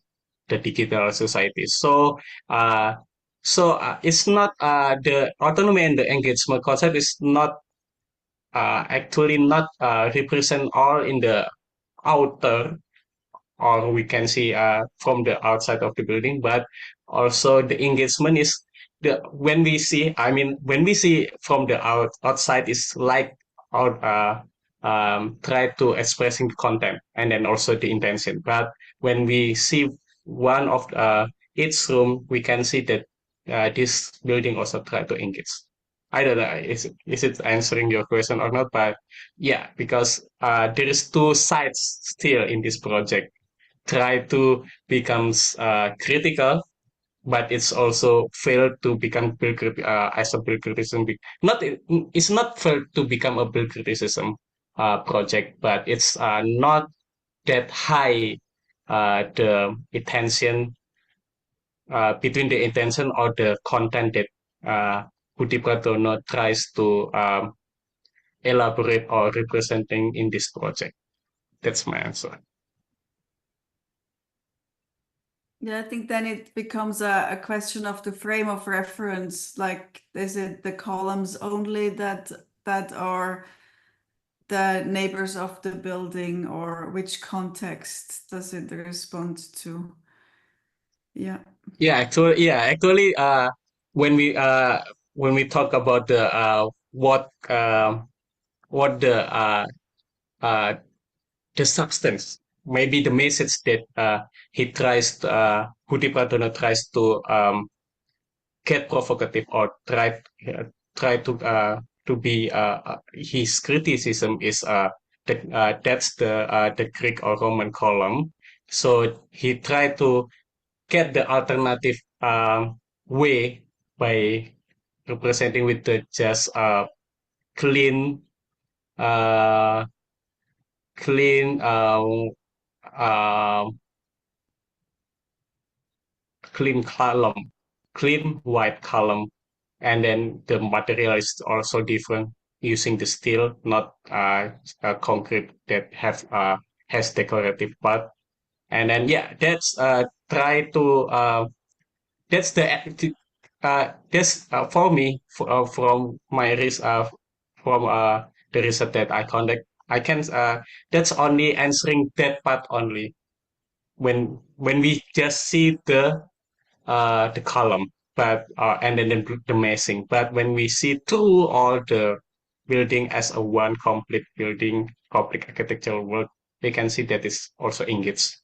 Speaker 12: the digital society. So it's not the autonomy and the engagement concept is not actually not represent all in the outer or we can see from the outside of the building, but also the engagement is the when we see I mean when we see from the outside is like out try to expressing the content and then also the intention, but when we see one of each room we can see that this building also try to engage. I don't know is it answering your question or not, but yeah, because there is two sides still in this project. Try to becomes critical, but it's also failed to become as a bill criticism. Not it's not failed to become a bill criticism project, but it's not that high the intention between the intention or the content that Budi Pradono tries to elaborate or representing in this project. That's my answer.
Speaker 8: Yeah, I think then it becomes a question of the frame of reference. Like, is it the columns only that are the neighbors of the building, or which context does it respond to? Yeah.
Speaker 12: Yeah, actually, when we talk about the what the substance, maybe the message that he tries to Budi Pradono tries to get provocative or try to be his criticism is that's the Greek or Roman column. So he tried to get the alternative way by representing with the just clean uh, clean uh, clean column, clean white column, and then the material is also different using the steel, not concrete that have has decorative part. And then yeah, that's try to that's for me from my from the research that I conduct. I can that's only answering that part only when we just see the column, but and then the massing. But when we see through all the building as a one complete building, complete architectural work, we can see that it's also engaged,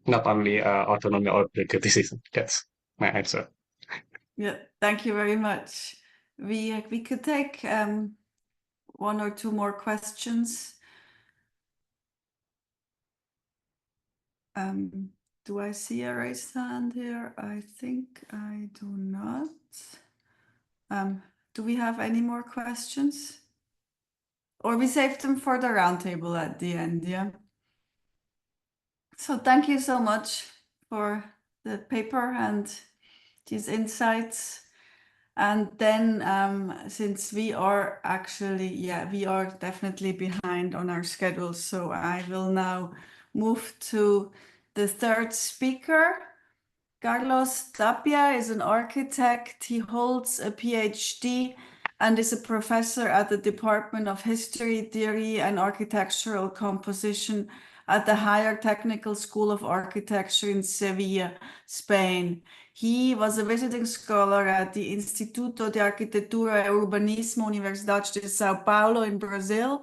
Speaker 12: not only autonomy or the criticism. That's my answer.
Speaker 8: Yeah, thank you very much. we could take one or two more questions. Do I see a raised hand here? I think I do not. Do we have any more questions? Or we save them for the roundtable at the end, yeah? So thank you so much for the paper and these insights. And then since we are actually, we are definitely behind on our schedule. So I will now move to the third speaker. Carlos Tapia is an architect. He holds a PhD and is a professor at the Department of History, Theory, and Architectural Composition at the Higher Technical School of Architecture in Sevilla, Spain. He was a visiting scholar at the Instituto de Arquitetura e Urbanismo Universidade de São Paulo in Brazil,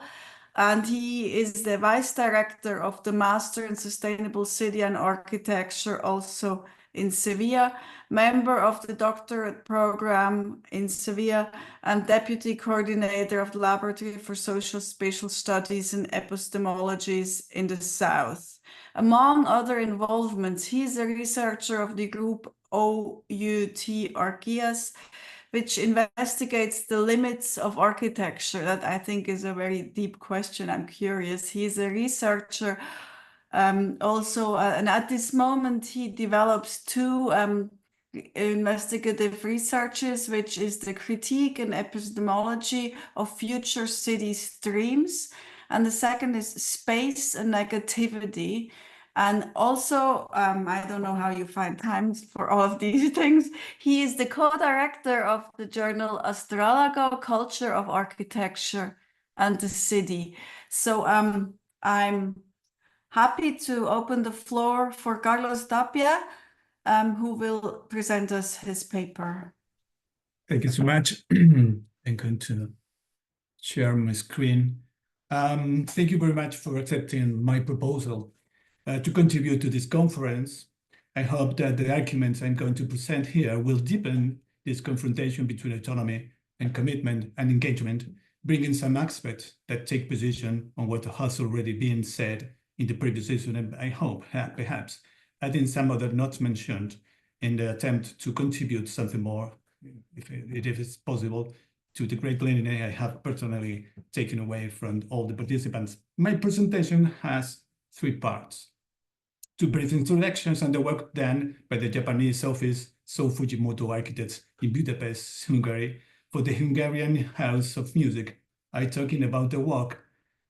Speaker 8: and he is the vice director of the Master in Sustainable City and Architecture, also in Sevilla, member of the doctorate program in Sevilla, and deputy coordinator of the Laboratory for Social Spatial Studies and Epistemologies in the South. Among other involvements, he is a researcher of the group OUT Archias, which investigates the limits of architecture. That I think is a very deep question. I'm curious. He's a researcher also, and at this moment he develops two investigative researches, which is the critique and epistemology of future city streams, and the second is space and negativity. And also, I don't know how you find time for all of these things. He is the co-director of the journal Astralago, Culture of Architecture and the City. So I'm happy to open the floor for Carlos Tapia, who will present us his paper.
Speaker 13: Thank you so much. I'm going to share my screen. Thank you very much for accepting my proposal to contribute to this conference. I hope that the arguments I'm going to present here will deepen this confrontation between autonomy and commitment and engagement, bringing some aspects that take position on what has already been said in the previous session, and I hope perhaps adding some other not mentioned in the attempt to contribute something more, if it is possible, to the great learning I have personally taken away from all the participants. My presentation has three parts: two brief introductions and the work done by the Japanese office So Fujimoto Architects in Budapest, Hungary, for the Hungarian House of Music. I'm talking about the work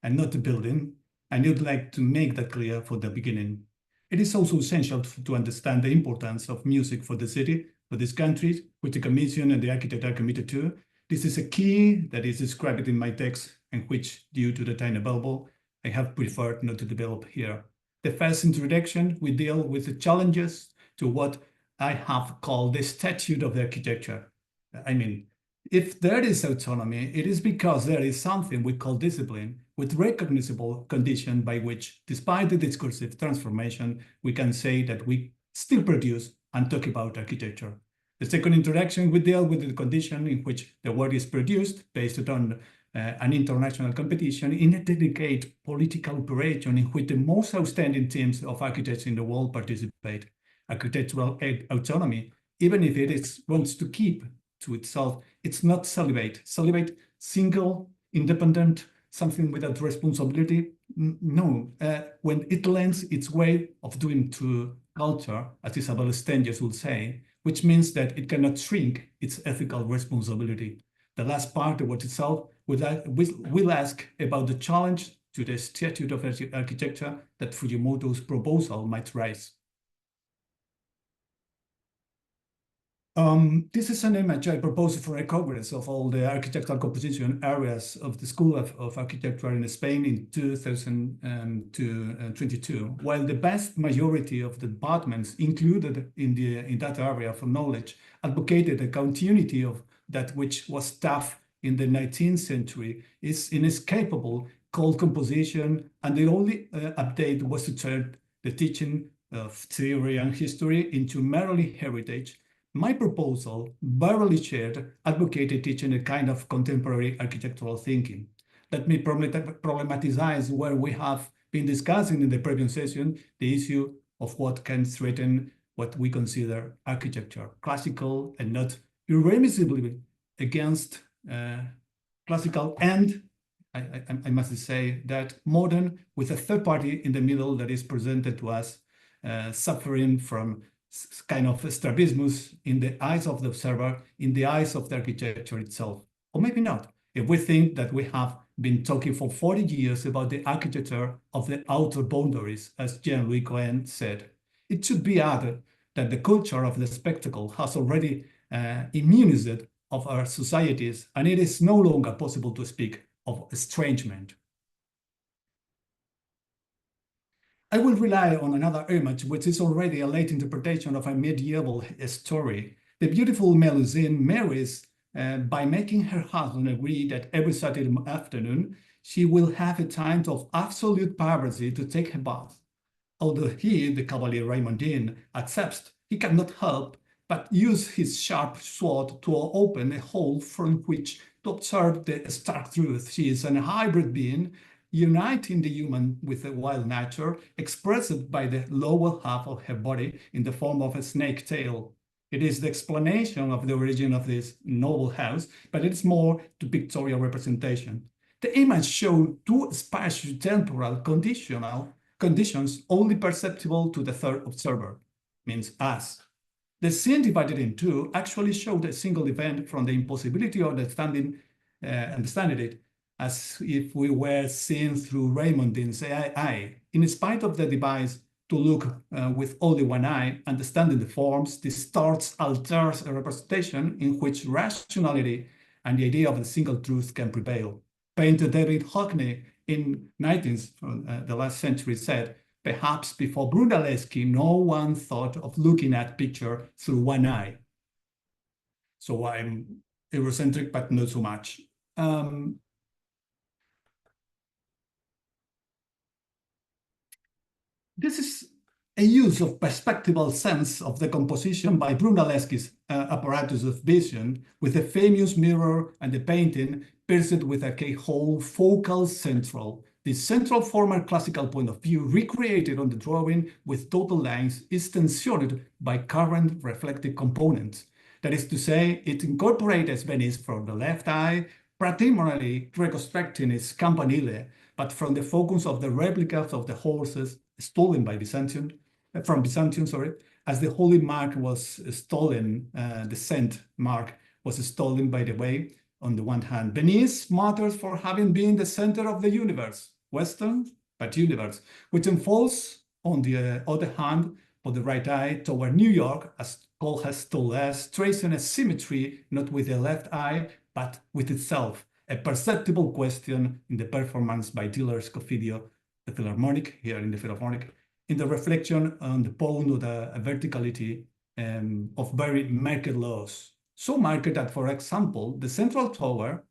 Speaker 13: and not the building, and I'd like to make that clear for the beginning. It is also essential to understand the importance of music for the city, for this country, which the Commission and the architect are committed to. This is a key that is described in my text, and which, due to the time available, I have preferred not to develop here. The first introduction, we deal with the challenges to what I have called the statute of the architecture. I mean, if there is autonomy, it is because there is something we call discipline with recognizable condition by which, despite the discursive transformation, we can say that we still produce and talk about architecture. The second introduction, we deal with the condition in which the work is produced based on an international competition in a dedicated political operation in which the most outstanding teams of architects in the world participate. Architectural autonomy, even if it wants to keep to itself, it's not celibate, single, independent, something without responsibility. No, when it lends its way of doing to culture, as Isabel Stenges would say, which means that it cannot shrink its ethical responsibility. The last part of what itself will ask about the challenge to the statute of architecture that Fujimoto's proposal might raise. This is an image I proposed for a congress of all the architectural composition areas of the School of Architecture in Spain in 2022, while the vast majority of the departments included in that area for knowledge advocated a continuity of that which was tough in the 19th century, is inescapable cold composition, and the only update was to turn the teaching of theory and history into merely heritage, My proposal, barely shared, advocated teaching a kind of contemporary architectural thinking. Let me problematize where we have been discussing in the previous session the issue of what can threaten what we consider architecture, classical and not irremisibly against classical, and I must say that modern, with a third party in the middle that is presented to us suffering from kind of strabismus in the eyes of the observer, in the eyes of the architecture itself. Or maybe not, if we think that we have been talking for 40 years about the architecture of the outer boundaries, as Jean-Louis Cohen said. It should be added that the culture of the spectacle has already immunized of our societies, and it is no longer possible to speak of estrangement. I will rely on another image, which is already a late interpretation of a medieval story. The beautiful Melusine marries by making her husband agree that every Saturday afternoon she will have a time of absolute privacy to take a bath. Although he, the Cavalier Raymondin, accepts, he cannot help but use his sharp sword to open a hole from which to observe the stark truth. She is an hybrid being, uniting the human with the wild nature, expressed by the lower half of her body in the form of a snake tail. It is the explanation of the origin of this noble house, but it's more to pictorial representation. The image shows two spatio-temporal conditions only perceptible to the third observer, means us. The scene divided in two actually showed a single event from the impossibility of understanding it, as if we were seen through Raymondin's eye. In spite of the device to look with only one eye, understanding the forms distorts, alters a representation in which rationality and the idea of the single truth can prevail. Painter David Hockney in the last century said, perhaps before Brunelleschi, no one thought of looking at picture through one eye. So I'm Eurocentric, but not so much. This is a use of perspectival sense of the composition by Brunelleschi's apparatus of vision, with the famous mirror and the painting pierced with a keyhole focal central. The central former classical point of view, recreated on the drawing with total lines, is tensioned by current reflective components. That is to say, it incorporates Venice from the left eye, primarily reconstructing its campanile, but from the focus of the replicas of the horses stolen by Byzantium, as the holy mark was stolen, the scent mark was stolen, by the way. On the one hand, Venice matters for having been the center of the universe, Western, but universe, which unfolds on the other hand, on the right eye, toward New York, as Cole has told us, tracing a symmetry not with the left eye, but with itself, a perceptible question in the performance by Diller's Cofidio, the Philharmonic, here in the Philharmonic, in the reflection on the point of the verticality of very marked laws. So marked that, for example, the central tower,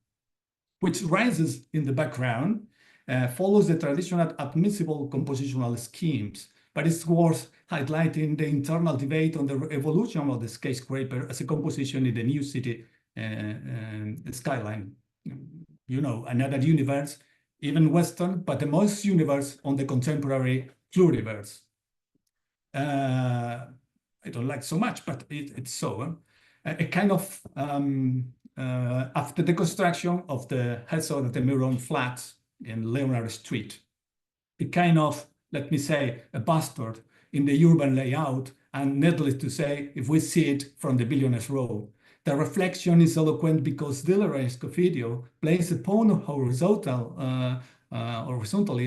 Speaker 13: which rises in the background, follows the traditional admissible compositional schemes, but it's worth highlighting the internal debate on the evolution of the skyscraper as a composition in the new city skyline. You know, another universe, even Western, but the most universe on the contemporary pluriverse. I don't like so much, but it's so. A kind of, after the construction of the Herzog of the Miron flats in Leonard Street, a kind of, let me say, a bastard in the urban layout, and needless to say, if we see it from the Billionaires Row. The reflection is eloquent because Diller's Cofidio plays upon horizontally,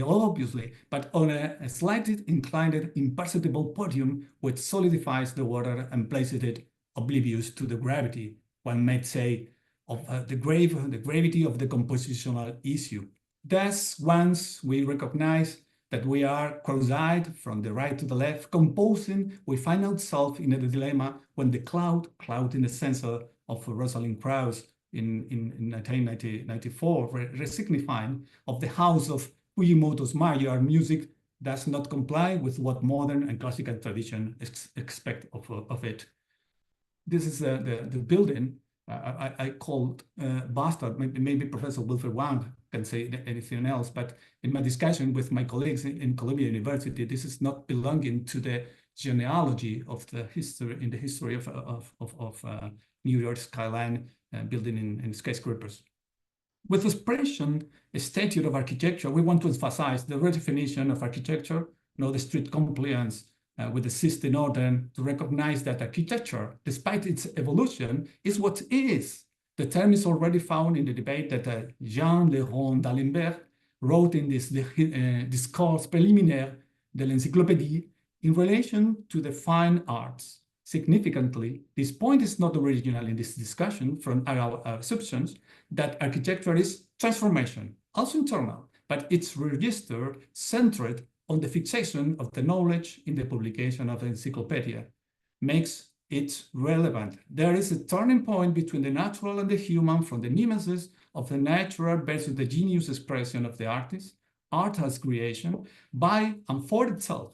Speaker 13: obviously, but on a slightly inclined, imperceptible podium which solidifies the water and places it oblivious to the gravity, one might say, of the gravity of the compositional issue. Thus, once we recognize that we are cross-eyed from the right to the left, composing, we find ourselves in a dilemma when the cloud in the sense of Rosalind Krauss in 1994, resignifying of the house of Fujimoto's Maillard music does not comply with what modern and classical tradition expect of it. this is the building I called bastard. Maybe Professor WILFRIED WANG can say anything else, but in my discussion with my colleagues in Columbia University, this is not belonging to the genealogy of the history, in the history of New York skyline building in skyscrapers. With the expression, a statute of architecture, we want to emphasize the redefinition of architecture, the strict compliance with the system order, to recognize that architecture, despite its evolution, is what it is. The term is already found in the debate that Jean Léron d'Alembert wrote in this Discourse préliminaire de l'Encyclopédie in relation to the fine arts. Significantly, this point is not original in this discussion from our assumptions that architecture is transformation, also internal, but its register centered on the fixation of the knowledge in the publication of the encyclopedia makes it relevant. There is a turning point between the natural and the human, from the mimesis of the natural versus the genius expression of the artist, art as creation, by and for itself.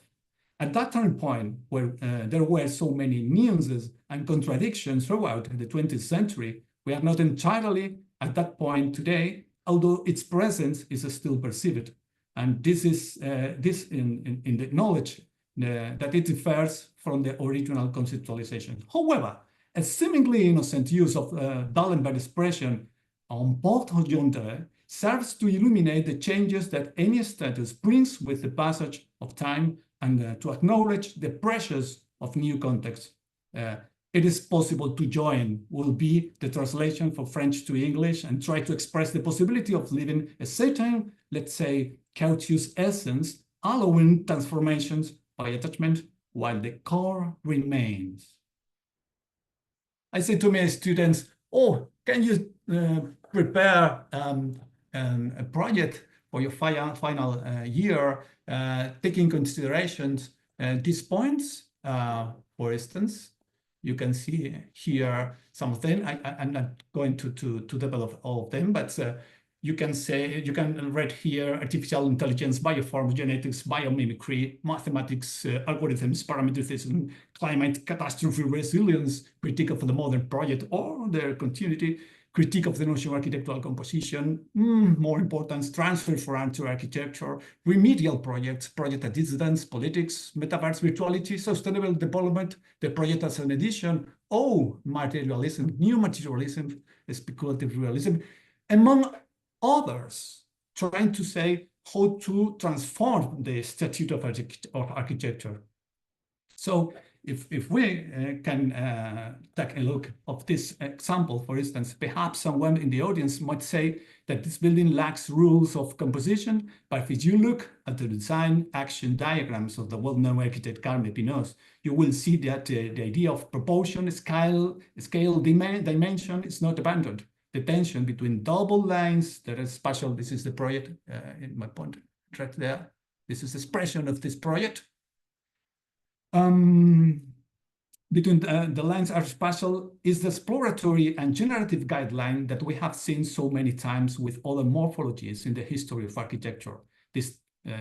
Speaker 13: At that turning point, where there were so many nuances and contradictions throughout the 20th century, we are not entirely at that point today, although its presence is still perceived. And this is in the knowledge that it differs from the original conceptualization. However, a seemingly innocent use of D'Alembert's expression en porte-jonte serves to illuminate the changes that any status brings with the passage of time and to acknowledge the pressures of new contexts. It is possible to join will be the translation from French to English and try to express the possibility of living a certain, let's say, courteous essence, allowing transformations by attachment while the core remains. I say to my students, oh, can you prepare a project for your final year, taking considerations these points? For instance, you can see here some of them. I'm not going to develop all of them, but you can read here artificial intelligence, bioform genetics, biomimicry, mathematics, algorithms, parametricism, climate catastrophe resilience, critique of the modern project or their continuity, critique of the notion of architectural composition, more important, transfer to architecture, remedial projects, project at distance, politics, metaverse, virtuality, sustainable development, the project as an edition, materialism, new materialism, speculative realism, among others, trying to say how to transform the statute of architecture. So if we can take a look of this example, for instance, perhaps someone in the audience might say that this building lacks rules of composition, but if you look at the design action diagrams of the well-known architect Carme Pinós, you will see that the idea of proportion, scale, dimension is not abandoned. The tension between double lines that is spatial, this is the project in my point right there. This is the expression of this project. Between the lines are spatial is the exploratory and generative guideline that we have seen so many times with other morphologies in the history of architecture. This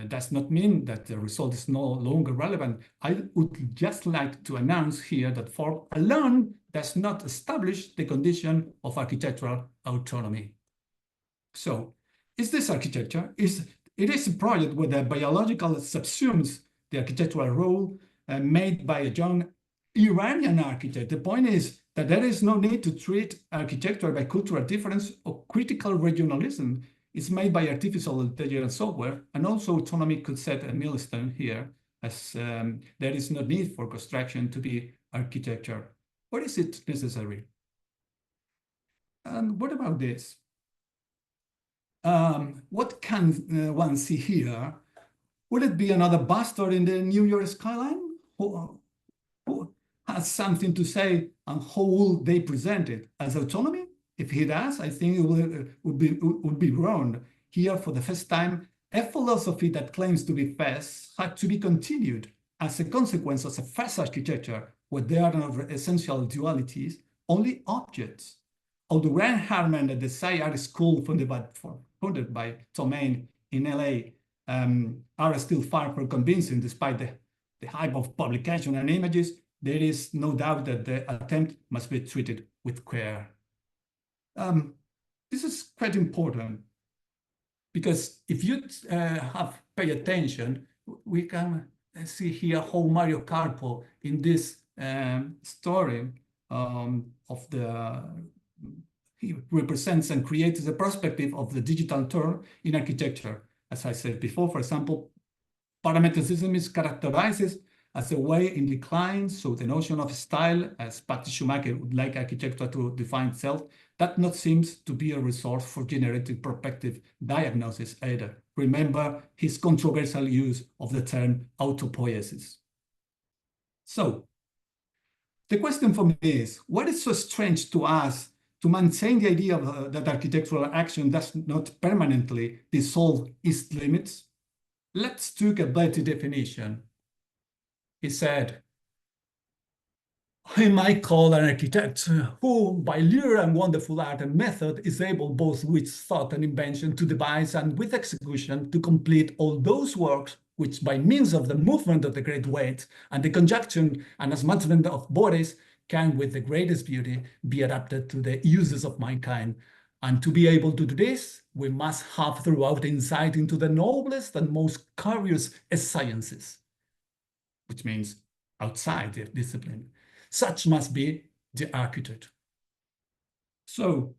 Speaker 13: does not mean that the result is no longer relevant. I would just like to announce here that form alone does not establish the condition of architectural autonomy. So, is this architecture? It is a project where the biological subsumes the architectural role made by a young Iranian architect. The point is that there is no need to treat architecture by cultural difference or critical regionalism. It's made by artificial intelligence software, and also autonomy could set a milestone here, as there is no need for construction to be architecture. Or is it necessary? And what about this? What can one see here? Would it be another bastard in the New York skyline? Who has something to say, and how will they present it? As autonomy? If he does, I think it would be wrong. Here, for the first time, a philosophy that claims to be first had to be continued as a consequence of a first architecture where there are no essential dualities, only objects. Although Grant Harman at the SCI School funded by Tomain in LA are still far from convincing despite the hype of publication and images, there is no doubt that the attempt must be treated with care. This is quite important because if you have pay attention, we can see here how Mario Carpo in this story of the he represents and creates the perspective of the digital turn in architecture. As I said before, for example, parametricism is characterized as a way in decline, so the notion of style, as Patty Schumacher would like architecture to define itself, that not seems to be a resource for generating perspective diagnosis either. Remember his controversial use of the term autopoiesis. So, the question for me is, what is so strange to us to maintain the idea of, that architectural action does not permanently dissolve its limits? Let's take a better definition. He said, I might call an architect who, by lure and wonderful art and method, is able both with thought and invention to devise and with execution to complete all those works which by means of the movement of the great weight and the conjunction and assemblage of bodies can with the greatest beauty be adapted to the uses of mankind. And to be able to do this, we must have throughout insight into the noblest and most curious sciences, which means outside the discipline. Such must be the architect. So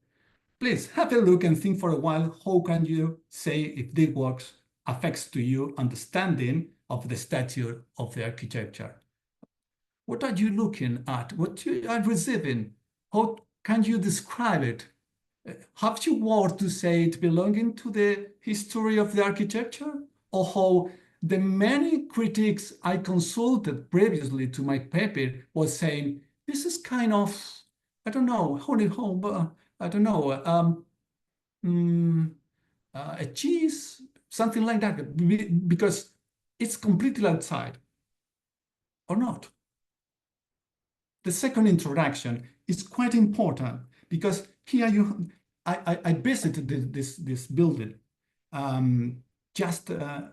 Speaker 13: please have a look and think for a while, how can you say if this works affects to you understanding of the stature of the architecture? What are you looking at? What you are receiving? How can you describe it? Have you words to say it belonging to the history of the architecture? Or how the many critics I consulted previously to my paper was saying, this is kind of, I don't know, I don't know, a cheese, something like that, because it's completely outside, or not. The second introduction is quite important because here I visited this building just a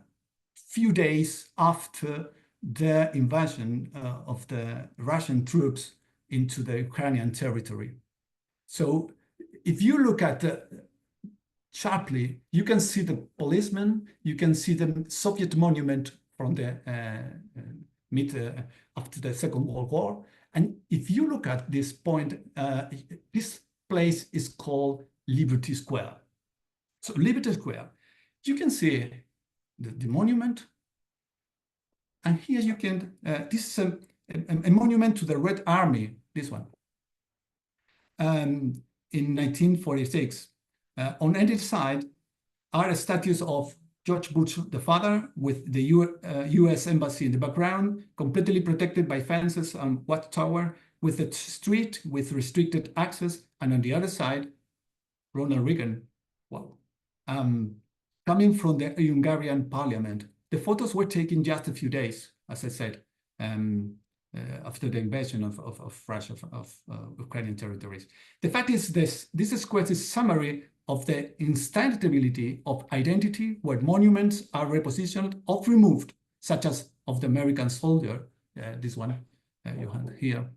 Speaker 13: few days after the invasion of the Russian troops into the Ukrainian territory. So if you look at sharply, you can see the policemen, you can see the Soviet monument from the after the Second World War. And if you look at this point, this place is called Liberty Square. So Liberty Square, you can see the monument. And here you can, this is a monument to the Red Army, this one. In 1946, on either side are statues of George Bush, the father, with the US Embassy in the background, completely protected by fences and watchtower, with a street with restricted access, and on the other side, Ronald Reagan, wow, coming from the Hungarian parliament. The photos were taken just a few days, as I said, after the invasion of Russia, of Ukrainian territories. The fact is this is quite a summary of the instability of identity where monuments are repositioned or removed, such as of the American soldier, this one you have here,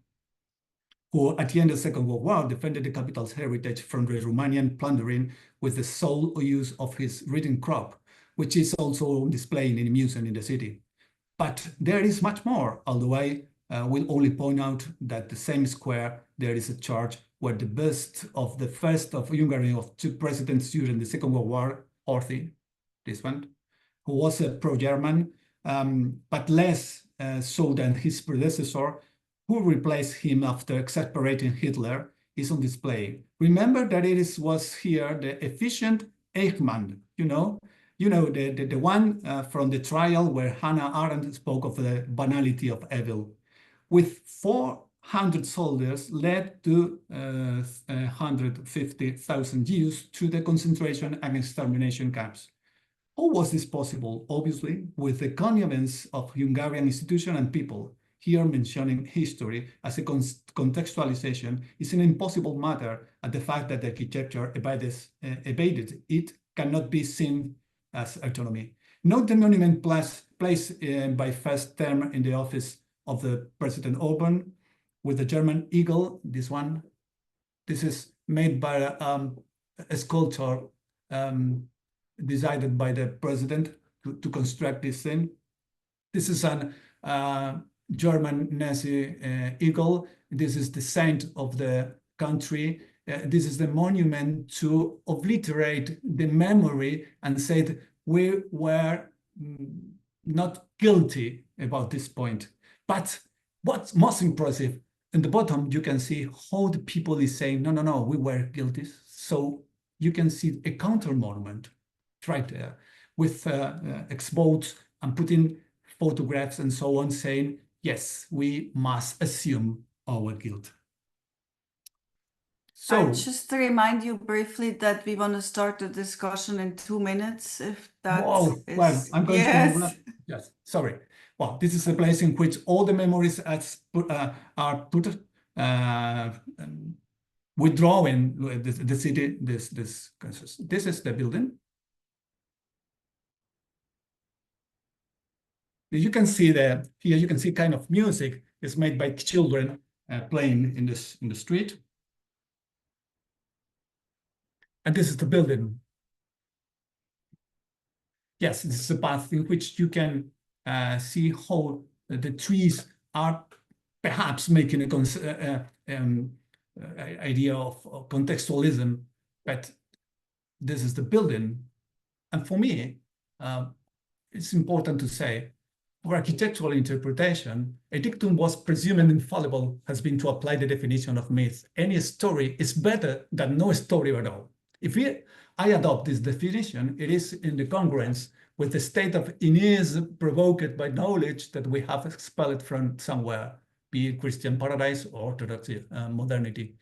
Speaker 13: who at the end of the Second World War defended the capital's heritage from the Romanian plundering with the sole use of his reading crop, which is also displayed in a museum in the city. But there is much more, although I will only point out that the same square, there is a church where the bust of the first of Hungary of two presidents during the Second World War, Oodi, this one, who was a pro-German, but less so than his predecessor, who replaced him after exasperating Hitler, is on display. Remember that it was here the efficient Eichmann, the one from the trial where Hannah Arendt spoke of the banality of evil, with 400 soldiers led to 150,000 Jews to the concentration and extermination camps. How was this possible? Obviously, with the connivance of Hungarian institutions and people. Here mentioning history as a contextualization is an impossible matter, and the fact that the architecture evaded it cannot be seen as autonomy. Note the monument placed by first term in the office of the President Orban with the German eagle. This one, this is made by a sculptor decided by the president to construct this thing. This is an German Nazi eagle. This is the saint of the country. This is the monument to obliterate the memory and said we were not guilty about this point. But what's most impressive, in the bottom, you can see how the people is saying, no, no, no, we were guilty. So you can see a counter monument right there with exposed and putting photographs and so on saying, yes, we must assume our guilt. So
Speaker 8: just to remind you briefly that we want to start the discussion in 2 minutes, if that
Speaker 13: well, I'm going
Speaker 8: yes.
Speaker 13: Yes, sorry. Well, this is a place in which all the memories are put withdrawing the city. This is the building. You can see here. You can see kind of music is made by children playing in the street. And this is the building. Yes, this is a path in which you can see how the trees are perhaps making a idea of contextualism, but this is the building. And for me, it's important to say, for architectural interpretation, a dictum was presumed infallible has been to apply the definition of myth. Any story is better than no story at all. If I adopt this definition, it is in the congruence with the state of unease provoked by knowledge that we have expelled from somewhere, be it Christian paradise or orthodoxy, modernity.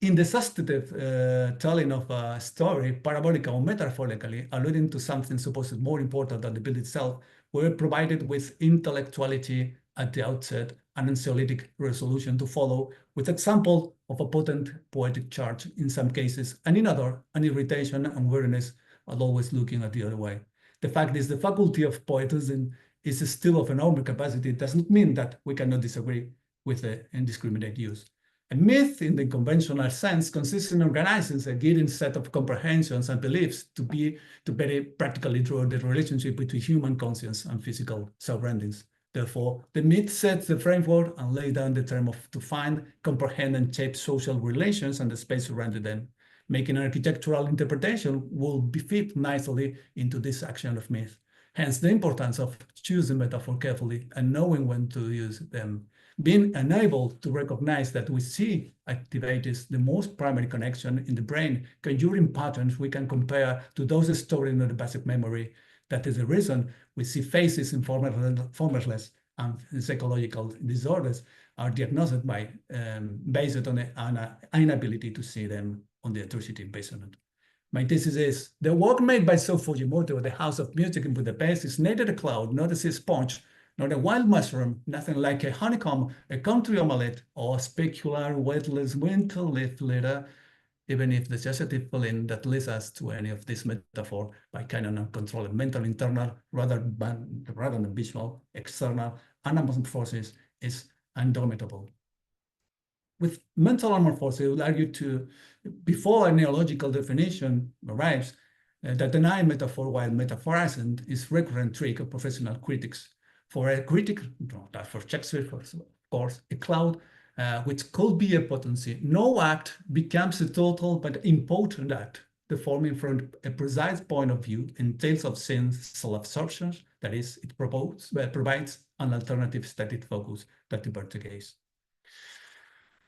Speaker 13: In the substantive telling of a story, parabolically or metaphorically, alluding to something supposed more important than the build itself, we're provided with intellectuality at the outset, an anxiolytic resolution to follow, with example of a potent poetic charge in some cases, and in other, an irritation and weariness at always looking at the other way. The fact is the faculty of poetism is still of enormous capacity. It doesn't mean that we cannot disagree with the indiscriminate use. A myth, in the conventional sense, consists in organizing a given set of comprehensions and beliefs to very practically draw the relationship between human conscience and physical surroundings. Therefore, the myth sets the framework and lays down the term to find, comprehend, and shape social relations and the space surrounding them. Making an architectural interpretation will fit nicely into this action of myth. Hence, the importance of choosing metaphor carefully and knowing when to use them. Being enabled to recognize that we see activates the most primary connection in the brain, conjuring patterns we can compare to those stored in the basic memory. That is the reason we see faces in formless and psychological disorders are diagnosed by based on an inability to see them on the atrocity based on it. My thesis is the work made by So Fujimoto, the House of Music in Budapest, is neither a cloud, nor a sea sponge, nor a wild mushroom, nothing like a honeycomb, a country omelette, or specular, weightless winter leaf litter, even if the suggestive feeling that leads us to any of this metaphor by kind of uncontrolled mental internal rather than visual external anamorphosis is indomitable. With mental anamorphosis, I would argue to, before a neological definition arrives, that denying metaphor while metaphorizing is recurrent trick of professional critics. For a critic, for Shakespeare, of course, a cloud which could be a potency. No act becomes a total but important act, deforming from a precise point of view in tales of sins, self-absorption, that is, it provides an alternative static focus that diverts the gaze.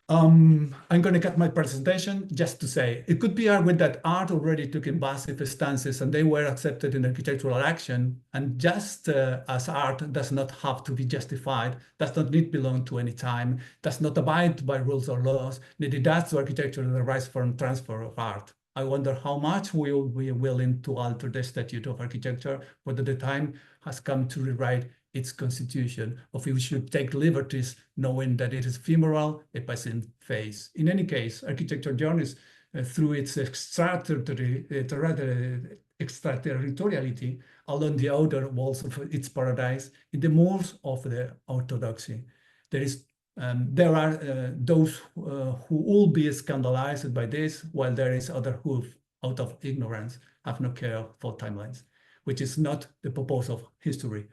Speaker 13: I'm going to cut my presentation just to say, it could be argued that art already took invasive stances and they were accepted in architectural action. And just as art does not have to be justified, does not need to belong to any time, does not abide by rules or laws, neither does to architecture that arise from transfer of art. I wonder how much we will be willing to alter the statute of architecture, whether the time has come to rewrite its constitution, or if we should take liberties knowing that it is ephemeral, a passing phase. In any case, architecture journeys through its extraterritoriality along the outer walls of its paradise in the moors of the orthodoxy. there are those who will be scandalized by this, while there is other who, out of ignorance, have no care for timelines, which is not the purpose of history,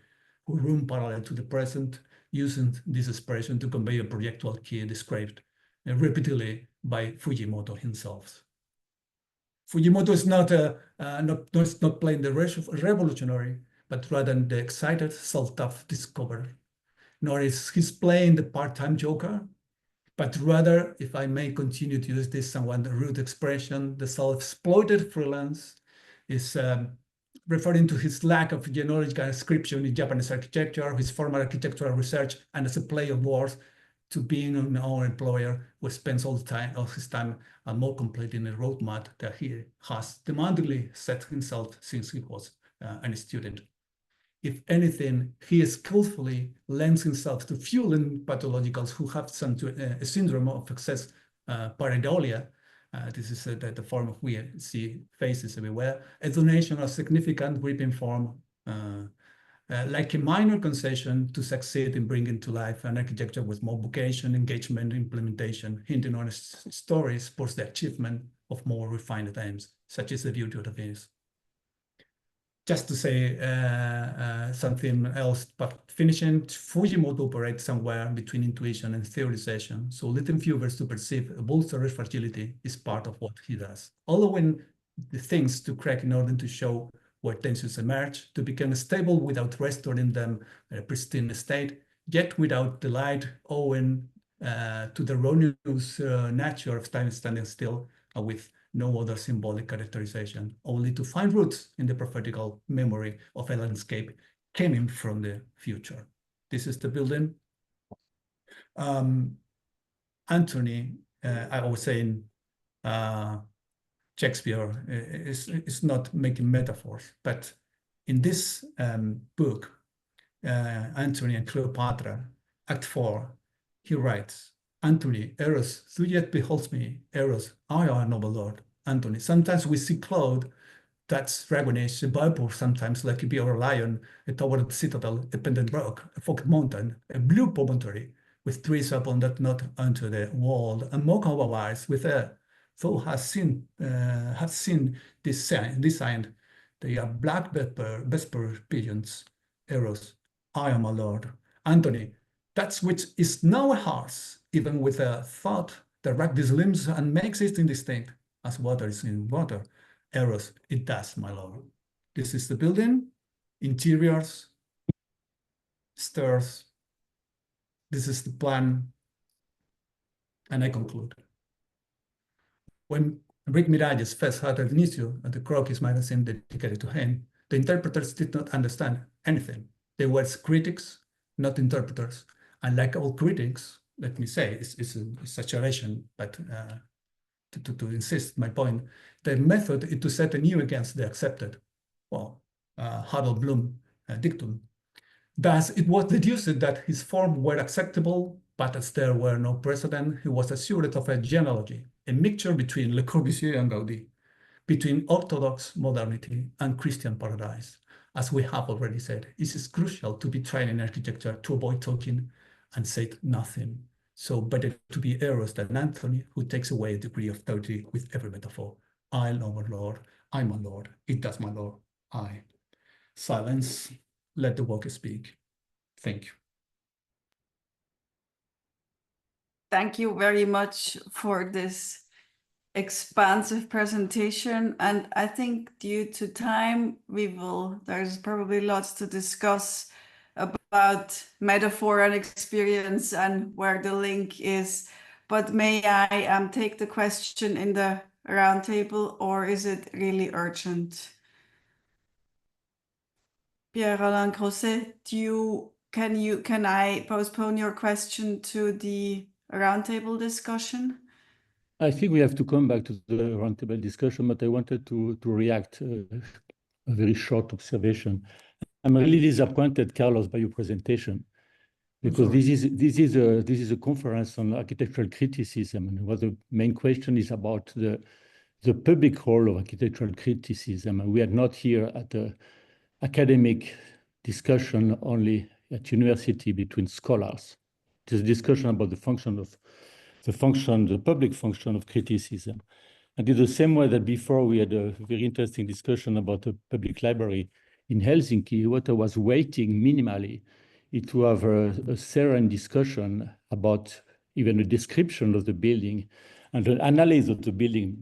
Speaker 13: who run parallel to the present, using this expression to convey a projectual key described repeatedly by Fujimoto himself. Fujimoto is not playing the revolutionary, but rather the excited self-discovery. Nor is he playing the part-time joker, but rather, if I may continue to use this somewhat rude expression, the self-exploited freelance is referring to his lack of genealogical inscription in Japanese architecture, his formal architectural research, and as a play of words to being an own employer who spends all his time more completing a roadmap that he has demandingly set himself since he was a student. If anything, he skillfully lends himself to fueling pathologicals who have a syndrome of excess pareidolia. This is the form of we see faces everywhere. A donation of significant weeping form, like a minor concession to succeed in bringing to life an architecture with more vocation, engagement, implementation, hinting on stories towards the achievement of more refined aims, such as the beauty of the Venus. Just to say something else, but finishing, Fujimoto operates somewhere between intuition and theorization, so letting viewers to perceive a bolster's fragility is part of what he does. Allowing the things to crack in order to show where tensions emerge, to become stable without restoring them in a pristine state, yet without delight owing to the erroneous nature of time standing still, with no other symbolic characterization, only to find roots in the prophetical memory of a landscape coming from the future. This is the building. Anthony, I was saying, Shakespeare is not making metaphors, but in this book, Antony and Cleopatra, Act 4, he writes, Antony, Eros, thou yet beholds me, Eros, I am noble lord. Antony, sometimes we see Claude, that's dragonish, a viper, sometimes like a bear or a lion, a towered citadel, a pendant rock, a forked mountain, a blue promontory, with trees upon that not unto the wall, and mock our eyes with air. Thou hast seen this sign, they are black vesper pigeons, Eros, I am a lord. Antony, that which is now a horse, even with a thought that wraps these limbs and makes it indistinct, as water is in water. Eros, it does, my lord. This is the building, interiors, stairs. This is the plan, and I conclude. When Rick Miralles first had an issue at the Crocus magazine dedicated to him, the interpreters did not understand anything. They were critics, not interpreters. And like all critics, let me say, it's a exaggeration, but to insist my point, the method is to set anew against the accepted, well, Harold Bloom dictum. Thus, it was deduced that his forms were acceptable, but as there were no precedent, he was assured of a genealogy, a mixture between Le Corbusier and Gaudi, between orthodox modernity and Christian paradise. As we have already said, it is crucial to be trained in architecture to avoid talking and say nothing. So better to be Eros than Anthony, who takes away a degree of authority with every metaphor. I am our Lord, I'm my Lord, it does my Lord, I. Silence, let the walker speak. Thank you.
Speaker 8: Thank you very much for this expansive presentation. And I think due to time, there's probably lots to discuss about metaphor and experience and where the link is. But may I take the question in the roundtable, or is it really urgent? Pierre-Alain Grosset, can I postpone your question to the roundtable discussion?
Speaker 14: I think we have to come back to the roundtable discussion, but I wanted to react a very short observation. I'm really disappointed, Carlos, by your presentation, because this is a conference on architectural criticism, and what the main question is about the public role of architectural criticism. And we are not here at an academic discussion only at university between scholars. It is a discussion about the public function of criticism. And in the same way that before we had a very interesting discussion about a public library in Helsinki, what I was waiting minimally is to have a serene discussion about even a description of the building and an analysis of the building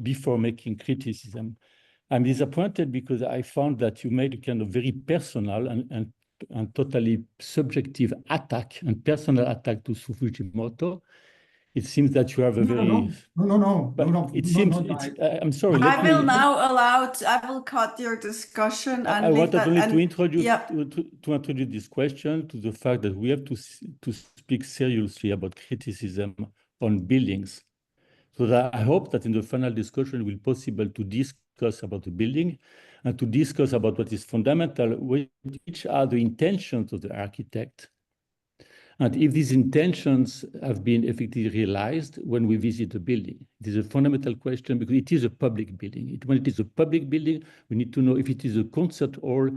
Speaker 14: before making criticism. I'm disappointed because I found that you made a kind of very personal and totally subjective attack and personal attack to Fujimoto. It seems that you have a
Speaker 9: No.
Speaker 14: It seems I'm sorry.
Speaker 8: I will cut your discussion and
Speaker 14: I wanted only to introduce to introduce this question to the fact that we have to speak seriously about criticism on buildings. So that I hope that in the final discussion it will be possible to discuss about the building and to discuss about what is fundamental, which are the intentions of the architect. And if these intentions have been effectively realized when we visit the building. It is a fundamental question because it is a public building. When it is a public building, we need to know if it is a concert hall,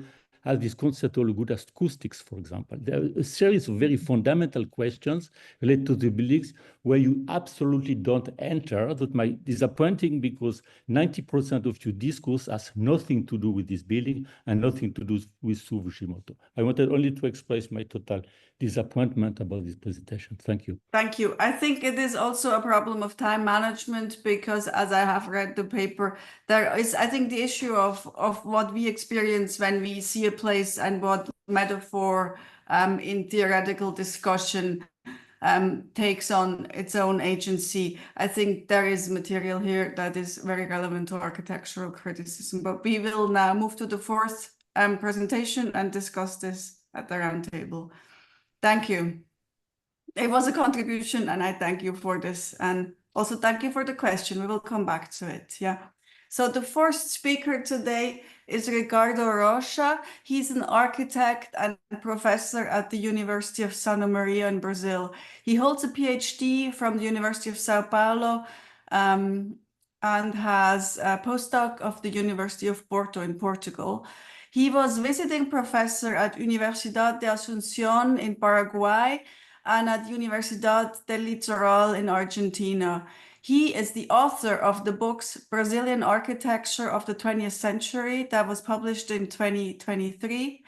Speaker 14: has this concert hall good acoustics, for example. There are a series of very fundamental questions related to the buildings where you absolutely don't enter. That might be disappointing because 90% of your discourse has nothing to do with this building and nothing to do with Fujimoto. I wanted only to express my total disappointment about this presentation. Thank you.
Speaker 8: Thank you. I think it is also a problem of time management because as I have read the paper, there is, I think, the issue of what we experience when we see a place and what metaphor in theoretical discussion takes on its own agency. I think there is material here that is very relevant to architectural criticism, but we will now move to the fourth presentation and discuss this at the round table. Thank you. It was a contribution and I thank you for this. And also thank you for the question. We will come back to it. Yeah. So the first speaker today is Ricardo Rocha. He's an architect and professor at the University of Santa Maria in Brazil. He holds a PhD from the University of Sao Paulo and has a postdoc of the University of Porto in Portugal. He was visiting professor at Universidad de Asunción in Paraguay and at Universidad del Litoral in Argentina. He is the author of the books Brazilian Architecture of the 20th Century that was published in 2023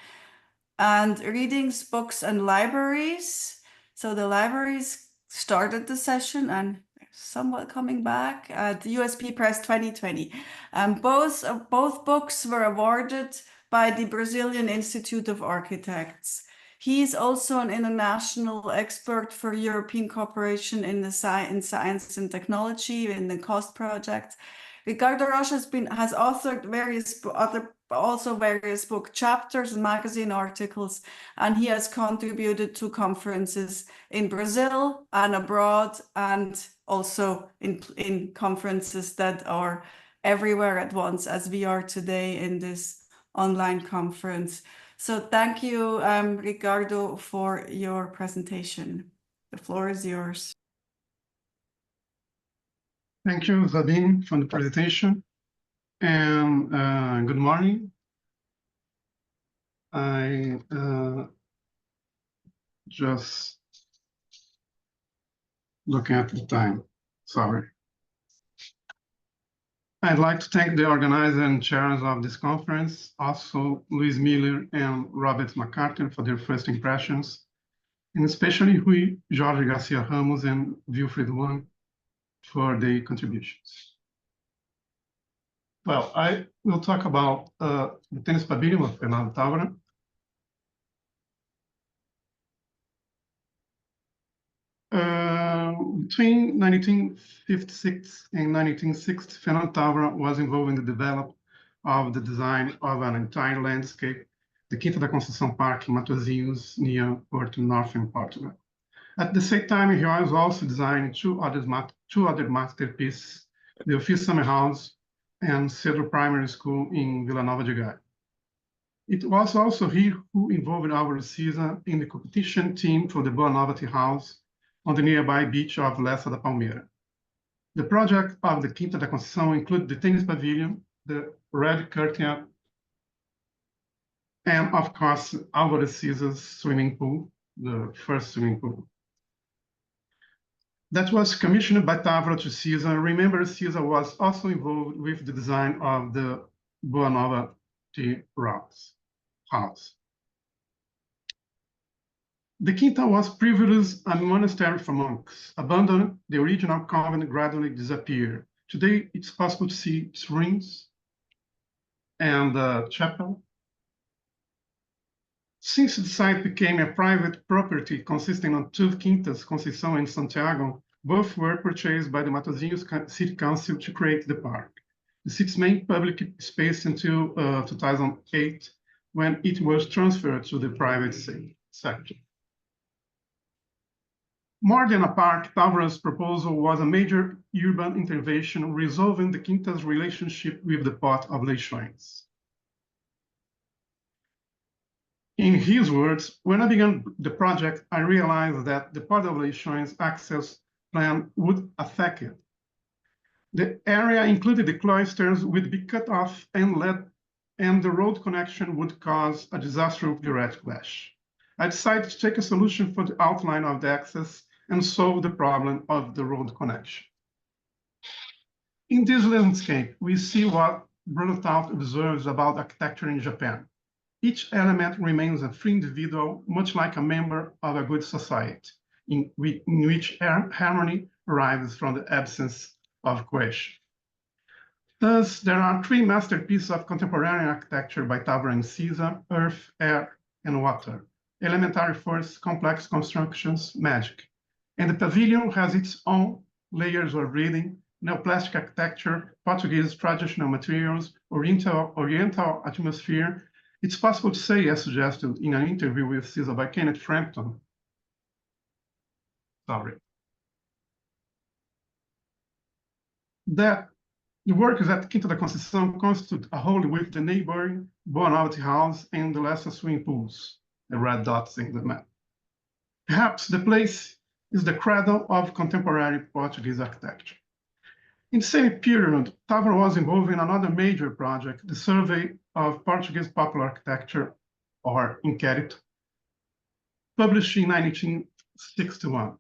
Speaker 8: and Readings, Books and Libraries. So the libraries started the session and somewhat coming back at the USP Press 2020. Both books were awarded by the Brazilian Institute of Architects. He is also an international expert for European cooperation in science and technology in the COST project. Ricardo Rocha has authored various book chapters and magazine articles, and he has contributed to conferences in Brazil and abroad, and also in conferences that are everywhere at once, as we are today in this online conference. So thank you, Ricardo, for your presentation. The floor is yours.
Speaker 15: Thank you, Sabine, for the presentation. And good morning. I just looking at the time, sorry. I'd like to thank the organizer and chairs of this conference, also Luis Miller and Robert McCarthy for their first impressions, and especially Rui Jorge Garcia Ramos and WILFRIED WANG for their contributions. Well, I will talk about the tennis pavilion of Fernando Távora. Between 1956 and 1960, Fernando Távora was involved in the development of the design of an entire landscape, the Quinta da Conceição Park in Matosinhos, near Porto, northern Portugal. At the same time, he was also designing two other masterpieces, the Office Summer House and Cedro Primary School in Vila Nova de Gaia. It was also he who involved our Souza in the competition team for the Boa Nova Tea House on the nearby beach of Lessa da Palmeira. The project of the Quinta da Conceição included the tennis pavilion, the red curtain, and of course, Álvaro Souza's swimming pool, the first swimming pool. that was commissioned by Tavora to Souza. Remember, Souza was also involved with the design of the Boa Nova tea house. The Quinta was previously a monastery for monks. Abandoned, the original convent gradually disappeared. Today, it's possible to see its ruins and the chapel. Since the site became a private property consisting of two quintas, Conceição and Santiago, both were purchased by the Matosinhos City Council to create the park. The city's main public space until 2008, when it was transferred to the private sector. More than a park, Tavora's proposal was a major urban intervention, resolving the Quinta's relationship with the Port of Leixões. In his words, when I began the project, I realized that the Port of Leixões access plan would affect it. The area included the cloisters would be cut off and the road connection would cause a disastrous direct clash. I decided to take a solution for the outline of the access and solve the problem of the road connection. In this landscape, we see what Bruno observes about architecture in Japan. Each element remains a free individual, much like a member of a good society, in which harmony arises from the absence of cohesion. Thus, there are three masterpieces of contemporary architecture by Tavora and Souza: earth, air, and water, elementary force, complex constructions, magic. And the pavilion has its own layers of reading: neoplastic architecture, Portuguese traditional materials, Oriental atmosphere. It's possible to say, as suggested in an interview with Souza by Kenneth Frampton, that the workers at Quinta da Conceição constitute a whole with the neighboring Boa Nova house and the lesser swimming pools, the red dots in the map. Perhaps the place is the cradle of contemporary Portuguese architecture. In the same period, Tavora was involved in another major project, the Survey of Portuguese Popular Architecture, or Inquérito, published in 1961.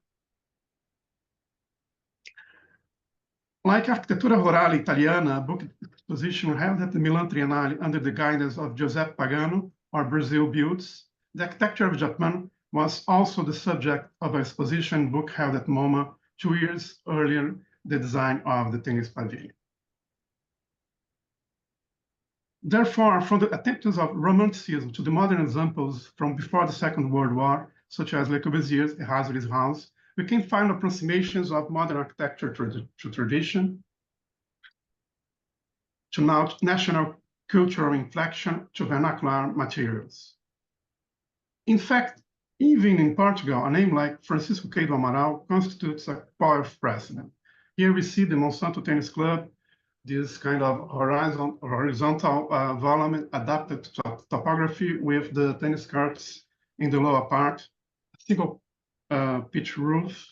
Speaker 15: Like Arquitetura Rural Italiana, a book exposition held at the Milan Triennale under the guidance of Giuseppe Pagano, or Brazil Builds, the architecture of Japan was also the subject of an exposition book held at MoMA 2 years earlier, the design of the tennis pavilion. Therefore, from the attempts of Romanticism to the modern examples from before the Second World War, such as Le Corbusier's Erasmus's house, we can find approximations of modern architecture to tradition, to national cultural inflection, to vernacular materials. In fact, even in Portugal, a name like Francisco K. do Amaral constitutes a powerful precedent. Here we see the Monsanto Tennis Club, this kind of horizontal volume adapted to topography with the tennis courts in the lower part, a single pitch roof.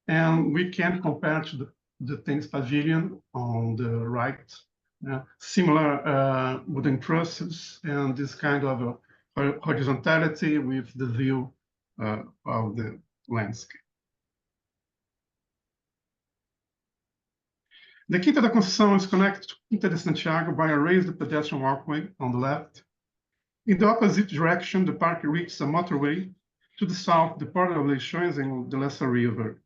Speaker 15: And we can compare to the tennis pavilion on the right, similar wooden trusses and this kind of horizontality with the view of the landscape. The Quinta da Conceição is connected to Quinta de Santiago by a raised pedestrian walkway on the left. In the opposite direction, the park reaches a motorway. To the south, the Port of Leixões and the Lesser River.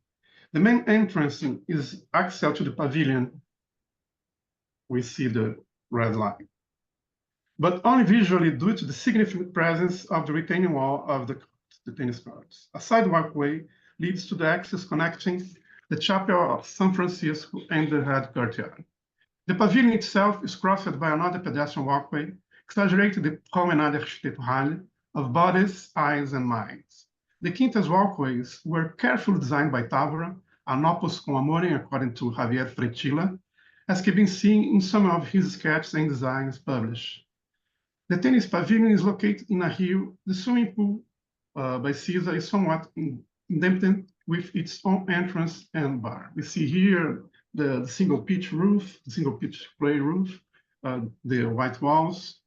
Speaker 15: The main entrance is axial to the pavilion. We see the red line, but only visually due to the significant presence of the retaining wall of the tennis courts. A side walkway leads to the access connecting the Chapel of San Francisco and the head courtyard. The pavilion itself is crossed by another pedestrian walkway, exaggerating the promenade architectural of bodies, eyes, and minds. The Quinta's walkways were carefully designed by Tavora, an opus com amore, according to Javier Fretilla, as can be seen in some of his sketches and designs published. The tennis pavilion is located in a hill. The swimming pool by Souza is somewhat indented with its own entrance and bar. We see here the single pitch roof, the single pitch play roof, the white walls.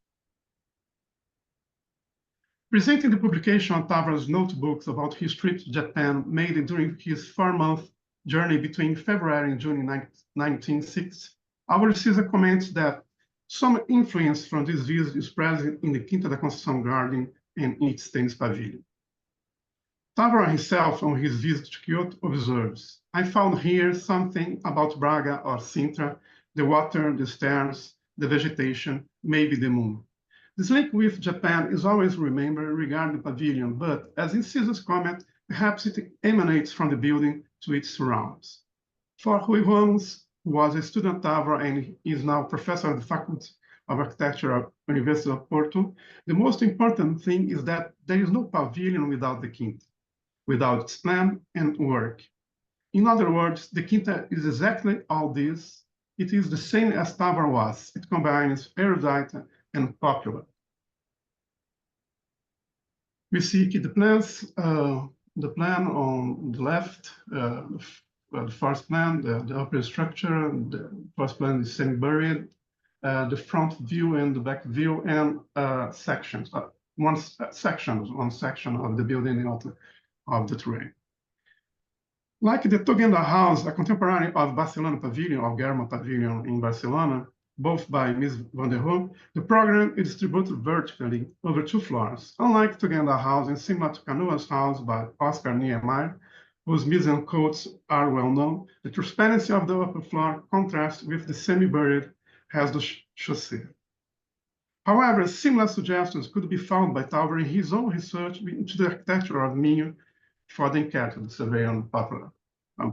Speaker 15: Presenting the publication of Tavra's notebooks about his trip to Japan made during his 4-month journey between February and June 1960, our Souza comments that some influence from this visit is present in the Quinta da Conceição garden and its tennis pavilion. Tavra himself, on his visit to Kyoto, observes, "I found here something about Braga or Sintra, the water, the stairs, the vegetation, maybe the moon. This link with Japan is always remembered regarding the pavilion, but as in Souza's comment, perhaps it emanates from the building to its surrounds." For Rui Ramos, who was a student at Tavra and is now professor at the Faculty of Architecture at University of Porto, the most important thing is that there is no pavilion without the Quinta, without its plan and work. In other words, the Quinta is exactly all this. It is the same as Tavra was. It combines erudite and popular. We see the plans, the plan on the left, the first plan, the upper structure, the first plan is semi-buried, the front view and the back view, and sections, one section of the building of the terrain. Like the Togenda House, a contemporary of Barcelona Pavilion, or Guerma Pavilion in Barcelona, both by Ms. van der Hoek, the program is distributed vertically over 2 floors. Unlike Togenda House and similar to Canoa's house by Oscar Niemeyer, whose mise-en codes are well known, the transparency of the upper floor contrasts with the semi-buried has the chaussée. However, similar suggestions could be found by Tavra in his own research into the architecture of Minho for the Inquérito, the survey on popular,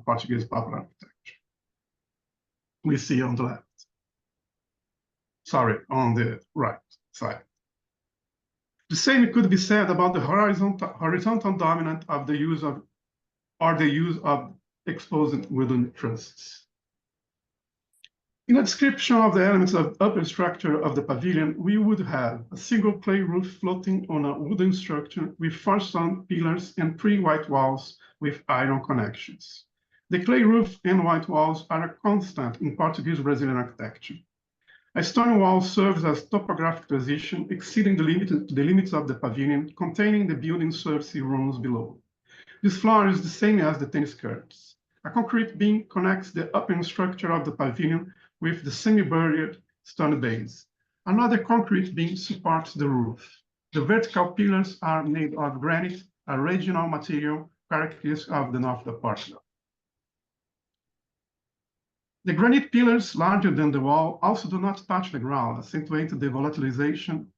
Speaker 15: Portuguese popular architecture. We see on the left. Sorry, on the right side. The same could be said about the horizontal dominant of the use of exposed wooden trusses. In a description of the elements of upper structure of the pavilion, we would have a single clay roof floating on a wooden structure with 4 stone pillars and 3 white walls with iron connections. The clay roof and white walls are a constant in Portuguese Brazilian architecture. A stone wall serves as topographic position, exceeding the limits of the pavilion, containing the building service rooms below. This floor is the same as the tennis courts. A concrete beam connects the upper structure of the pavilion with the semi-buried stone base. Another concrete beam supports the roof. The vertical pillars are made of granite, a regional material characteristic of the north of Portugal. The granite pillars, larger than the wall, also do not touch the ground, accentuating the volatilization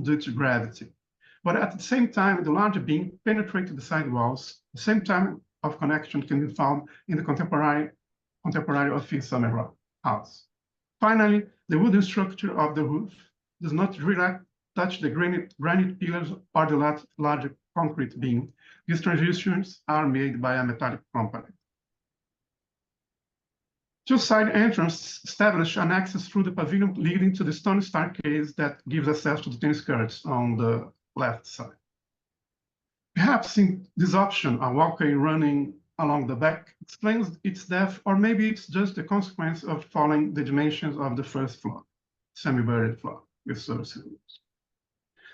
Speaker 15: due to gravity. But at the same time, the larger beam penetrated the side walls. The same time of connection can be found in the contemporary office summer house. Finally, the wooden structure of the roof does not directly touch the granite pillars or the larger concrete beam. These transitions are made by a metallic component. 2 side entrances establish an access through the pavilion leading to the stone staircase that gives access to the tennis courts on the left side. Perhaps in this option, a walkway running along the back explains its depth, or maybe it's just the consequence of following the dimensions of the first floor, semi-buried floor with service rooms.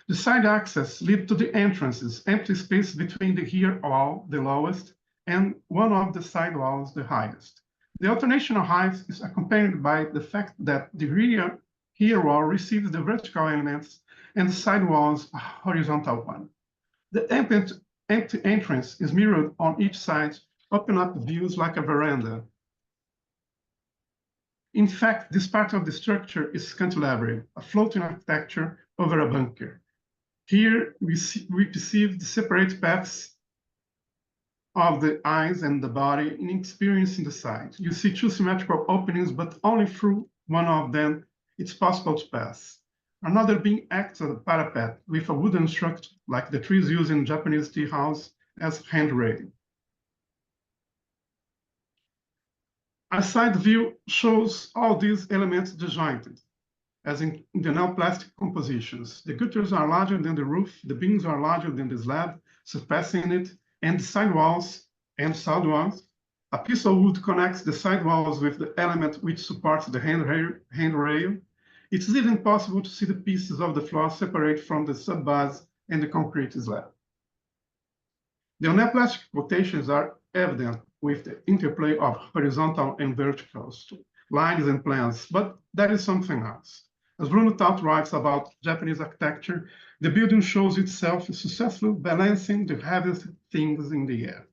Speaker 15: The side access leads to the entrances, empty space between the rear wall, the lowest, and one of the side walls, the highest. The alternation of heights is accompanied by the fact that the rear wall receives the vertical elements and the side walls a horizontal one. The empty entrance is mirrored on each side, opening up views like a veranda. In fact, this part of the structure is cantilevered, a floating architecture over a bunker. Here we perceive the separate paths of the eyes and the body in experiencing the site. You see 2 symmetrical openings, but only through one of them it's possible to pass. Another beam acts as a parapet with a wooden structure like the trees used in Japanese tea house as handrail. A side view shows all these elements disjointed, as in the neoplastic compositions. The gutters are larger than the roof, the beams are larger than the slab, surpassing it, and the side walls and side walls. A piece of wood connects the side walls with the element which supports the handrail, It is even possible to see the pieces of the floor separate from the sub-base and the concrete slab. The neoplastic quotations are evident with the interplay of horizontal and vertical lines and plans, but that is something else. As Bruno Taut writes about Japanese architecture, the building shows itself successfully balancing the heaviest things in the air.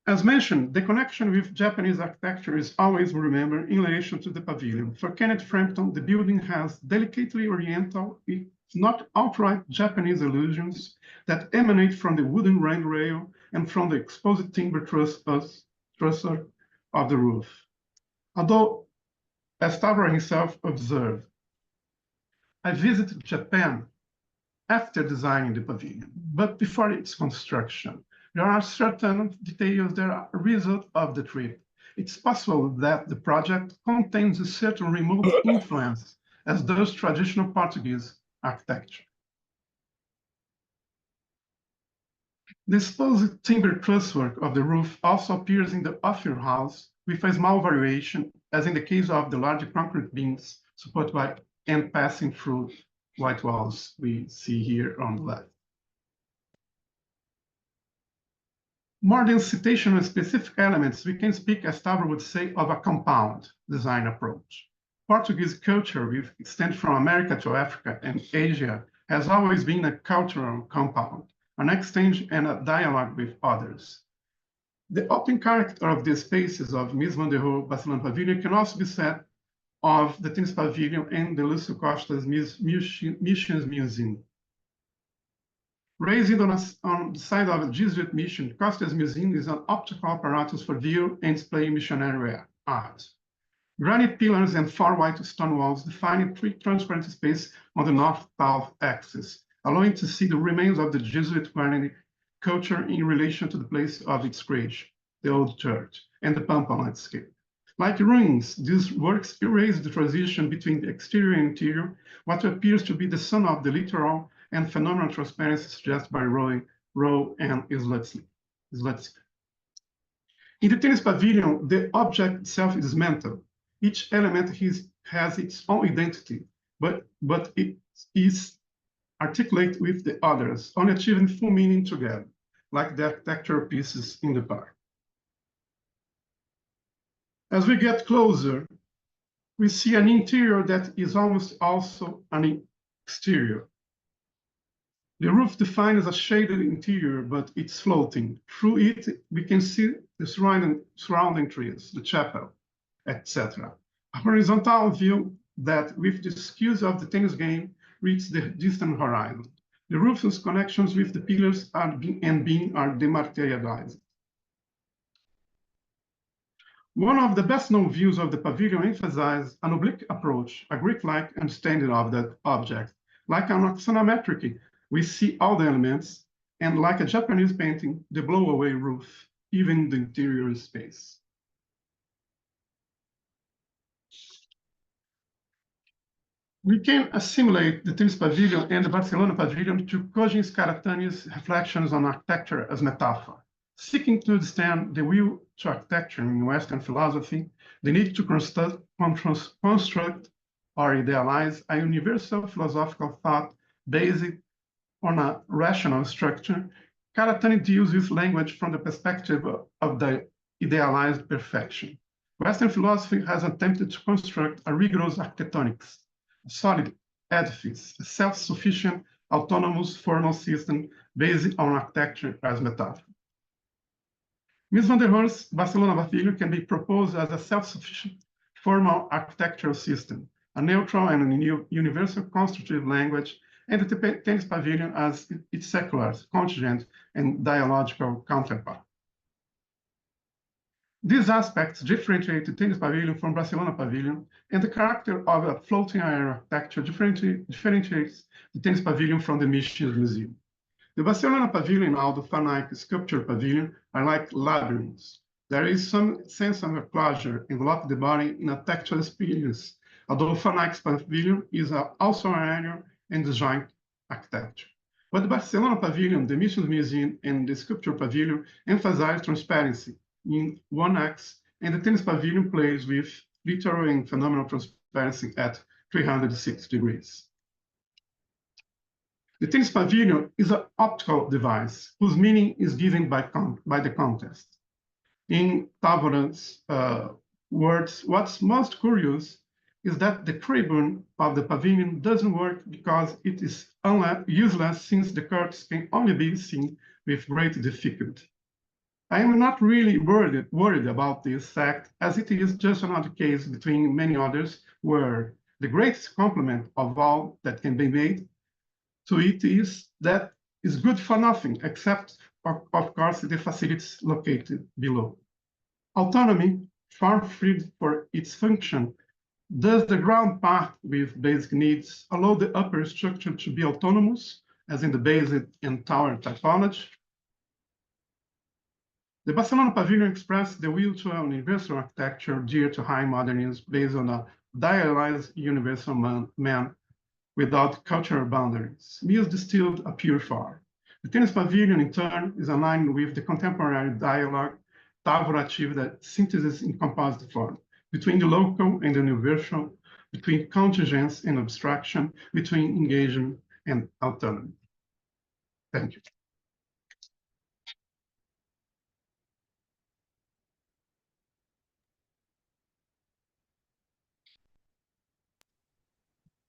Speaker 15: As mentioned, the connection with Japanese architecture is always remembered in relation to the pavilion. For Kenneth Frampton, the building has delicately oriental, if not outright Japanese allusions that emanate from the wooden handrail and from the exposed timber trusser of the roof. Although, as Stavro himself observed, I visited Japan after designing the pavilion, but before its construction. There are certain details that are a result of the trip. It's possible that the project contains a certain remote influence, as does traditional Portuguese architecture. The exposed timber trusswork of the roof also appears in the offer house with a small variation, as in the case of the large concrete beams supported by and passing through white walls we see here on the left. More than citation of specific elements, we can speak, as Stavro would say, of a compound design approach. Portuguese culture, which extends from America to Africa and Asia, has always been a cultural compound, an exchange and a dialogue with others. The open character of the spaces of Mies van der Rohe Barcelona Pavilion can also be said of the Tennis Pavilion and the Lúcio Costa's Missions Museum. Raised on the side of a Jesuit mission, Costa's Museum is an optical apparatus for view and display missionary art. Granite pillars and 4 white stone walls define 3 transparent spaces on the north-south axis, allowing to see the remains of the Jesuit Guarani culture in relation to the place of its creation, the old church, and the Pampa landscape. Like ruins, these works erase the transition between the exterior and interior, what appears to be the sum of the literal and phenomenal transparency suggested by Rowe and Slutsky. In the Tennis Pavilion, the object itself is dismantled. Each element has its own identity, but it is articulate with the others, only achieving full meaning together, like the architectural pieces in the park. As we get closer, we see an interior that is almost also an exterior. The roof defined as a shaded interior, but it's floating. Through it, we can see the surrounding trees, the chapel, etc. A horizontal view that, with the skews of the tennis game, reaches the distant horizon. The roof's connections with the pillars and beam are dematerialized. One of the best-known views of the pavilion emphasizes an oblique approach, a Greek-like understanding of that object. Like an axonometric, we see all the elements, and like a Japanese painting, the blow-away roof, even the interior space. We can assimilate the Tennis Pavilion and the Barcelona Pavilion to Cogins Karatani's reflections on architecture as metaphor. Seeking to understand the will to architecture in Western philosophy, the need to construct or idealize a universal philosophical thought based on a rational structure, Karatani deals with language from the perspective of the idealized perfection. Western philosophy has attempted to construct a rigorous architectonics, a solid edifice, a self-sufficient, autonomous formal system based on architecture as metaphor. Mies van der Rohe's Barcelona Pavilion can be proposed as a self-sufficient formal architectural system, a neutral and universal constructive language, and the Tennis Pavilion as its secular, contingent, and dialogical counterpart. These aspects differentiate the Tennis Pavilion from Barcelona Pavilion, and the character of a floating area architecture differentiates the Tennis Pavilion from the Missions Museum. The Barcelona Pavilion and the Fanike Sculpture Pavilion are like labyrinths. There is some sense of a closure enveloping the body in a tactile experience, although Fanike's Pavilion is also an area and disjoint architecture. But the Barcelona Pavilion, the Missions Museum, and the Sculpture Pavilion emphasize transparency in one axis and the tennis pavilion plays with literal and phenomenal transparency at 306 degrees. The tennis pavilion is an optical device whose meaning is given by the contest. In Távora's words, what's most curious is that the tribune of the pavilion doesn't work because it is useless since the courts can only be seen with great difficulty. I am not really worried about this fact, as it is just another case between many others where the greatest compliment of all that can be made to it is that it's good for nothing, except, of course, the facilities located below. Autonomy, far freed for its function, does the ground part with basic needs allow the upper structure to be autonomous, as in the basic and tower typology? The Barcelona Pavilion expressed the will to an universal architecture dear to high modernism based on a dialyzed universal man without cultural boundaries. Mills distilled a pure fire. The tennis pavilion, in turn, is aligned with the contemporary dialogue Távora achieved that synthesis in composite form, between the local and the universal, between contingence and abstraction, between engagement and autonomy. Thank you.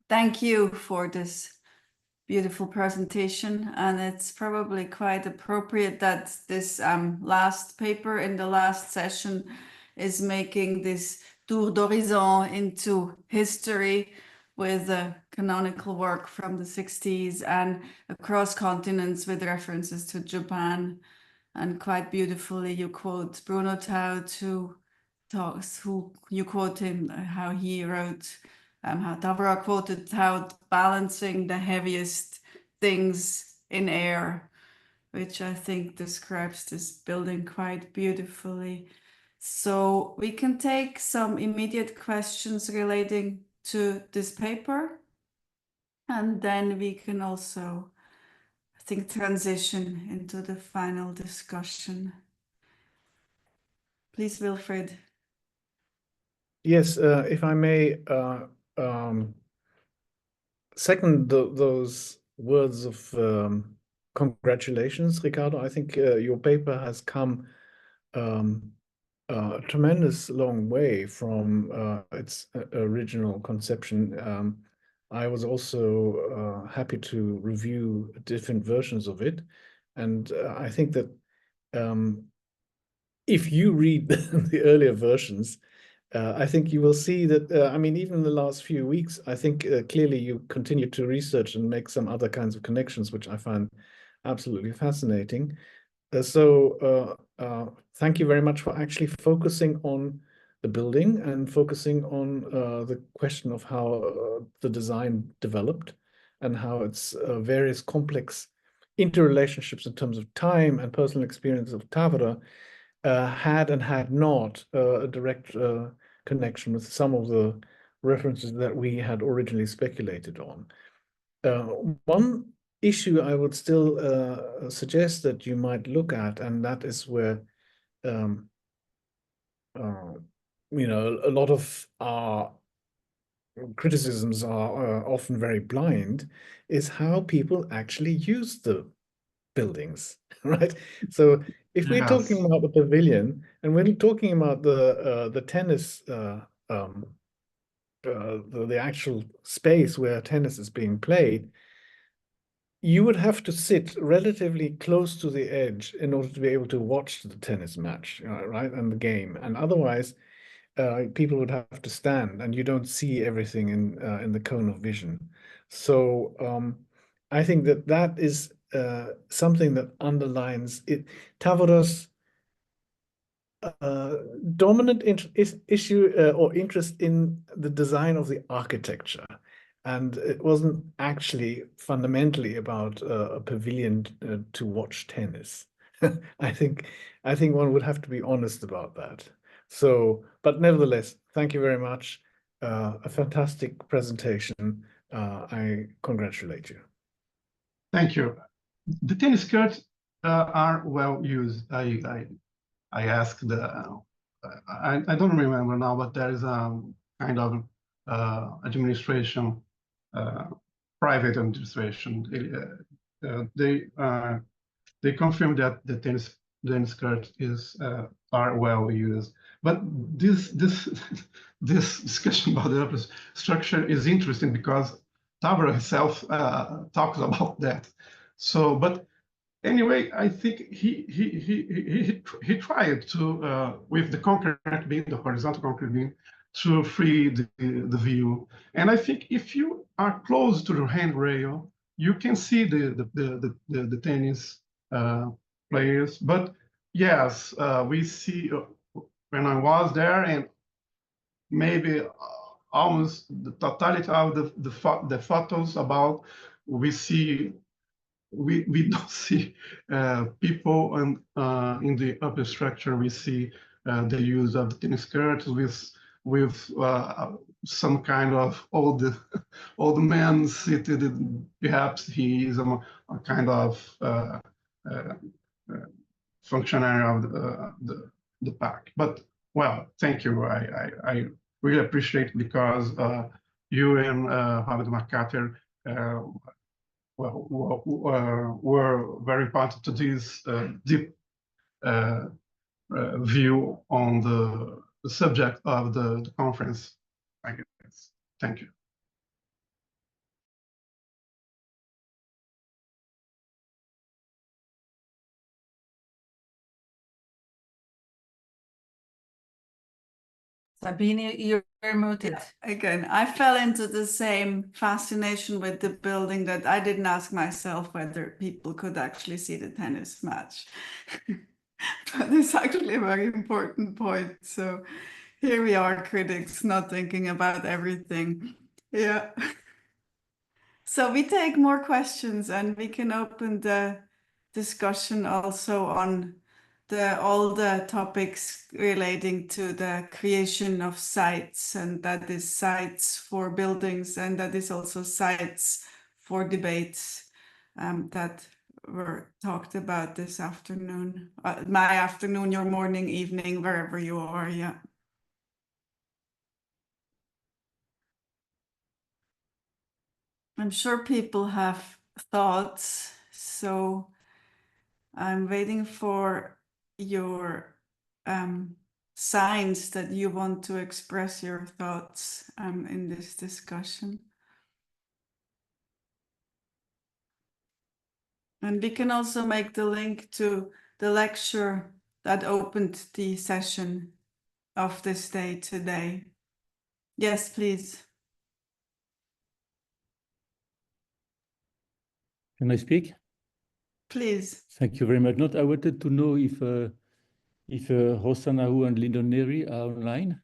Speaker 8: Thank you for this beautiful presentation, and it's probably quite appropriate that this last paper in the last session is making this tour d'horizon into history with a canonical work from the 60s and across continents with references to Japan. And quite beautifully you quote Bruno Taut, who you quote him, how he wrote, how Távora quoted Taut, balancing the heaviest things in air, which I think describes this building quite beautifully. So we can take some immediate questions relating to this paper, and then we can also, I think, transition into the final discussion. Please, Wilfried.
Speaker 3: Yes, if I may second those words of congratulations, Ricardo. I think your paper has come a tremendous long way from its original conception. I was also happy to review different versions of it, and I think that if you read the earlier versions, I think you will see that, I mean, even in the last few weeks, I think clearly you continue to research and make some other kinds of connections, which I find absolutely fascinating. So thank you very much for actually focusing on the building and focusing on the question of how the design developed and how its various complex interrelationships in terms of time and personal experience of Távora had and had not a direct connection with some of the references that we had originally speculated on. One issue I would still suggest that you might look at, and that is where you know, a lot of our criticisms are often very blind, is how people actually use the buildings, right? So if we're talking about the pavilion and we're talking about the tennis, the actual space where tennis is being played, you would have to sit relatively close to the edge in order to be able to watch the tennis match, right, and the game. And otherwise, people would have to stand, and you don't see everything in the cone of vision. So I think that that is something that underlines it. Távora's dominant issue or interest in the design of the architecture, and it wasn't actually fundamentally about a pavilion to watch tennis. I think one would have to be honest about that. So, but nevertheless, thank you very much. A fantastic presentation. I congratulate you.
Speaker 15: Thank you. The tennis courts are well used. I asked I don't remember now, but there is a kind of administration, private administration. They confirm that the tennis court are well used. But this this discussion about the upper structure is interesting because Tavra himself talks about that. So, but anyway, I think he tried to with the concrete beam, the horizontal concrete beam, to free the view. And I think if you are close to the handrail, you can see the tennis players. But yes, we see when I was there, and maybe almost the totality of the photos about, we see. We don't see people in the upper structure. We see the use of the tennis courts with some kind of old man seated. Perhaps he is a kind of functionary of the park. But well, thank you. I really appreciate, because you and Robert McCarter were very important to this deep view on the subject of the conference, I guess. Thank you.
Speaker 2: Sabine, you're muted.
Speaker 8: Again, I fell into the same fascination with the building that I didn't ask myself whether people could actually see the tennis match. But it's actually a very important point. So here we are, critics, not thinking about everything. Yeah. So we take more questions, and we can open the discussion also on all the topics relating to the creation of sites, and that is sites for buildings, and that is also sites for debates that were talked about this afternoon. My afternoon, your morning, evening, wherever you are, yeah. I'm sure people have thoughts, so I'm waiting for your signs that you want to express your thoughts in this discussion. And we can also make the link to the lecture that opened the session of this day today. Yes, please.
Speaker 14: Can I speak?
Speaker 8: Please.
Speaker 14: Thank you very much. I wanted to know if ROSSANA and LYNDON NERI are online.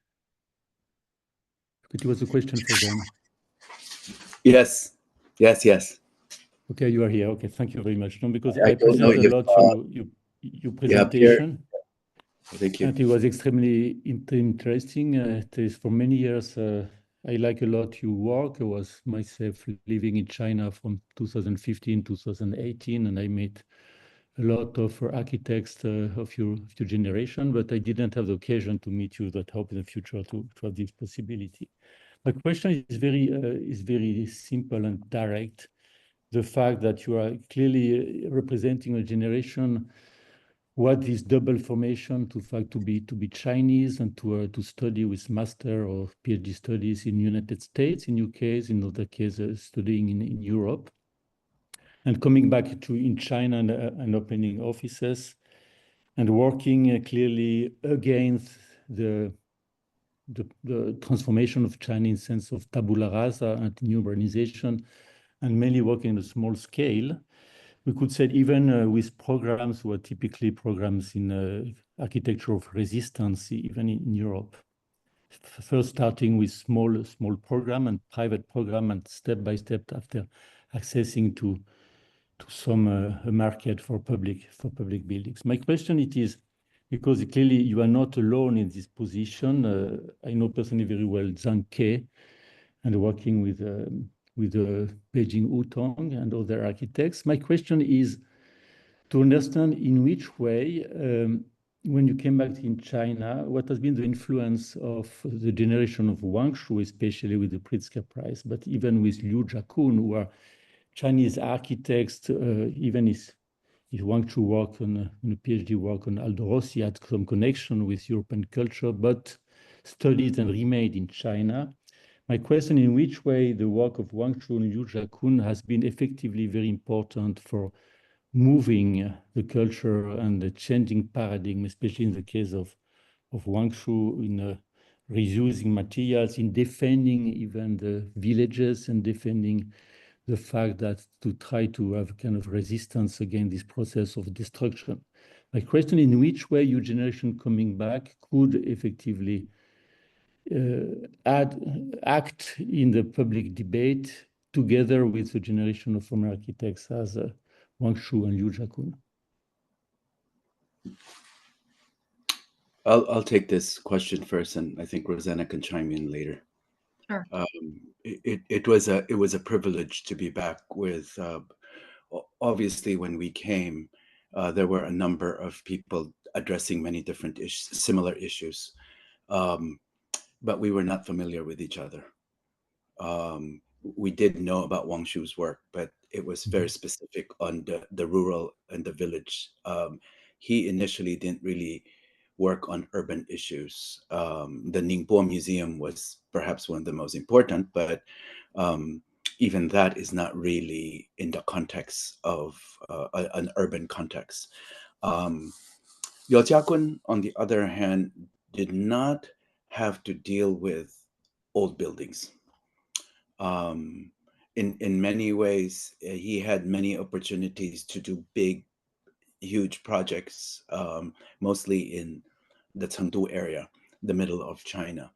Speaker 14: It was a question for them.
Speaker 16: Yes.
Speaker 14: Okay, you are here. Okay, thank you very much. No, because
Speaker 16: I
Speaker 14: I
Speaker 16: don't know
Speaker 14: appreciate a lot your presentation.
Speaker 16: Thank you.
Speaker 14: And it was extremely interesting. For many years, I like a lot your work. I was myself living in China from 2015, 2018, and I met a lot of architects of your generation, but I didn't have the occasion to meet you. That hope in the future to have this possibility. My question is very simple and direct. The fact that you are clearly representing a generation, what is double formation to be Chinese and to study with master or PhD studies in United States, in UK, in other cases studying in Europe, and coming back in China and opening offices and working clearly against the transformation of Chinese sense of tabula rasa and new urbanization, and mainly working on a small scale. We could say even with programs who are typically programs in architecture of resistance, even in Europe. First starting with small program and private program, and step by step after accessing to some a market for public buildings. My question it is, because clearly you are not alone in this position. I know personally very well Zhang Ke, and working with Beijing Wutong and other architects. My question is to understand in which way when you came back in China, what has been the influence of the generation of Wang Shu, especially with the Pritzker Prize, but even with Liu Jiakun, who are Chinese architects, even his Wang Shu work on a PhD work on Aldo Rossi had some connection with European culture, but studied and remade in China. My question, in which way the work of Wang Shu and Liu Jiakun has been effectively very important for moving the culture and the changing paradigm, especially in the case of Wang Shu, in reusing materials, in defending even the villages and defending the fact that to try to have kind of resistance against this process of destruction. My question, in which way your generation coming back could effectively act in the public debate together with the generation of former architects as Wang Shu and Liu Jiakun?
Speaker 16: I'll take this question first, and I think Rosanna can chime in later.
Speaker 1: Sure.
Speaker 16: It was a privilege to be back with. Obviously, when we came, there were a number of people addressing many different similar issues, but we were not familiar with each other. We did know about Wang Shu's work, but it was very specific on the rural and the village. He initially didn't really work on urban issues. The Ningbo Museum was perhaps one of the most important, but even that is not really in the context of an urban context. Liu Jiakun, on the other hand, did not have to deal with old buildings. In many ways, he had many opportunities to do big, huge projects, mostly in the Chengdu area, the middle of China.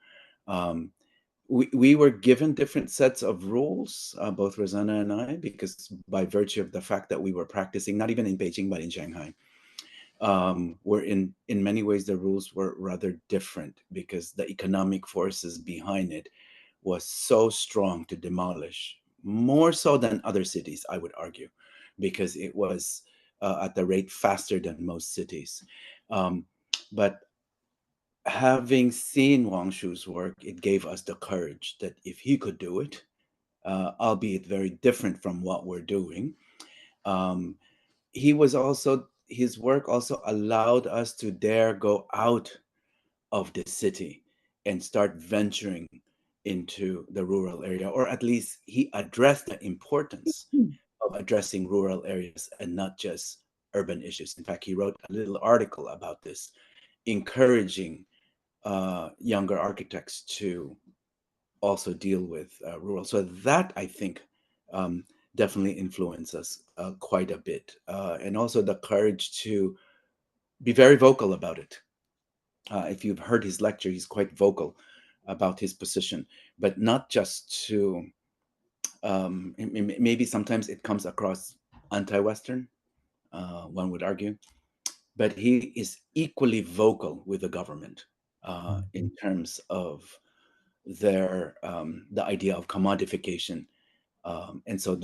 Speaker 16: We were given different sets of rules, both Rosanna and I, because by virtue of the fact that we were practicing, not even in Beijing, but in Shanghai, where in many ways the rules were rather different because the economic forces behind it was so strong to demolish, more so than other cities, I would argue, because it was at the rate faster than most cities. But having seen Wang Shu's work, it gave us the courage that if he could do it, albeit very different from what we're doing, his work also allowed us to dare go out of the city and start venturing into the rural area, or at least he addressed the importance of addressing rural areas and not just urban issues. In fact, he wrote a little article about this, encouraging younger architects to also deal with rural. So that, I think, definitely influenced us quite a bit. And also the courage to be very vocal about it. If you've heard his lecture, he's quite vocal about his position, but not just to, maybe sometimes it comes across anti-Western, one would argue, but he is equally vocal with the government in terms of their, the idea of commodification. And so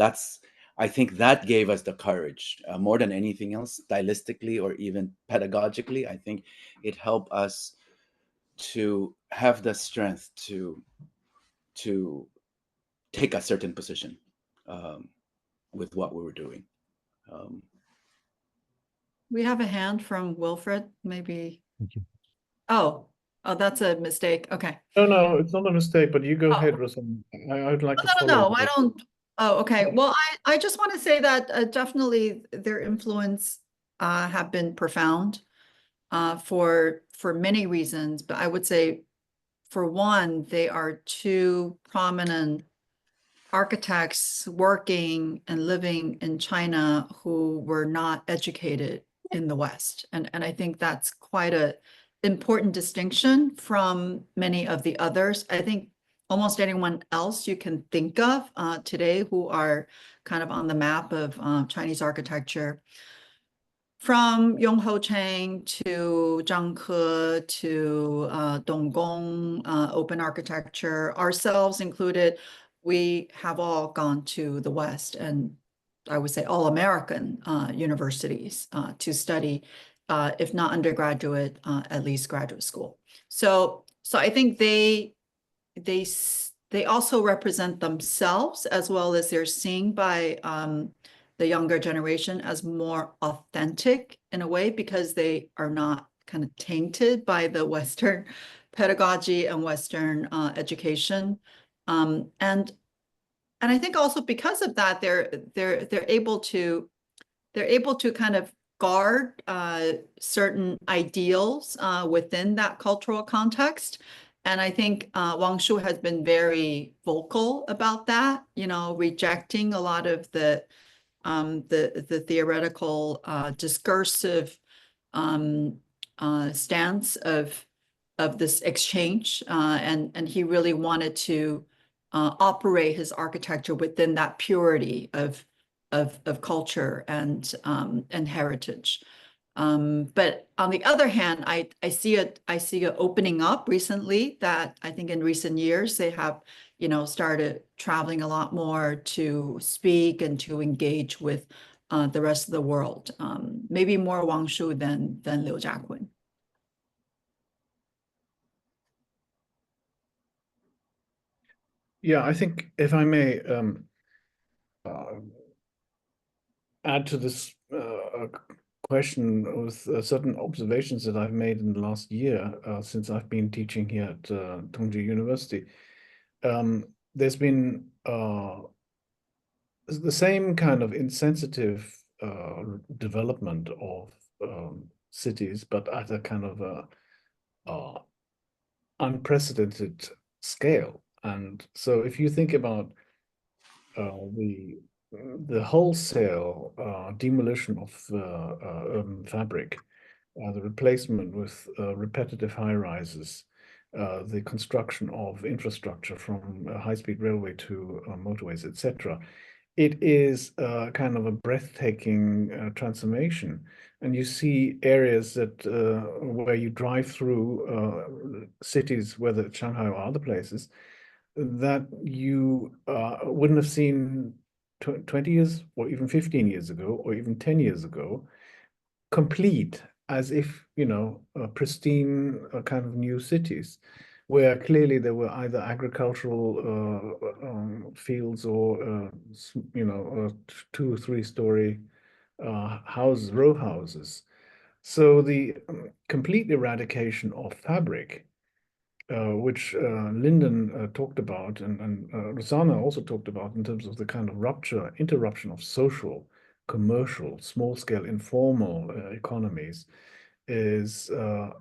Speaker 16: I think that gave us the courage more than anything else, stylistically or even pedagogically. I think it helped us to have the strength to take a certain position with what we were doing.
Speaker 1: We have a hand from WILFRIED, maybe.
Speaker 14: Thank you.
Speaker 1: Oh, that's a mistake. Okay.
Speaker 3: No, it's not a mistake, but you go ahead, Rosanna. I would like to follow
Speaker 1: No,
Speaker 3: up
Speaker 1: I
Speaker 3: with-
Speaker 1: don't. Oh, okay. Well, I just want to say that definitely their influence have been profound for many reasons, but I would say for one, they are two prominent architects working and living in China who were not educated in the West. And I think that's quite a important distinction from many of the others. I think almost anyone else you can think of today who are kind of on the map of Chinese architecture, from Yongho Chang to Zhang Ke to Donggong, open architecture, ourselves included, we have all gone to the West and I would say all American universities to study if not undergraduate, at least graduate school. So I think they also represent themselves, as well as they're seen by the younger generation as more authentic in a way, because they are not kind of tainted by the Western pedagogy and Western education. And I think also because of that, they're able to kind of guard certain ideals within that cultural context. And I think Wang Shu has been very vocal about that, you know, rejecting a lot of the theoretical discursive stance of this exchange, and he really wanted to operate his architecture within that purity of culture and heritage. But on the other hand, I see it opening up recently, that I think in recent years they have, you know, started traveling a lot more to speak and to engage with the rest of the world. Maybe more Wang Shu than Liu Jiaqun.
Speaker 3: Yeah, I think if I may add to this question with certain observations that I've made in the last year since I've been teaching here at Tongji University. There's been the same kind of insensitive development of cities, but at a kind of unprecedented scale. And so if you think about the wholesale demolition of urban fabric, the replacement with repetitive high-rises, the construction of infrastructure from high-speed railway to motorways, etc. It is kind of a breathtaking transformation. And you see areas that where you drive through cities, whether it's Shanghai or other places, that you wouldn't have seen 20 years or even 15 years ago or even 10 years ago, complete as if, you know, pristine kind of new cities, where clearly there were either agricultural fields or, you know, 2 or 3 story houses, row houses. So the complete eradication of fabric, which LYNDON talked about, and ROSSANA also talked about in terms of the kind of interruption of social, commercial, small-scale, informal economies, is, I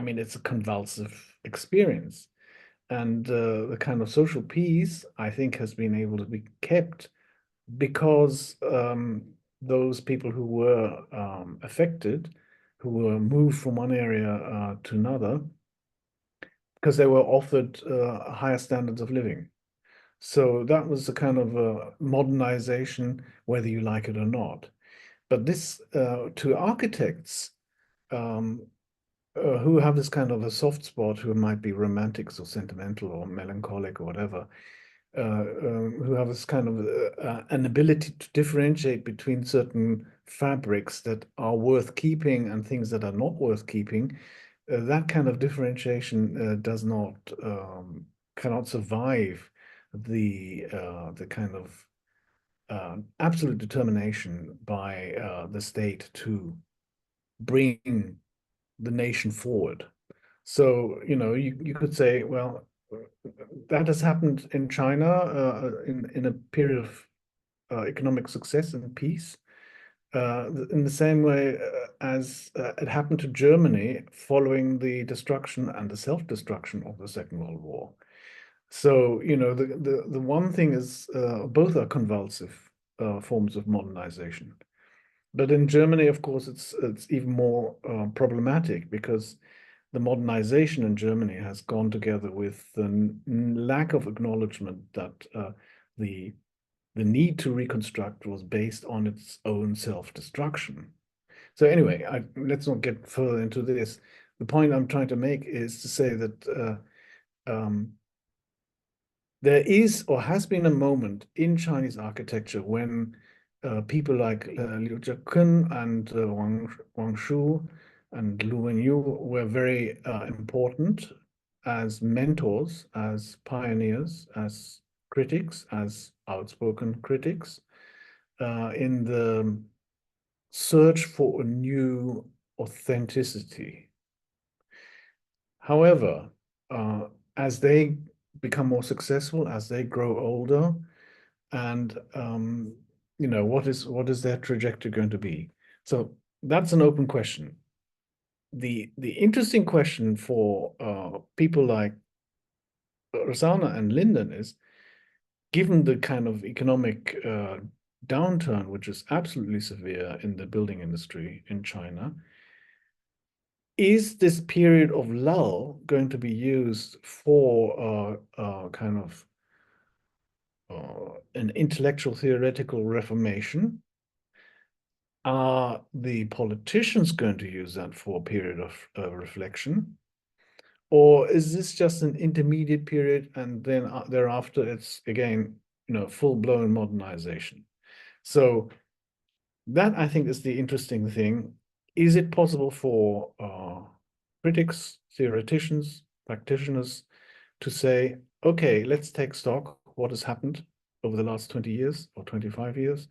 Speaker 3: mean, it's a convulsive experience. And the kind of social peace, I think, has been able to be kept because those people who were affected, who were moved from one area to another, because they were offered higher standards of living. So that was a kind of modernization, whether you like it or not. But this, to architects who have this kind of a soft spot, who might be romantics or sentimental or melancholic or whatever, who have this kind of an ability to differentiate between certain fabrics that are worth keeping and things that are not worth keeping, that kind of differentiation cannot survive the kind of absolute determination by the state to bring the nation forward. So, you know, you could say, well, that has happened in China in a period of economic success and peace, in the same way as it happened to Germany following the destruction and the self-destruction of the Second World War. So, you know, the one thing is both are convulsive forms of modernization. But in Germany, of course, it's even more problematic, because the modernization in Germany has gone together with the lack of acknowledgement that the need to reconstruct was based on its own self-destruction. So anyway, let's not get further into this. The point I'm trying to make is to say that there is or has been a moment in Chinese architecture when people like Liu Jiakun and Wang Shu and Lu Wenyu were very important as mentors, as pioneers, as critics, as outspoken critics in the search for a new authenticity. However, as they become more successful, as they grow older, and you know, what is their trajectory going to be? So that's an open question. The interesting question for people like ROSSANA and LYNDON is, given the kind of economic downturn, which is absolutely severe in the building industry in China, is this period of lull going to be used for kind of an intellectual theoretical reformation? Are the politicians going to use that for a period of reflection? Or is this just an intermediate period and then thereafter it's again, you know, full-blown modernization? So that, I think, is the interesting thing. Is it possible for critics, theoreticians, practitioners to say, okay, let's take stock, what has happened over the last 20 years or 25 years?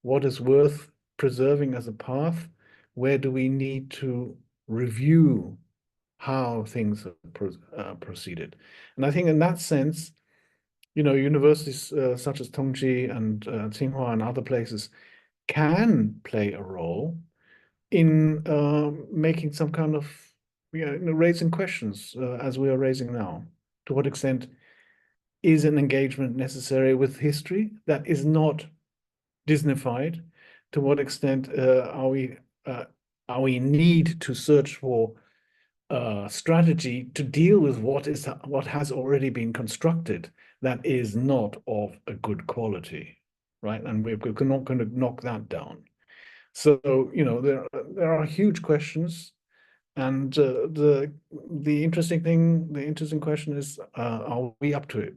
Speaker 3: What is worth preserving as a path? Where do we need to review how things have proceeded? And I think in that sense, you know, universities such as Tongji and Tsinghua and other places can play a role in making some kind of, you know, raising questions as we are raising now. To what extent is an engagement necessary with history that is not Disneyfied? To what extent are we need to search for strategy to deal with what has already been constructed that is not of a good quality, right? And we're not going to knock that down. So, you know, there are huge questions, and the interesting question is, are we up to it?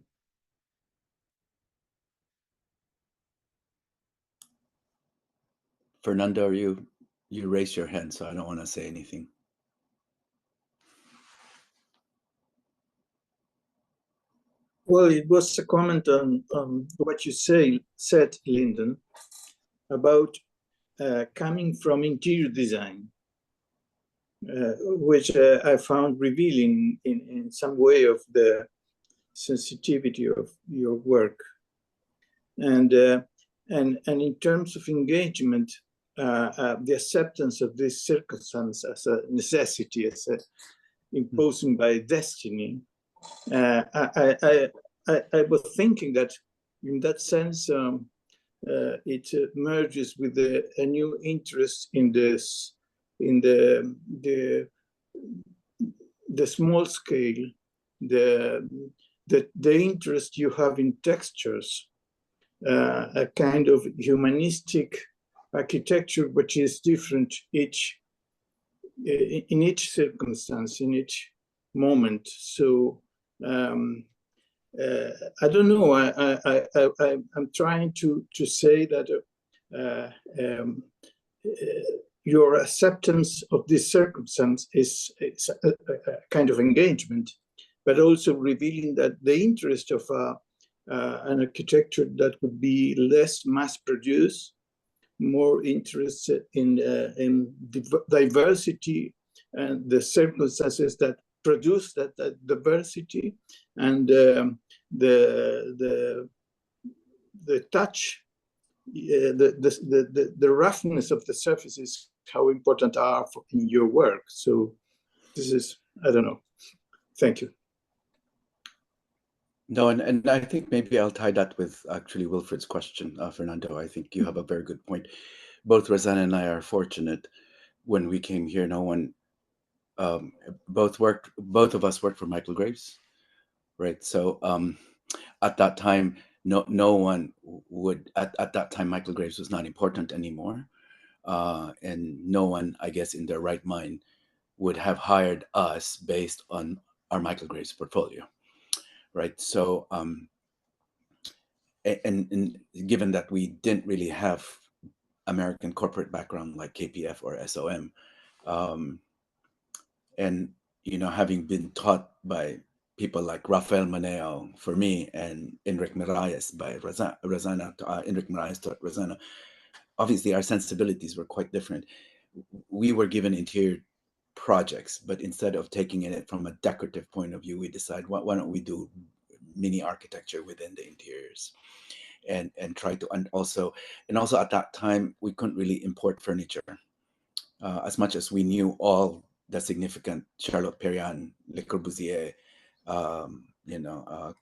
Speaker 16: Fernando, you raised your hand, so I don't want to say anything.
Speaker 5: Well, it was a comment on what you said, Lyndon, about coming from interior design, which I found revealing in some way of the sensitivity of your work. And in terms of engagement, the acceptance of this circumstance as a necessity, as a imposing by destiny. I was thinking that in that sense, it merges with a new interest in this, in the small scale, the interest you have in textures, a kind of humanistic architecture which is different in each circumstance, in each moment. So I don't know. I'm trying to say that your acceptance of this circumstance is a kind of engagement, but also revealing that the interest of an architecture that would be less mass-produced, more interested in diversity and the circumstances that produce that diversity, and the touch, the roughness of the surfaces, how important are in your work. So this is, I don't know. Thank you.
Speaker 16: No, and I think maybe I'll tie that with actually Wilfried's question, Fernando. I think you have a very good point. Both Rosanna and I are fortunate. When we came here, no one, both of us worked for Michael Graves, right? So at that time, no one would, at that time, Michael Graves was not important anymore. And no one, I guess, in their right mind would have hired us based on our Michael Graves portfolio. Right. So, and given that we didn't really have American corporate background like KPF or SOM. And, you know, having been taught by people like Rafael Maneo for me and Enric Miralles by Rossana, Enric Miralles taught Rossana, obviously our sensibilities were quite different. We were given interior projects, but instead of taking it from a decorative point of view, we decided, why don't we do mini architecture within the interiors and try to, and also at that time, we couldn't really import furniture as much as we knew all the significant Charlotte Perriand, Le Corbusier, you know,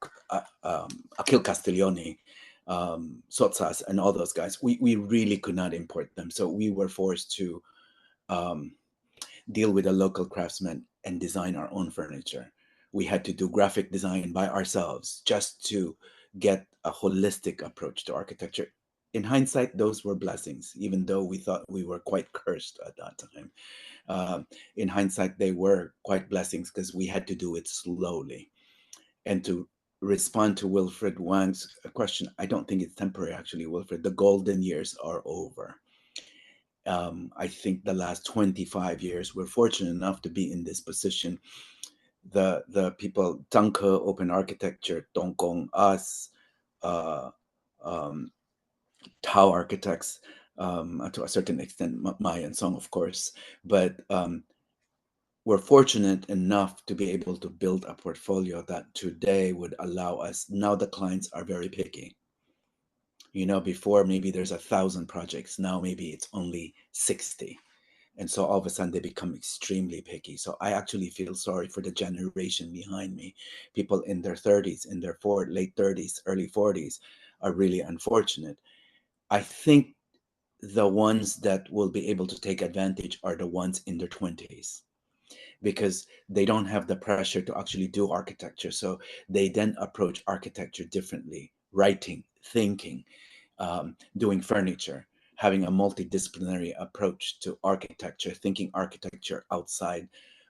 Speaker 16: Achille Castiglione, Sotsas, and all those guys. We really could not import them. So we were forced to deal with a local craftsman and design our own furniture. We had to do graphic design by ourselves just to get a holistic approach to architecture. In hindsight, those were blessings, even though we thought we were quite cursed at that time. In hindsight, they were quite blessings because we had to do it slowly. And to respond to Wilfried Wang's question, I don't think it's temporary, actually, Wilfried. The golden years are over. I think the last 25 years, we're fortunate enough to be in this position. The people, Danke, Open Architecture, Dongkong, us, Tao architects, to a certain extent, Mai and Song, of course, but we're fortunate enough to be able to build a portfolio that today would allow us. Now the clients are very picky. You know, before maybe there's 1,000 projects, now maybe it's only 60. And so all of a sudden they become extremely picky. So I actually feel sorry for the generation behind me. People in their 30s, in their late 30s, early 40s are really unfortunate. I think the ones that will be able to take advantage are the ones in their 20s, because they don't have the pressure to actually do architecture. So they then approach architecture differently, writing, thinking, doing furniture, having a multidisciplinary approach to architecture, thinking architecture outside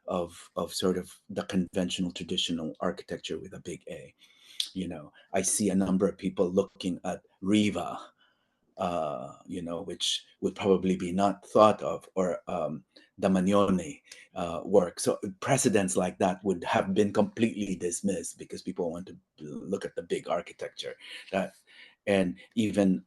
Speaker 16: of sort of the conventional traditional architecture with a big A. You know, I see a number of people looking at Riva, you know, which would probably be not thought of, or the Magnone work. So precedents like that would have been completely dismissed because people want to look at the big architecture. And even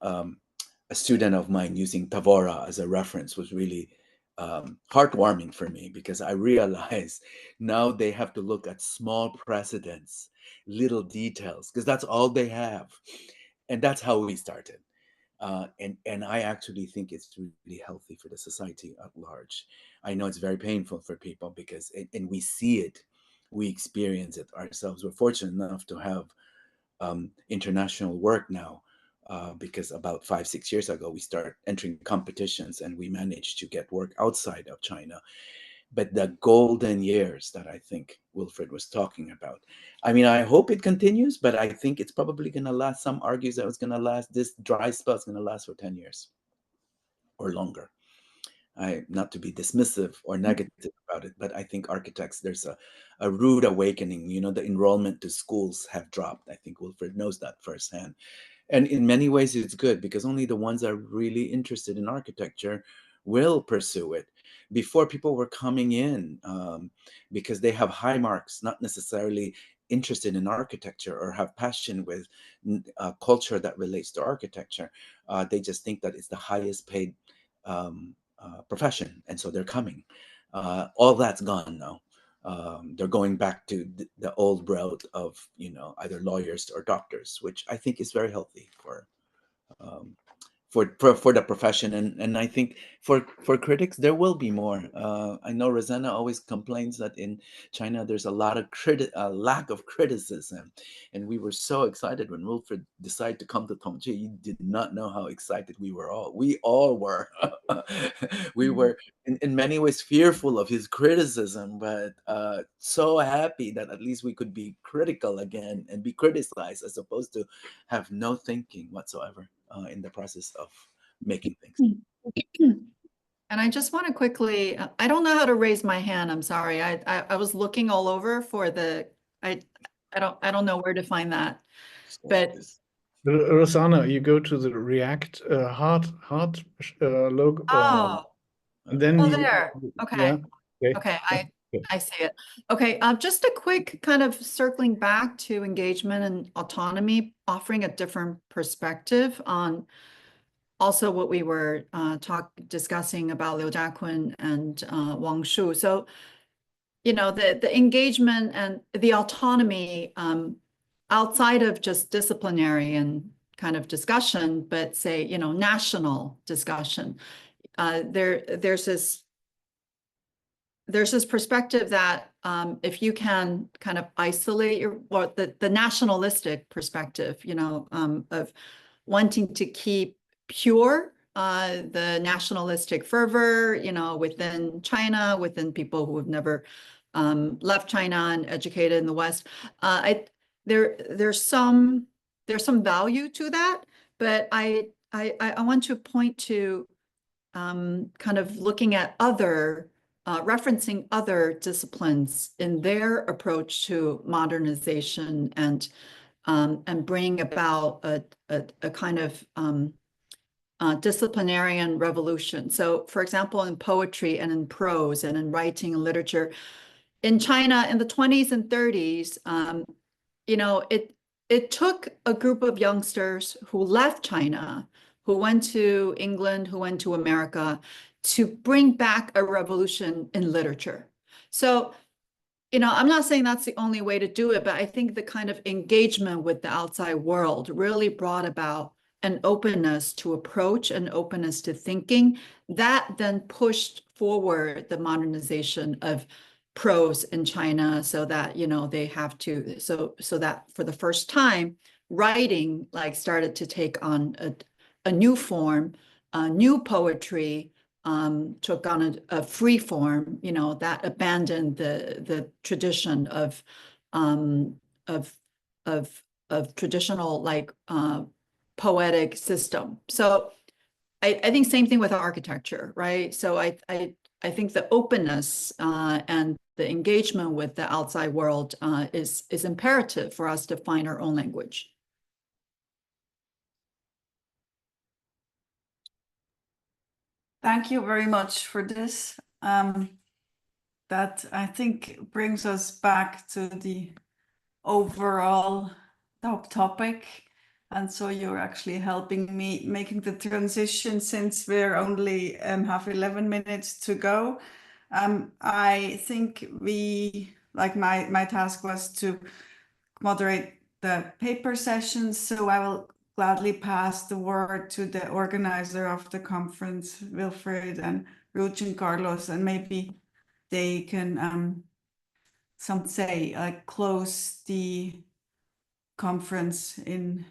Speaker 16: a student of mine using Tavora as a reference was really heartwarming for me, because I realized now they have to look at small precedents, little details, because that's all they have. And that's how we started. And I actually think it's really healthy for the society at large. I know it's very painful for people because, and we see it, we experience it ourselves. We're fortunate enough to have international work now, because about 5-6 years ago, we started entering competitions and we managed to get work outside of China. But the golden years that I think Wilfried was talking about, I mean, I hope it continues, but I think it's probably going to last. Some argues that it's going to last, this dry spell is going to last for 10 years or longer. Not to be dismissive or negative about it, but I think architects, there's a rude awakening. You know, the enrollment to schools have dropped. I think Wilfried knows that firsthand. And in many ways, it's good, because only the ones that are really interested in architecture will pursue it. Before, people were coming in because they have high marks, not necessarily interested in architecture or have passion with culture that relates to architecture. They just think that it's the highest paid profession, and so they're coming. All that's gone now. They're going back to the old route of, you know, either lawyers or doctors, which I think is very healthy for the profession. And I think for critics, there will be more. I know Rossana always complains that in China, there's a lot of lack of criticism. And we were so excited when Wilfried decided to come to Tongji. You did not know how excited we were all. We all were. We were in many ways fearful of his criticism, but so happy that at least we could be critical again and be criticized, as opposed to have no thinking whatsoever in the process of making things.
Speaker 1: And I just want to quickly, I don't know how to raise my hand. I'm sorry. I was looking all over for the, I don't know where to find that. But
Speaker 3: Rossana, you go to the React heart logo.
Speaker 1: Oh,
Speaker 3: Then
Speaker 1: oh,
Speaker 3: you,
Speaker 1: there. Okay.
Speaker 3: yeah.
Speaker 1: Okay,
Speaker 3: Okay.
Speaker 1: I see it. Okay, just a quick kind of circling back to engagement and autonomy, offering a different perspective on also what we were discussing about Liu Jiaqun and Wang Shu. So, you know, the engagement and the autonomy outside of just disciplinary and kind of discussion, but say, you know, national discussion. There's this perspective that if you can kind of isolate the nationalistic perspective, you know, of wanting to keep pure the nationalistic fervor, you know, within China, within people who have never left China and educated in the West, there's some value to that, but I want to point to kind of looking at referencing other disciplines in their approach to modernization and bring about a kind of disciplinarian revolution. So, for example, in poetry and in prose and in writing and literature, in China in the 20s and 30s, you know, it took a group of youngsters who left China, who went to England, who went to America, to bring back a revolution in literature. So, you know, I'm not saying that's the only way to do it, but I think the kind of engagement with the outside world really brought about an openness to approach, an openness to thinking that then pushed forward the modernization of prose in China, so that, you know, they have to, so that for the first time, writing like started to take on a new form, new poetry, took on a free form, you know, that abandoned the tradition of traditional like poetic system. So I think same thing with architecture, right? So I think the openness and the engagement with the outside world is imperative for us to find our own language.
Speaker 8: Thank you very much for this. That I think brings us back to the overall top topic. And so you're actually helping me making the transition, since we're only have 11 minutes to go. I think my task was to moderate the paper sessions, so I will gladly pass the word to the organizer of the conference, Wilfried and Ruth and Carlos, and maybe they can close the conference in,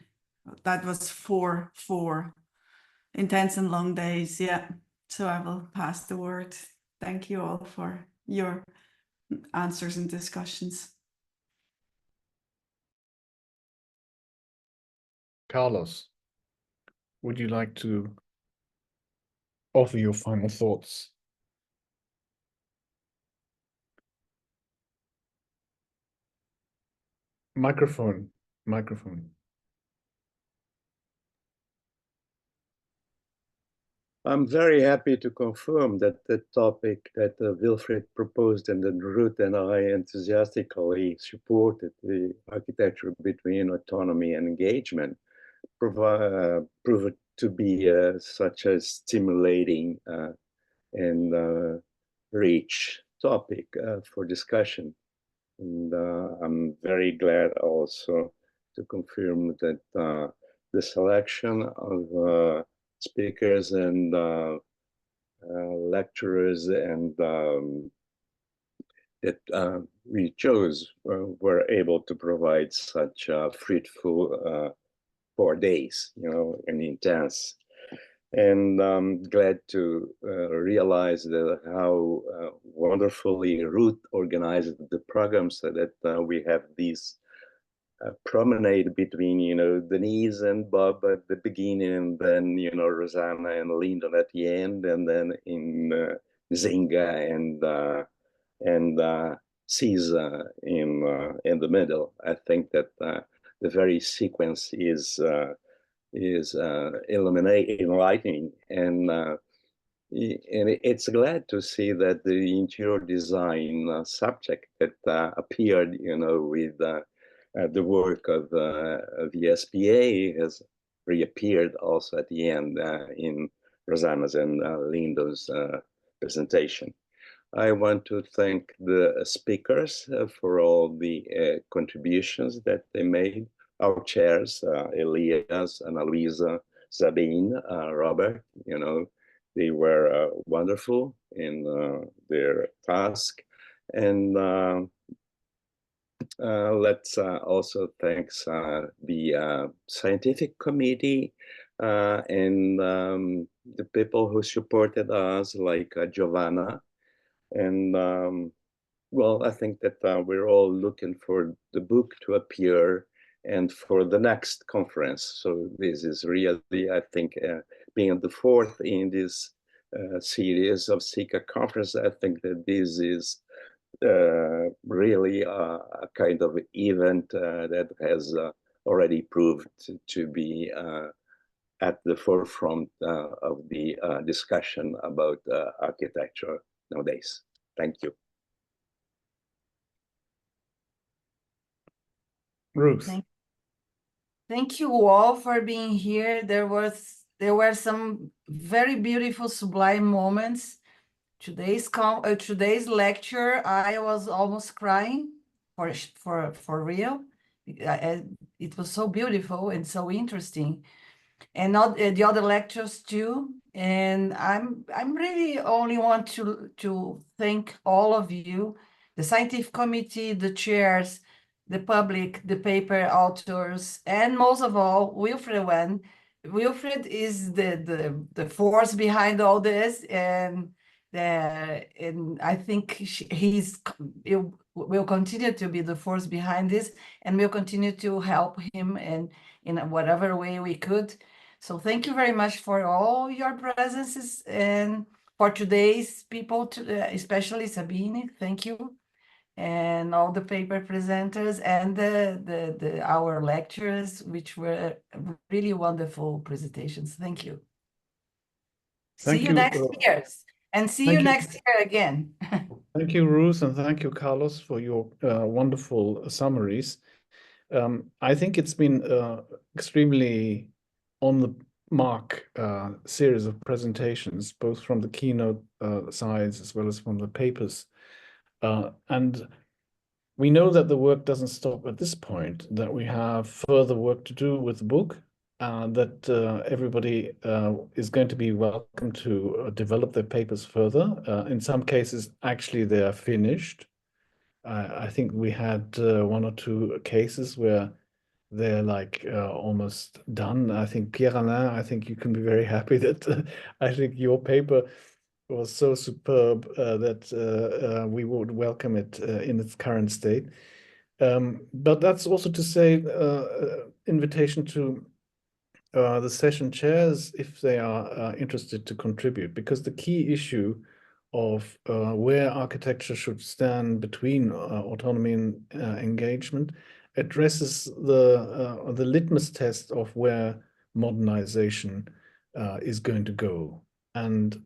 Speaker 8: that was four intense and long days. Yeah, so I will pass the word. Thank you all for your answers and discussions.
Speaker 3: Carlos, would you like to offer your final thoughts? Microphone.
Speaker 7: I'm very happy to confirm that the topic that Wilfried proposed and then Ruth and I enthusiastically supported, the architecture between autonomy and engagement, proved to be such a stimulating and rich topic for discussion. And I'm very glad also to confirm that the selection of speakers and lecturers and that we chose were able to provide such fruitful 4 days, you know, and intense. And I'm glad to realize that how wonderfully Ruth organized the program, so that we have these promenade between, you know, Denise and Bob at the beginning, and then, you know, Rossana and Lyndon at the end, and then in Shangai and Souza in the middle. I think that the very sequence is is enlightening, and it's glad to see that the interior design subject that appeared, with the work of the SPA has reappeared also at the end in Rossana's and LYNDON's presentation. I want to thank the speakers for all the contributions that they made. Our chairs, Elias, Ana Luisa, Sabine, Robert, they were wonderful in their task. And let's also thank the scientific committee and the people who supported us, like Giovanna. And well, I think that we're all looking for the book to appear and for the next conference. So this is really, I think, being the fourth in this series of SICA conference, I think that this is really a kind of event that has already proved to be at the forefront of the discussion about architecture nowadays. Thank you.
Speaker 3: Ruth.
Speaker 2: Thank you all for being here. There were some very beautiful, sublime moments. Today's lecture, I was almost crying for real. It was so beautiful and so interesting, and not the other lectures too. And I'm really only want to thank all of you, the scientific committee, the chairs, the public, the paper authors, and most of all, WILFRIED. WILFRIED is the force behind all this, and I think he will continue to be the force behind this, and we'll continue to help him in whatever way we could. So thank you very much for all your presences, and for today's people, especially Sabine, thank you, and all the paper presenters and our lecturers, which were really wonderful presentations. Thank you. See you next year, and see you next year again.
Speaker 3: Thank you, Ruth, and thank you, Carlos, for your wonderful summaries. I think it's been extremely on the mark series of presentations, both from the keynote sides as well as from the papers. And we know that the work doesn't stop at this point, that we have further work to do with the book, that everybody is going to be welcome to develop their papers further. In some cases, actually, they are finished. I think we had 1 or 2 cases where they're like almost done. I think Pierre-Alain, I think you can be very happy that I think your paper was so superb that we would welcome it in its current state. But that's also to say invitation to the session chairs if they are interested to contribute, because the key issue of where architecture should stand between autonomy and engagement addresses the litmus test of where modernization is going to go. And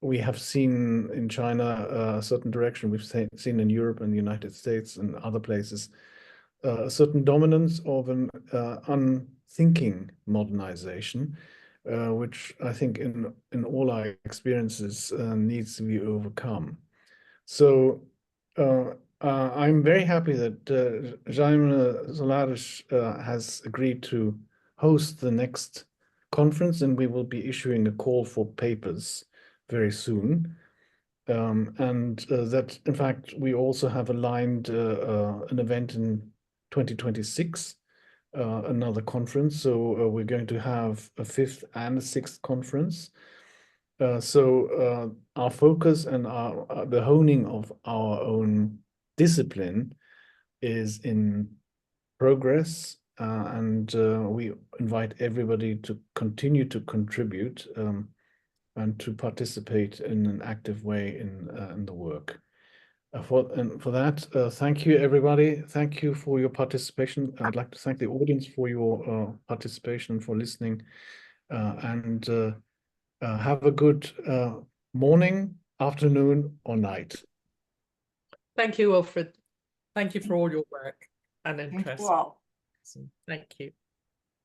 Speaker 3: we have seen in China a certain direction. We've seen in Europe and the United States and other places a certain dominance of an unthinking modernization, which I think in all our experiences needs to be overcome. So I'm very happy that Jaime Solares has agreed to host the next conference, and we will be issuing a call for papers very soon. And that, in fact, we also have aligned an event in 2026, another conference. So we're going to have a 5th and a 6th conference. So our focus and the honing of our own discipline is in progress, and we invite everybody to continue to contribute and to participate in an active way in the work. for that. Thank you, everybody. Thank you for your participation. I'd like to thank the audience for your participation, for listening, and have a good morning, afternoon, or night.
Speaker 11: Thank you, Wilfried. Thank you for all your work and
Speaker 2: Thank
Speaker 11: interest.
Speaker 2: you all.
Speaker 11: Thank you.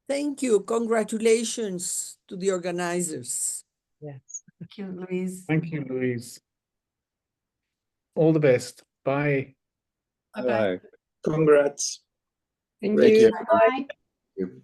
Speaker 17: Thank you. Congratulations to the organizers.
Speaker 11: Yes.
Speaker 2: Thank you, Louise.
Speaker 3: Thank you, Louise. All the best. Bye.
Speaker 2: Bye-bye.
Speaker 5: Congrats.
Speaker 10: Thank
Speaker 5: Great
Speaker 10: you.
Speaker 5: job.
Speaker 2: Bye.
Speaker 5: You.